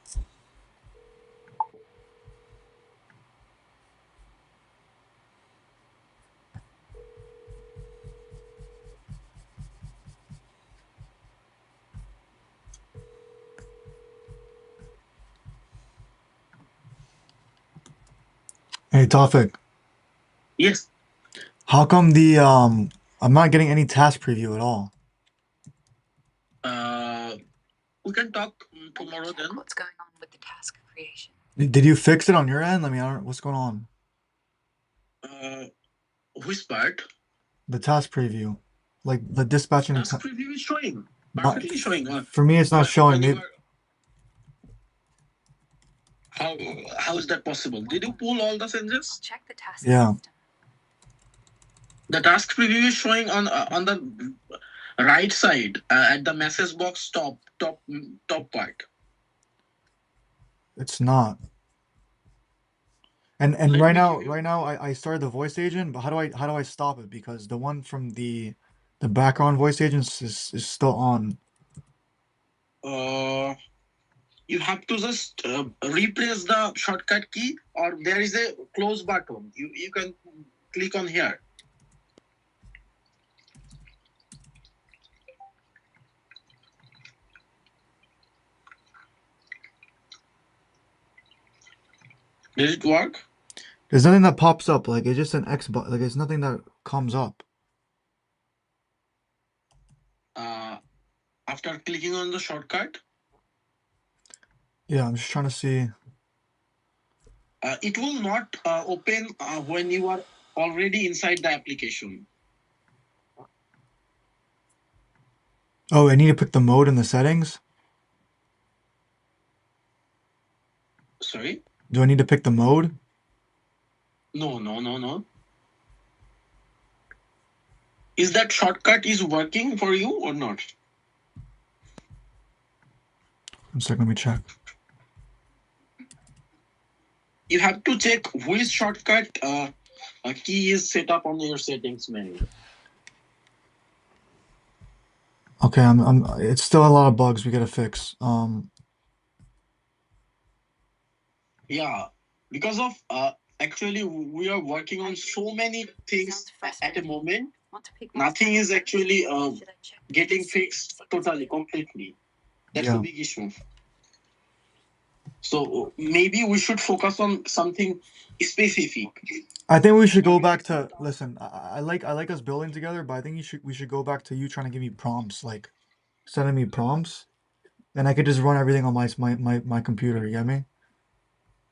Hey, Tawfiq. Yes. How come I'm not getting any task preview at all? We can talk tomorrow Check then. what's going on with the task creation. Did you fix it on your end? What's going on? Which part? The task preview. Like the dispatching. Task preview is showing. Perfectly showing. For me, it's not showing. When how is that possible? Did you pull all the changes? Check the task Yeah. system. The task preview is showing on the right side at the message box top part. It's not. And Let right me now, give you- right now, I started the voice agent, but how do I stop it? Because the one from the background voice agents is still on. You have to just replace the shortcut key, or there is a close button. You can click on here. Did it work? There's nothing that pops up. Like it's just an X button. Like it's nothing that comes up. After clicking on the shortcut, Yeah, I'm just trying to see. it will not open when you are already inside the application. Oh, I need to pick the mode in the settings. Sorry? Do I need to pick the mode? No. Is that shortcut is working for you or not? 1 second, let me check. You have to check which shortcut key is set up on your settings menu. Okay, I'm. It's still a lot of bugs we gotta fix. Yeah, because of actually we are working on so many things at a moment. Want to pick Nothing is actually Should I check getting this? fixed totally, completely. That's Yeah. the big issue. So maybe we should focus on something specific. I think we should go back to listen. I like us building together, but I think we should go back to you trying to give me prompts, like sending me prompts, and I could just run everything on my computer. You get me?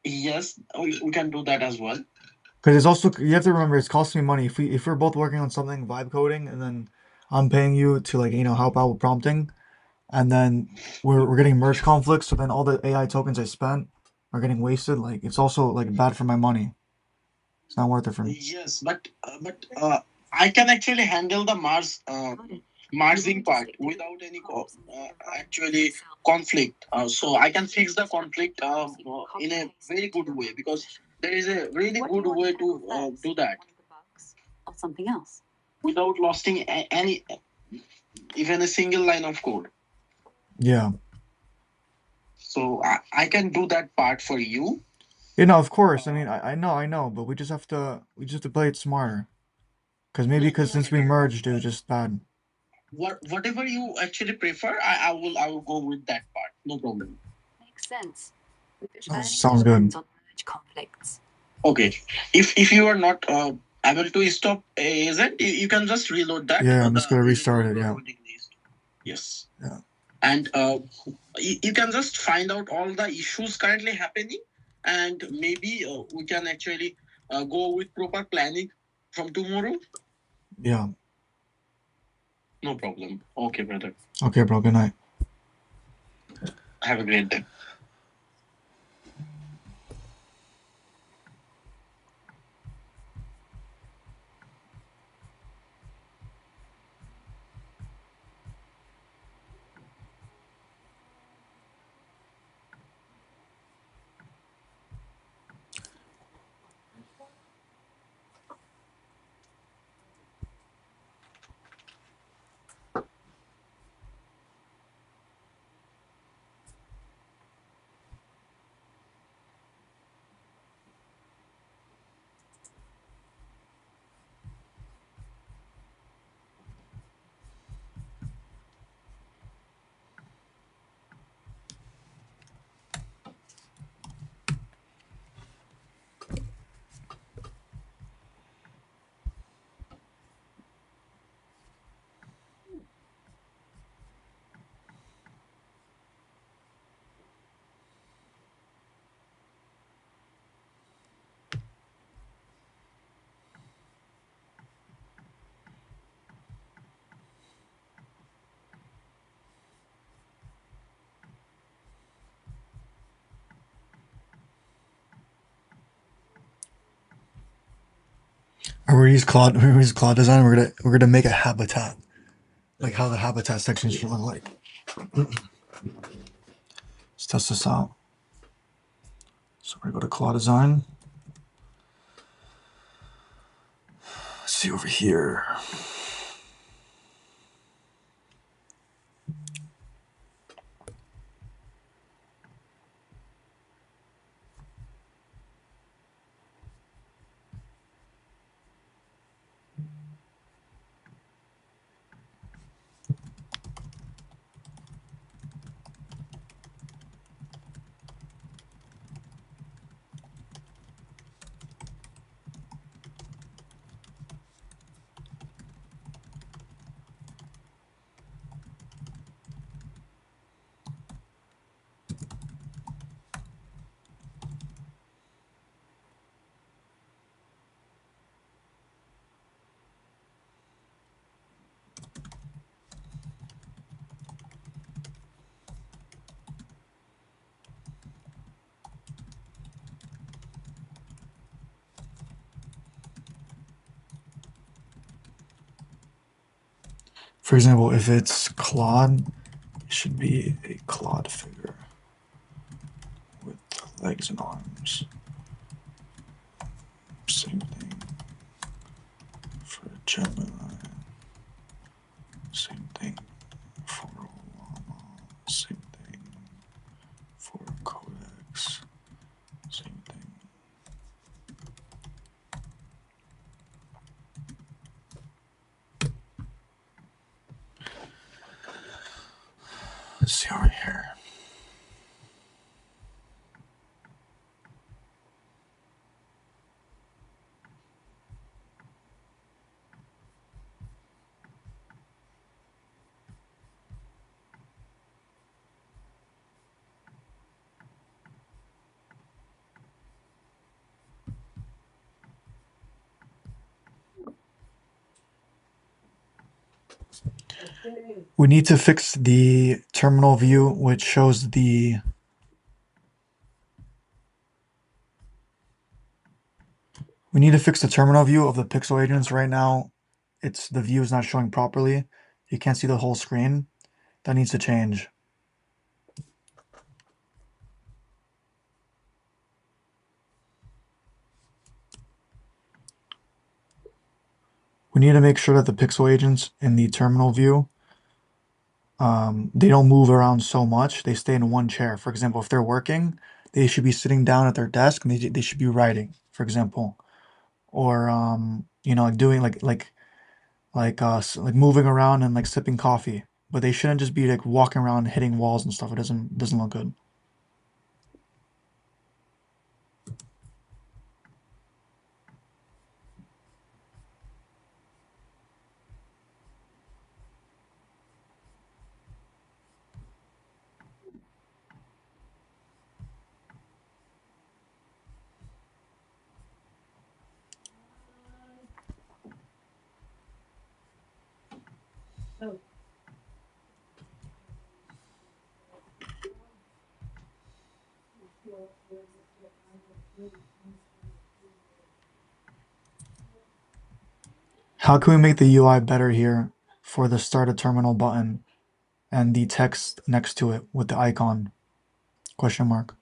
Yes, we can do that as well. Because it's also you have to remember it's costing me money. If we're both working on something vibe coding, and then I'm paying you to like help out with prompting, and then we're getting merge conflicts, so then all the AI tokens I spent are getting wasted. Like it's also like bad for my money. It's not worth it for me. Yes, but I can actually handle the Marsing part without any actually conflict. So I can fix the conflict in a very good way, because there is a really good way to do that Or something else. without losing any even a single line of code. Yeah. So I can do that part for you. Of course. I mean, I know, but we just have to play it smarter. Because since we merged, it was just bad. Whatever you actually prefer, I will go with that part. No problem. Makes sense. Sounds good. On merge conflicts. Okay. If you are not able to stop agent, you can just reload that. Yeah, I'm just gonna restart it. Yeah. Yes. Yeah. And you can just find out all the issues currently happening, and maybe we can actually go with proper planning from tomorrow. Yeah. No problem. Okay, brother. Okay, bro. Good night. Have a great day. we use Claude Design. We're gonna make a habitat, like how the habitat section should look like. Let's test this out. So we're gonna go to Claude Design. Let's see over here. For example, if it's Claude, it should be a Claude figure with legs and arms. Same thing for Gemini. Same thing for Llama. Same thing for Codex. Same thing. Let's see over here. We need to fix the terminal view, which shows the we need to fix the terminal view of the pixel agents. Right now, the view is not showing properly. You can't see the whole screen. That needs to change. We need to make sure that the pixel agents in the terminal view, they don't move around so much. They stay in one chair. For example, if they're working, they should be sitting down at their desk and they should be writing, for example, or like doing like moving around and like sipping coffee. But they shouldn't just be like walking around hitting walls and stuff. It doesn't look good. How can we make the UI better here for the start a terminal button and the text next to it with the icon? Question mark.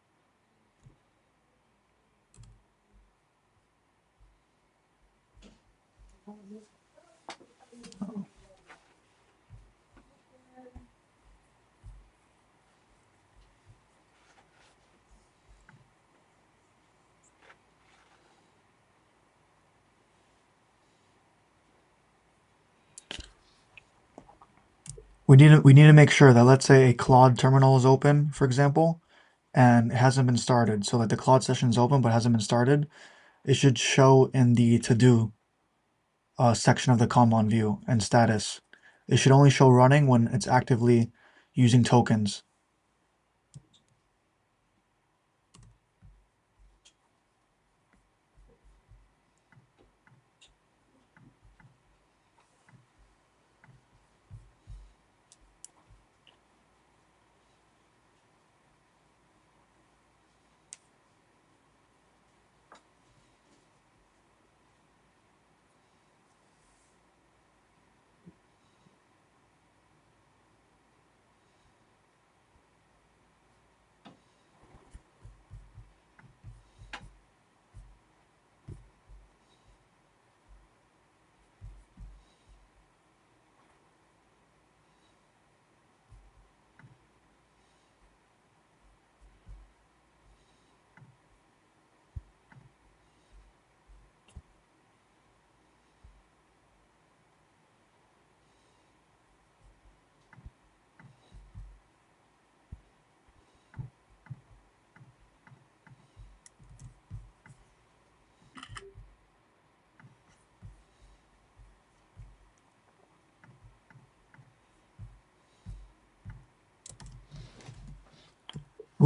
We need to make sure that, let's say a Claude terminal is open, for example, and it hasn't been started. So like the Claude session is open but hasn't been started. It should show in the to-do section of the Kanban view and status. It should only show running when it's actively using tokens.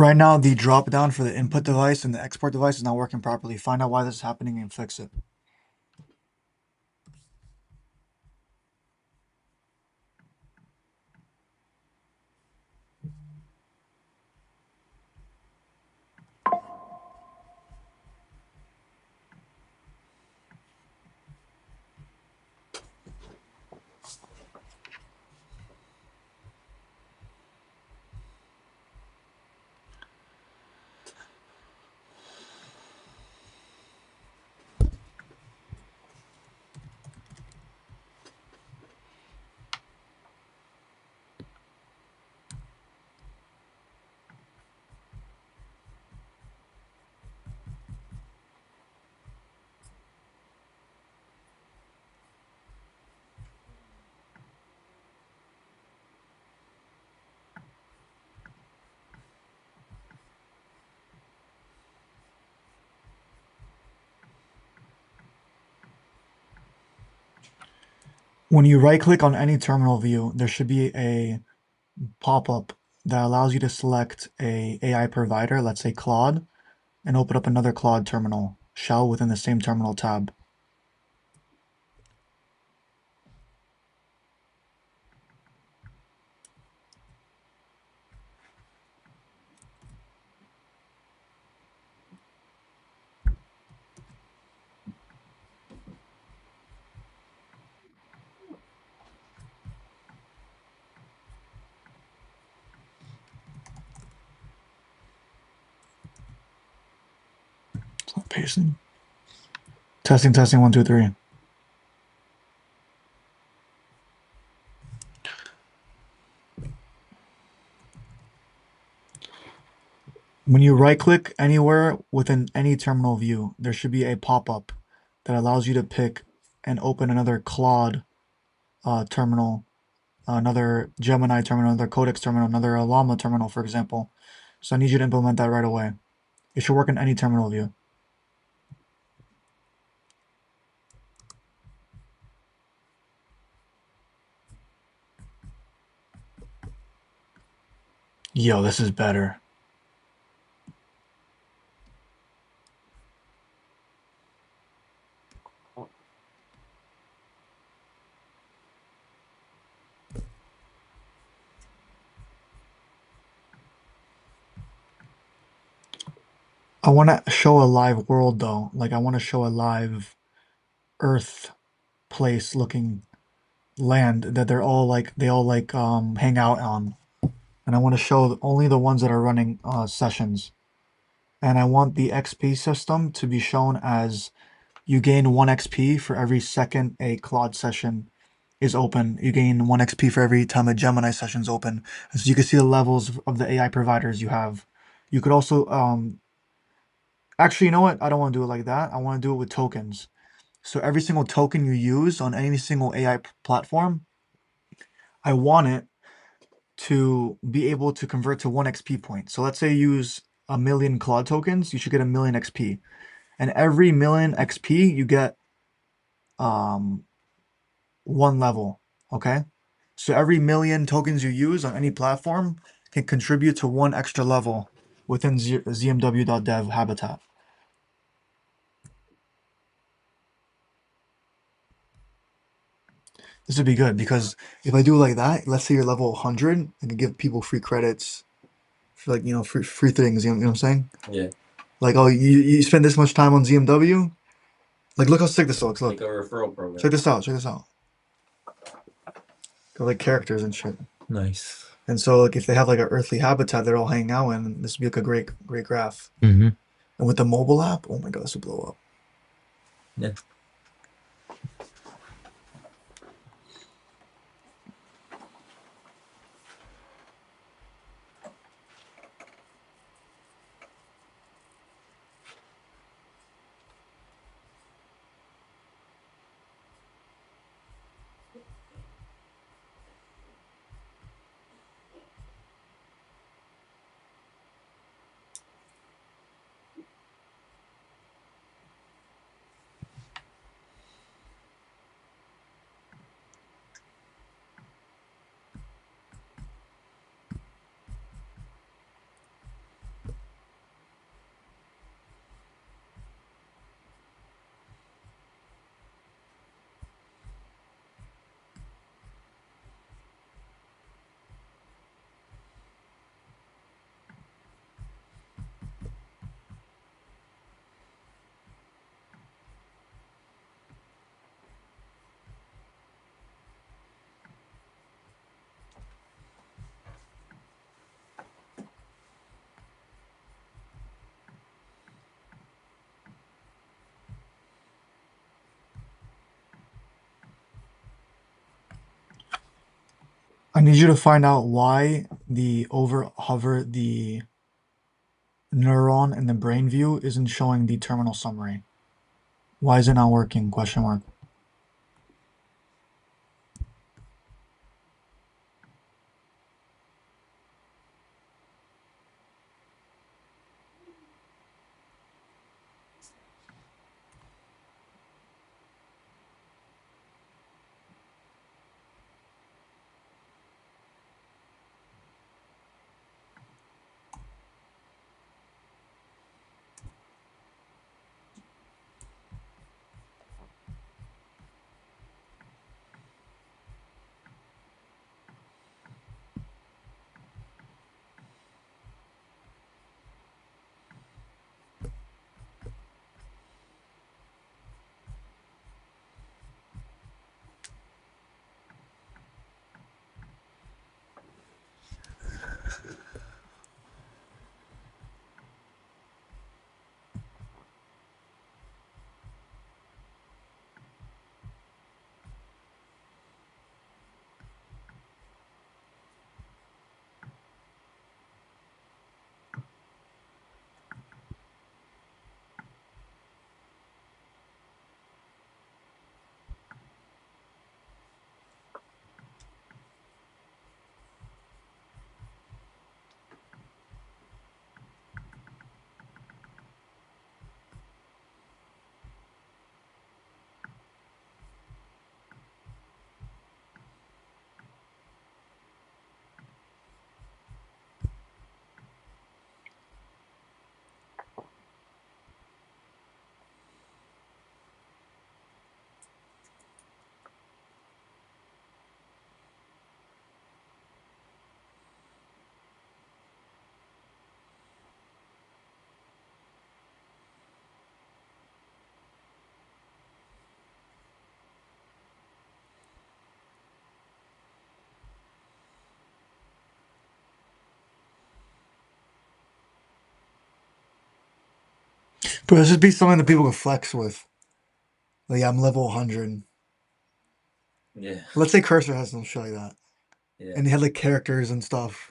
Right now, the drop down for the input device and the export device is not working properly. Find out why this is happening and fix it. When you right click on any terminal view, there should be a pop-up that allows you to select a AI provider, let's say Claude, and open up another Claude terminal shell within the same terminal tab. It's not pasting. Testing, testing, 1, 2, 3. When you right click anywhere within any terminal view, there should be a pop-up that allows you to pick and open another Claude terminal, another Gemini terminal, another Codex terminal, another Llama terminal, for example. So I need you to implement that right away. It should work in any terminal view. Yo, this is better. I want to show a live world though. Like I want to show a live Earth place looking land that they all hang out on. And I want to show only the ones that are running sessions. And I want the XP system to be shown as you gain 1 XP for every second a Claude session is open. You gain 1 XP for every time a Gemini session is open. And so you can see the levels of the AI providers you have. You could also actually, you know what? I don't want to do it like that. I want to do it with tokens. So every single token you use on any single AI platform, I want it to be able to convert to 1 XP point. So let's say you use 1,000,000 Claude tokens, you should get 1,000,000 XP. And every 1,000,000 XP, you get 1 level. Okay? So every 1,000,000 tokens you use on any platform can contribute to 1 extra level within zmw.dev habitat. This would be good because if I do it like that, let's say you're level 100, I can give people free credits for like, free things. You know what I'm saying? Yeah. Like, oh, you spend this much time on ZMW? Like, look how sick this looks. Look. Like a referral program. Check this out. Check this out. Got like characters and shit. Nice. And so, like, if they have like an earthly habitat they're all hanging out in, this would be like a great graph. Mm-hmm. And with the mobile app, oh my god, this would blow up. Yeah. I need you to find out why the over hover the neuron in the brain view isn't showing the terminal summary. Why is it not working? Question mark. But this should be something that people can flex with. Like, I'm level 100. Yeah. Let's say Cursor has some shit like that. Yeah. And they had like characters and stuff.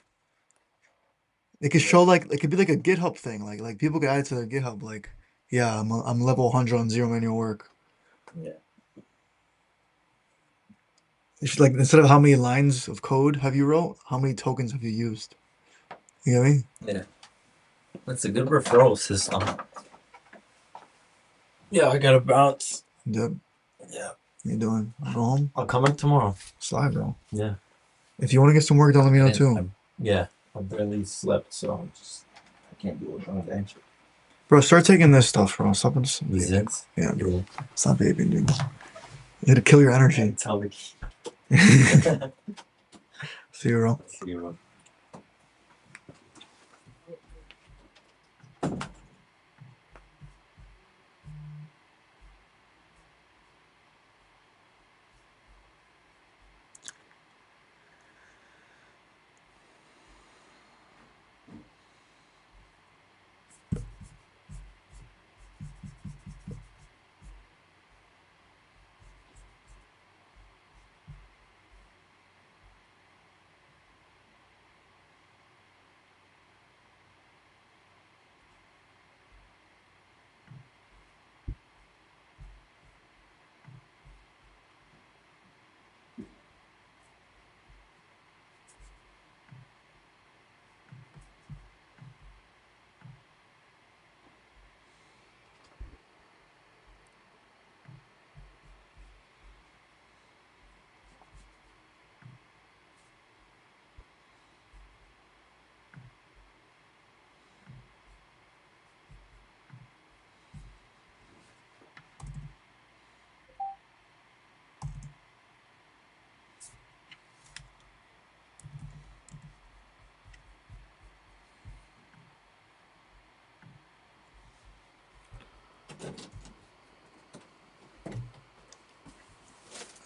It could show like, it could be like a GitHub thing. Like people could add it to their GitHub. Like, yeah, I'm level 100 on zero manual work. Yeah. It's like, instead of how many lines of code have you wrote, how many tokens have you used? You know what I mean? Yeah. That's a good referral system. Yeah, I gotta bounce. Yep. Yeah. What you doing? Go home? I'll come in tomorrow. Slide, bro. Yeah. If you want to get some work done, let me know too. Yeah. I barely slept, so I can't do it on the bench. Bro, start taking this stuff, bro. Stop vaping. Zins? Yeah, Yeah. stop vaping, dude. You gotta kill your energy. Tell me. See you, bro. See you.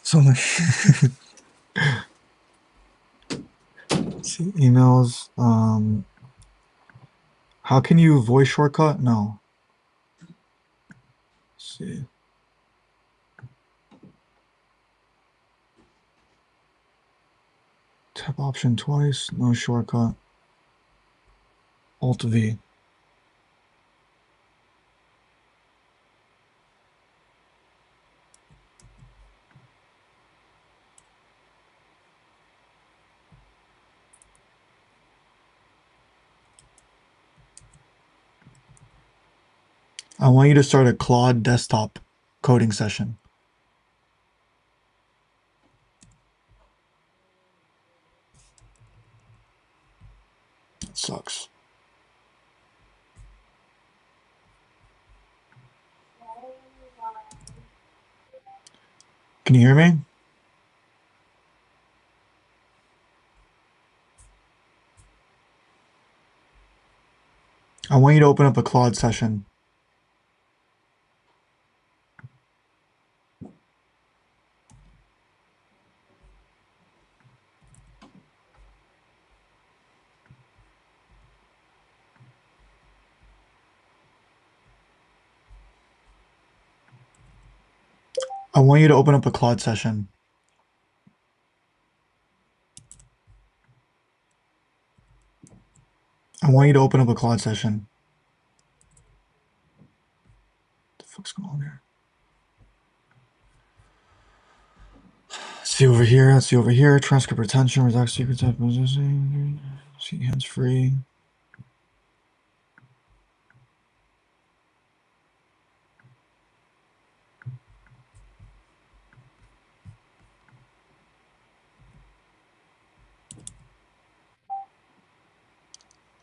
So see, emails. How can you voice shortcut? No. Let's see. Tap Option twice, no shortcut. Alt V. I want you to start a Claude desktop coding session. That sucks. Can you hear me? I want you to open up a Claude session. I want you to open up a Claude session. I want you to open up a Claude session. What the fuck's going on here? See over here. Let's see over here. Transcript retention, redact secret type positioning. See hands free.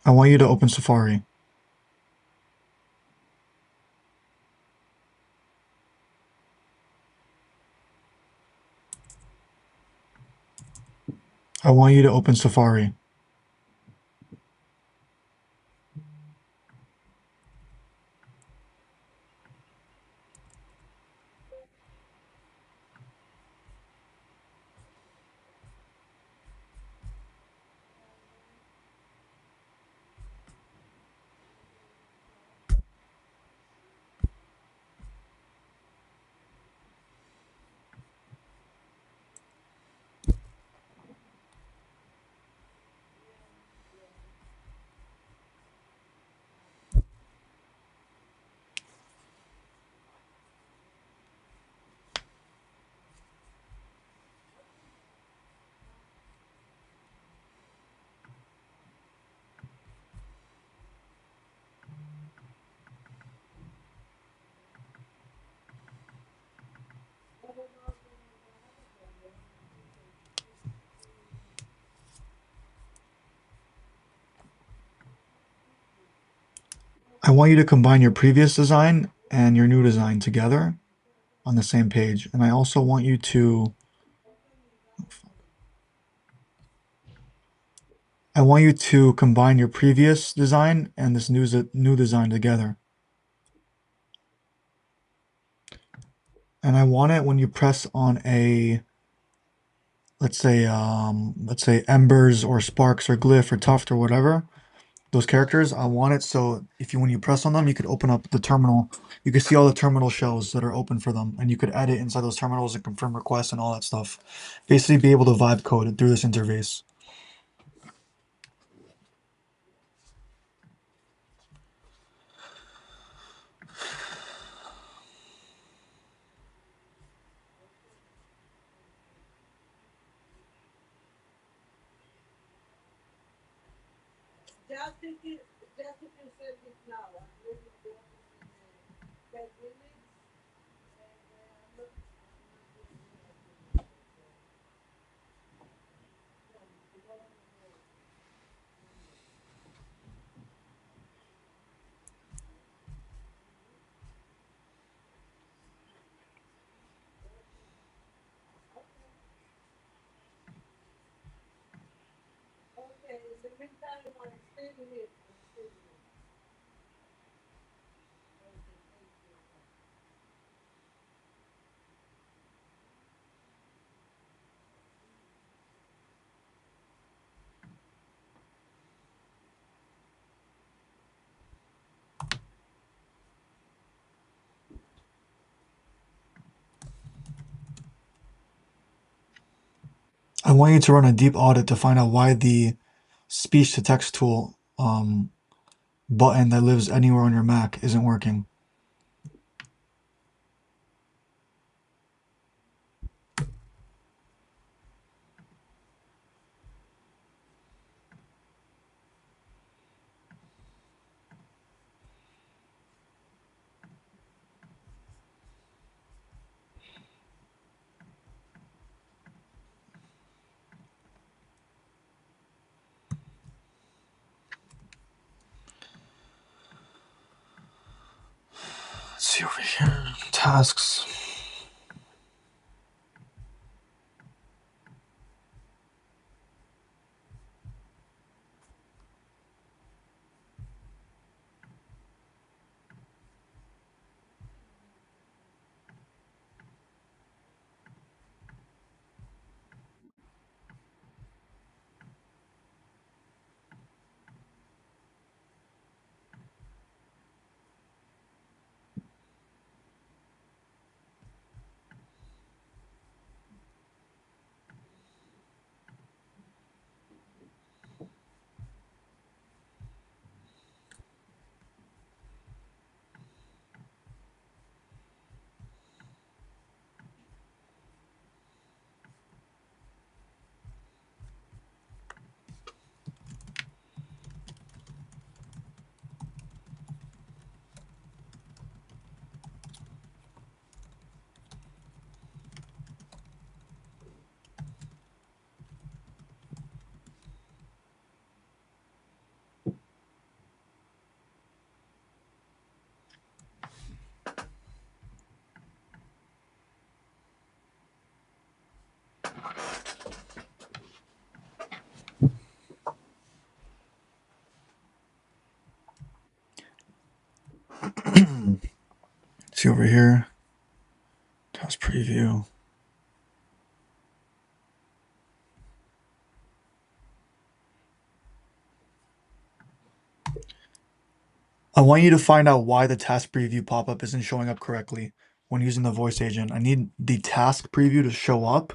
I want you to open Safari. I want you to open Safari. I want you to combine your previous design and your new design together on the same page. And I also want you to combine your previous design and this new design together. And I want it when you press on a, let's say embers or sparks or glyph or tuft or whatever, those characters, I want it so when you press on them, you could open up the terminal. You could see all the terminal shells that are open for them, and you could edit inside those terminals and confirm requests and all that stuff. Basically be able to vibe code it through this interface. I want you to run a deep audit to find out why the speech to text tool button that lives anywhere on your Mac isn't working. Let's see over here, tasks. See over here, task preview. I want you to find out why the task preview pop-up isn't showing up correctly when using the voice agent. I need the task preview to show up,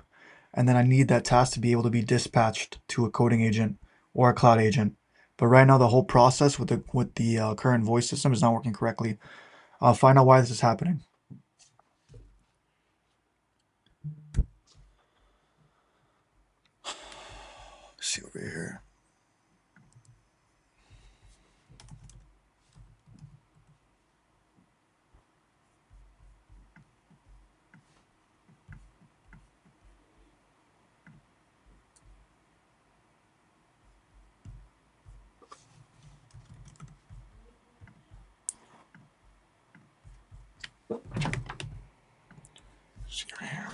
and then I need that task to be able to be dispatched to a coding agent or a cloud agent. But right now, the whole process with the current voice system is not working correctly. I'll find out why this is happening. Let's see over here. See over here.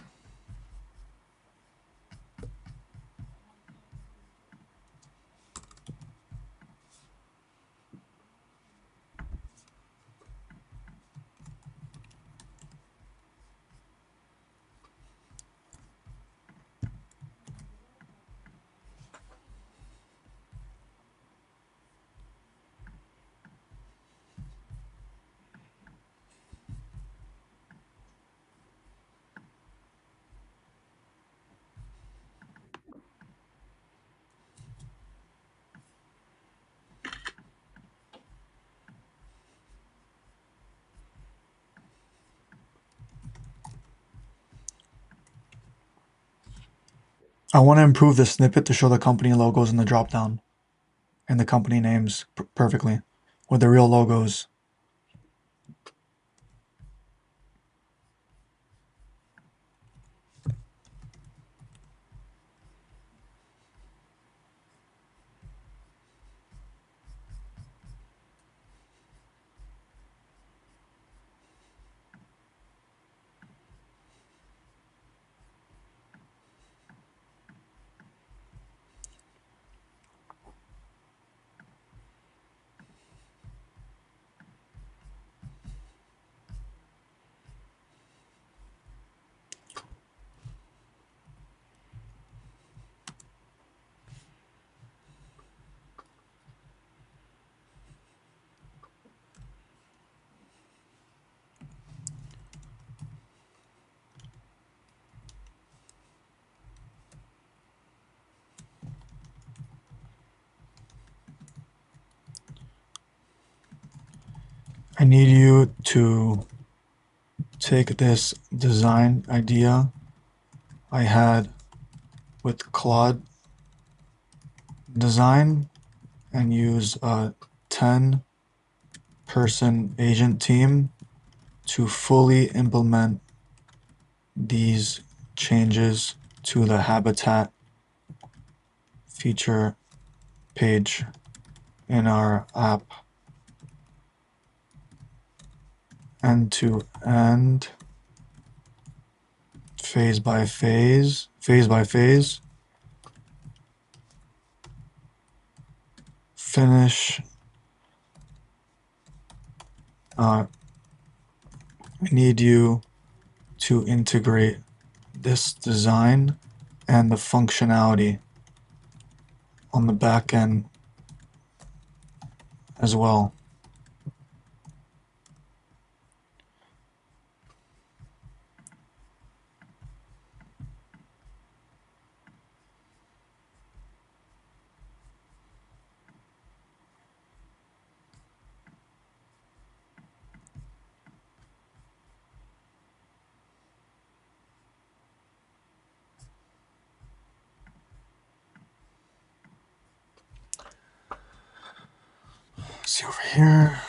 I want to improve the snippet to show the company logos in the dropdown and the company names perfectly with the real logos. I need you to take this design idea I had with Claude Design and use a 10-person agent team to fully implement these changes to the habitat feature page in our app end to end, phase by phase, finish. I need you to integrate this design and the functionality on the back end as well. See over here.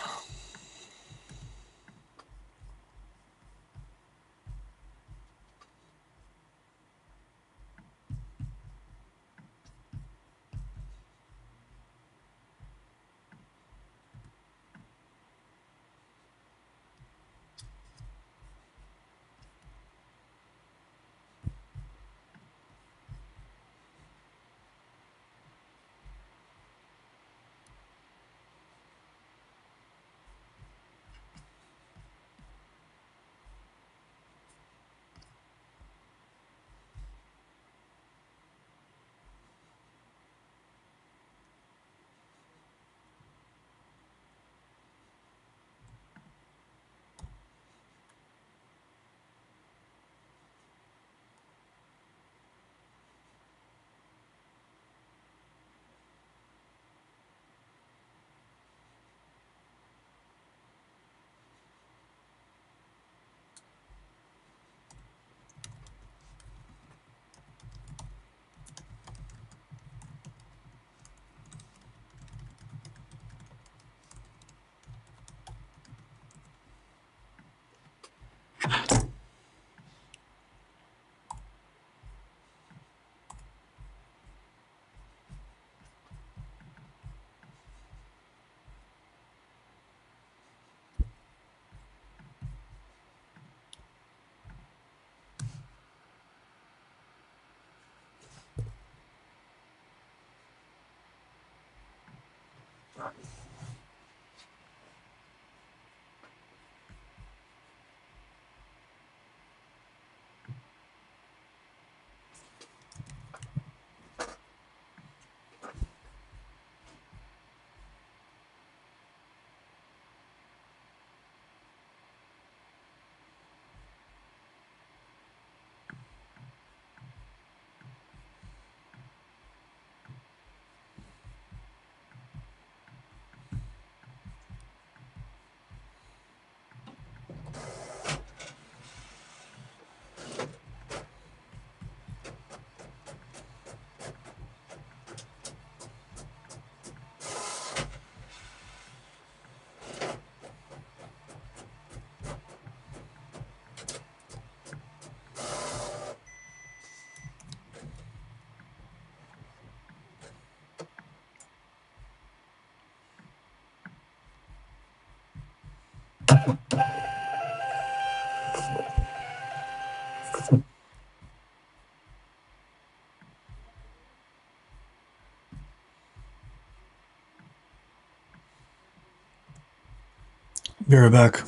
Be right back.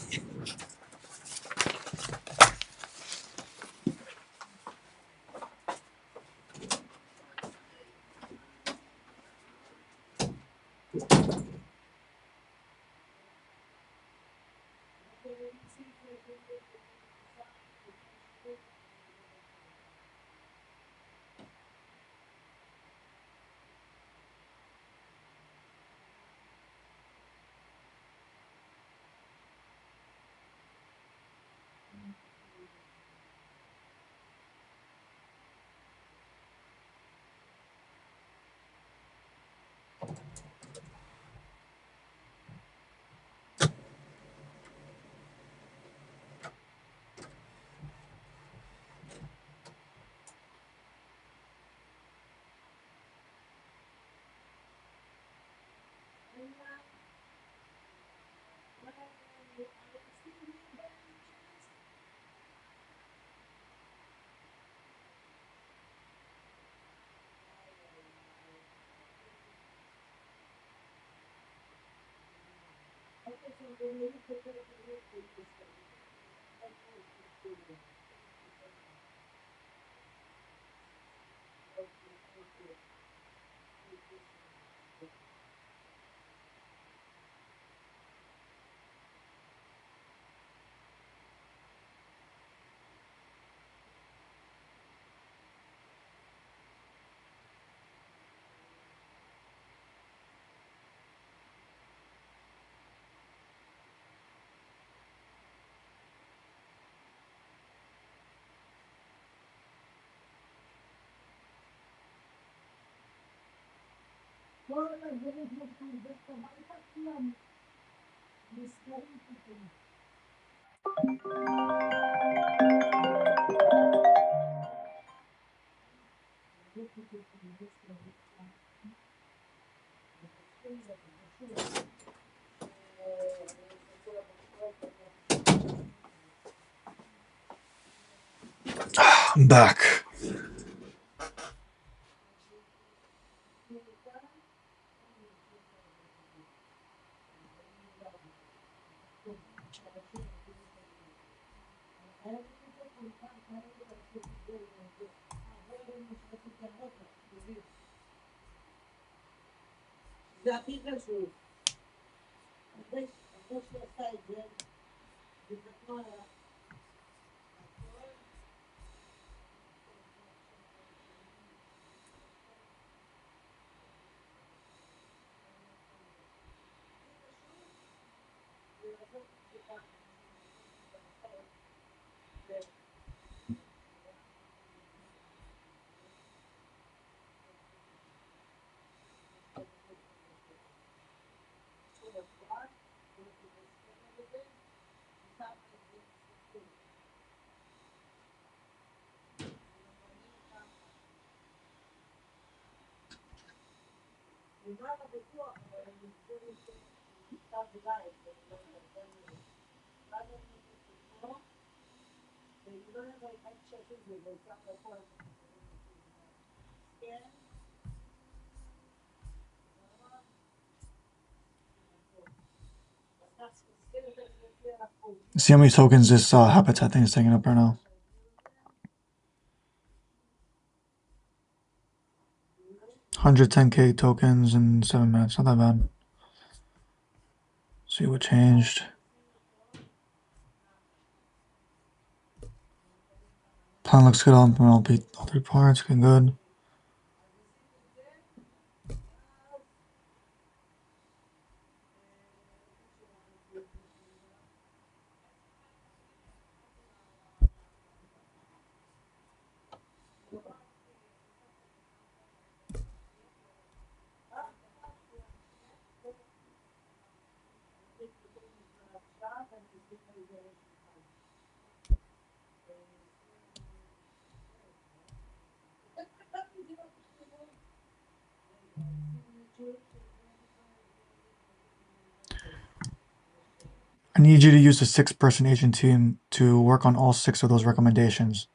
I'm back. See how many tokens this habitat thing is taking up right now. 110K tokens in 7 minutes. Not that bad. See what changed. Plan looks good on all 3 parts. Looking good. I need you to use the 6-person agent team to work on all 6 of those recommendations.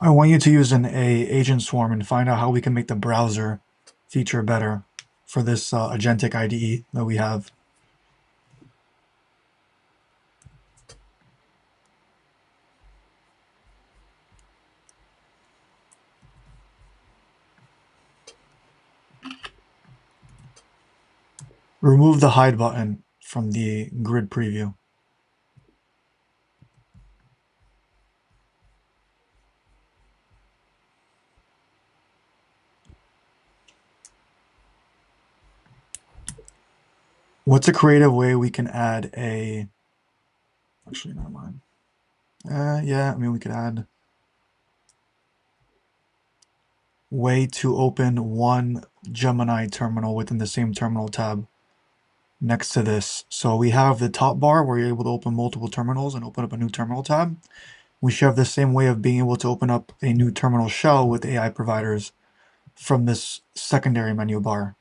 I want you to use an agent swarm and find out how we can make the browser feature better for this Agentic IDE that we have. Remove the hide button from the grid preview. What's a creative way we can add a, actually, never mind. Yeah, I mean, we could add way to open one Gemini terminal within the same terminal tab next to this. So we have the top bar where you're able to open multiple terminals and open up a new terminal tab. We should have the same way of being able to open up a new terminal shell with AI providers from this secondary menu bar.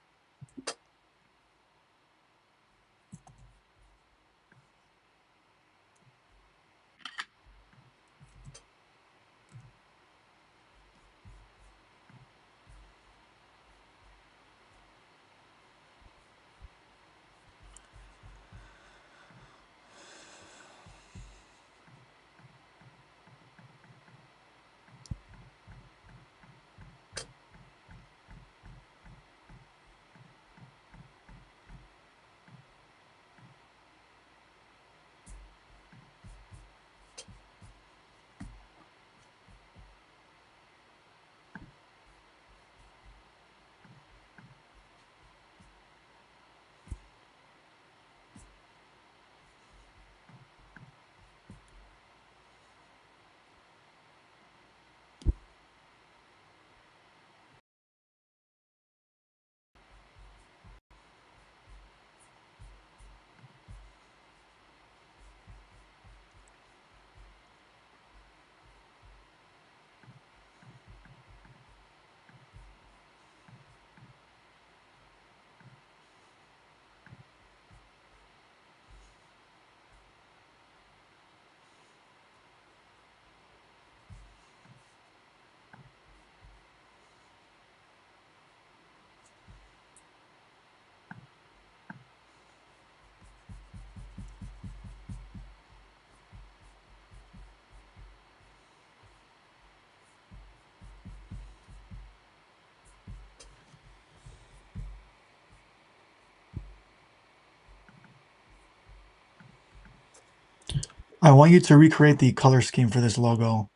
I want you to recreate the color scheme for this logo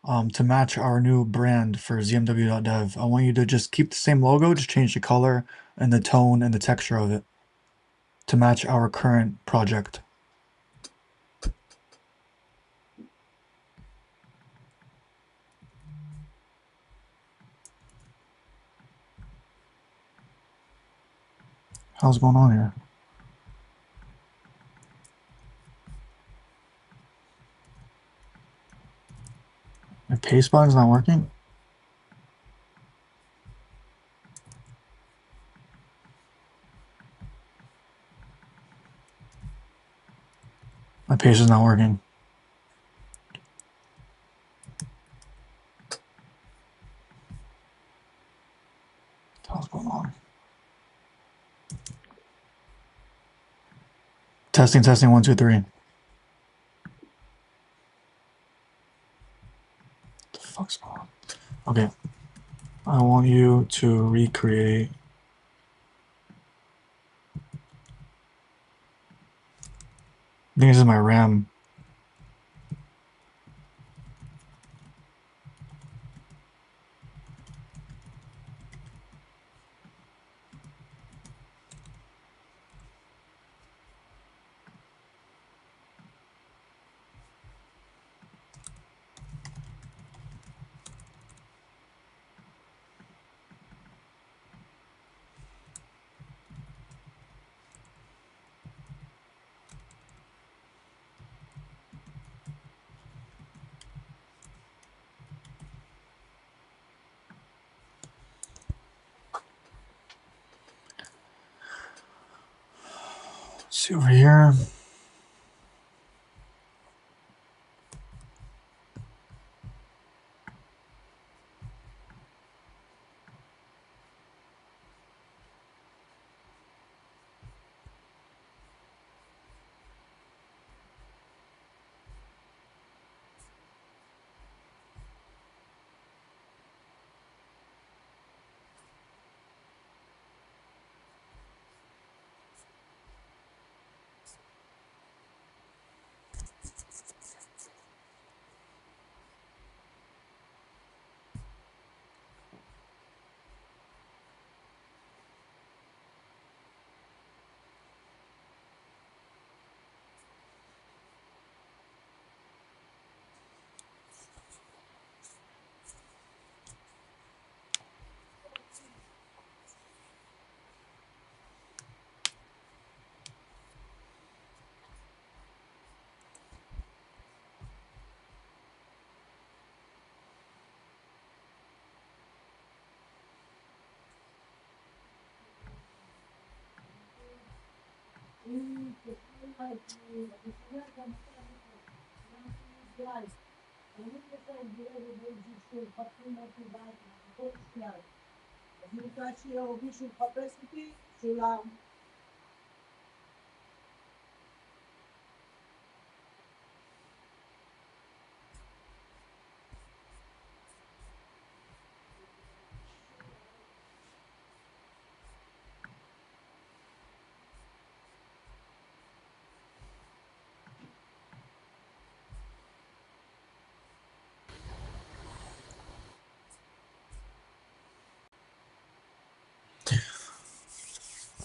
to match our new brand for zmw.dev. I want you to just keep the same logo, just change the color and the tone and the texture of it to match our current project. How's going on here? My paste button's not working? My paste is not working. What the hell's going on? Testing, testing, 1, 2, 3. What the fuck's going on? Okay. I want you to recreate. I think this is my RAM. Let's see over here.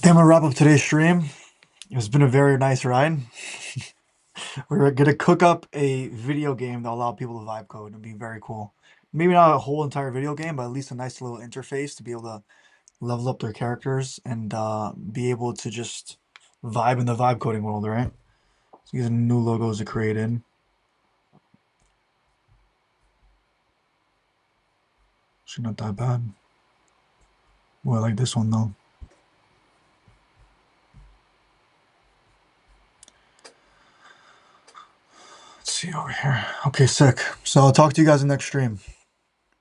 I'm gonna wrap up today's stream. It's been a very nice ride. We're gonna cook up a video game that allow people to vibe code. It'd be very cool. Maybe not a whole entire video game, but at least a nice little interface to be able to level up their characters and be able to just vibe in the vibe coding world, right? So these are new logos are created. Actually, not that bad. Well, I like this one though. Let's see over here. Okay, sick. So I'll talk to you guys in the next stream.